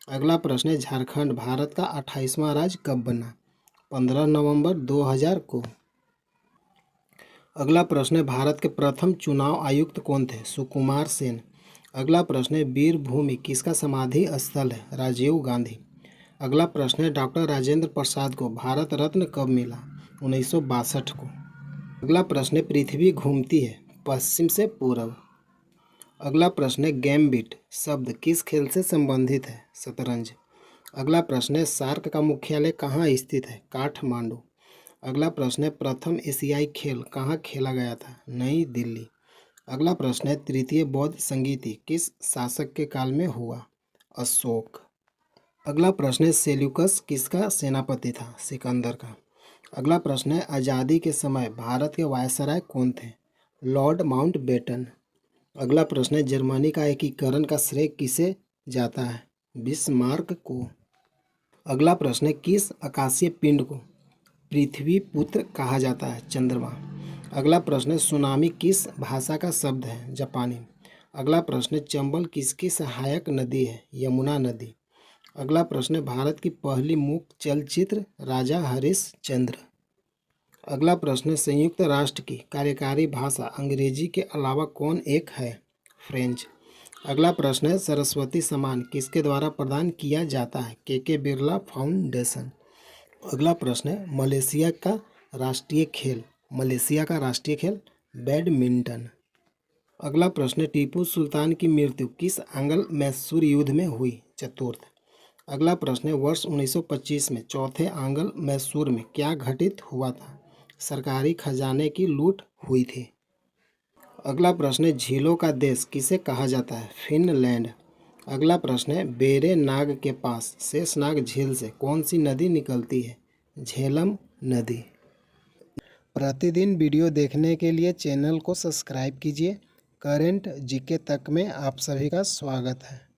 अगला प्रश्न है, झारखंड भारत का 28वां राज्य कब बना? 15 नवंबर 2000 को। अगला प्रश्न है, भारत के प्रथम चुनाव आयुक्त कौन थे? सुकुमार सेन। अगला प्रश्न है, वीरभूमि किसका समाधि स्थल है? राजीव गांधी। अगला प्रश्न है, डॉक्टर राजेंद्र प्रसाद को भारत रत्न कब मिला? 1962 को। अगला प्रश्न है, पृथ्वी घूमती है पश्चिम से पूर्व। अगला प्रश्न है, गैम्बिट शब्द किस खेल से संबंधित है? शतरंज। अगला प्रश्न है, सार्क का मुख्यालय कहाँ स्थित है? काठमांडू। अगला प्रश्न है, प्रथम एशियाई खेल कहाँ खेला गया था? नई दिल्ली। अगला प्रश्न है, तृतीय बौद्ध संगीति किस शासक के काल में हुआ? अशोक। अगला प्रश्न है, सेल्यूकस किसका सेनापति था? सिकंदर का। अगला प्रश्न है, आज़ादी के समय भारत के वायसराय कौन थे? Lord Mountbatten. अगला प्रश्न है, जर्मनी का एकीकरण का श्रेय किसे जाता है? बिस्मार्क को। अगला प्रश्न है, किस आकाशीय पिंड को पृथ्वी पुत्र कहा जाता है? चंद्रमा। अगला प्रश्न है, सुनामी किस भाषा का शब्द है? जापानी। अगला प्रश्न है, चंबल किसकी सहायक नदी है? यमुना नदी। अगला प्रश्न है, भारत की पहली मूक चलचित्र? राजा हरिश्चंद्र। अगला प्रश्न है, संयुक्त राष्ट्र की कार्यकारी भाषा अंग्रेजी के अलावा कौन एक है? फ्रेंच। अगला प्रश्न है, सरस्वती सम्मान किसके द्वारा प्रदान किया जाता है? के बिरला फाउंडेशन। अगला प्रश्न है, मलेशिया का राष्ट्रीय खेल? बैडमिंटन। अगला प्रश्न है, टीपू सुल्तान की मृत्यु किस आंग्ल मैसूर युद्ध में हुई? चतुर्थ। अगला प्रश्न है, वर्ष 1925 में चौथे आंग्ल मैसूर में क्या घटित हुआ था? सरकारी खजाने की लूट हुई थी। अगला प्रश्न है, झीलों का देश किसे कहा जाता है? फिनलैंड। अगला प्रश्न है, बेरे नाग के पास शेषनाग झील से कौन सी नदी निकलती है? झेलम नदी। प्रतिदिन वीडियो देखने के लिए चैनल को सब्सक्राइब कीजिए। करेंट जीके तक में आप सभी का स्वागत है।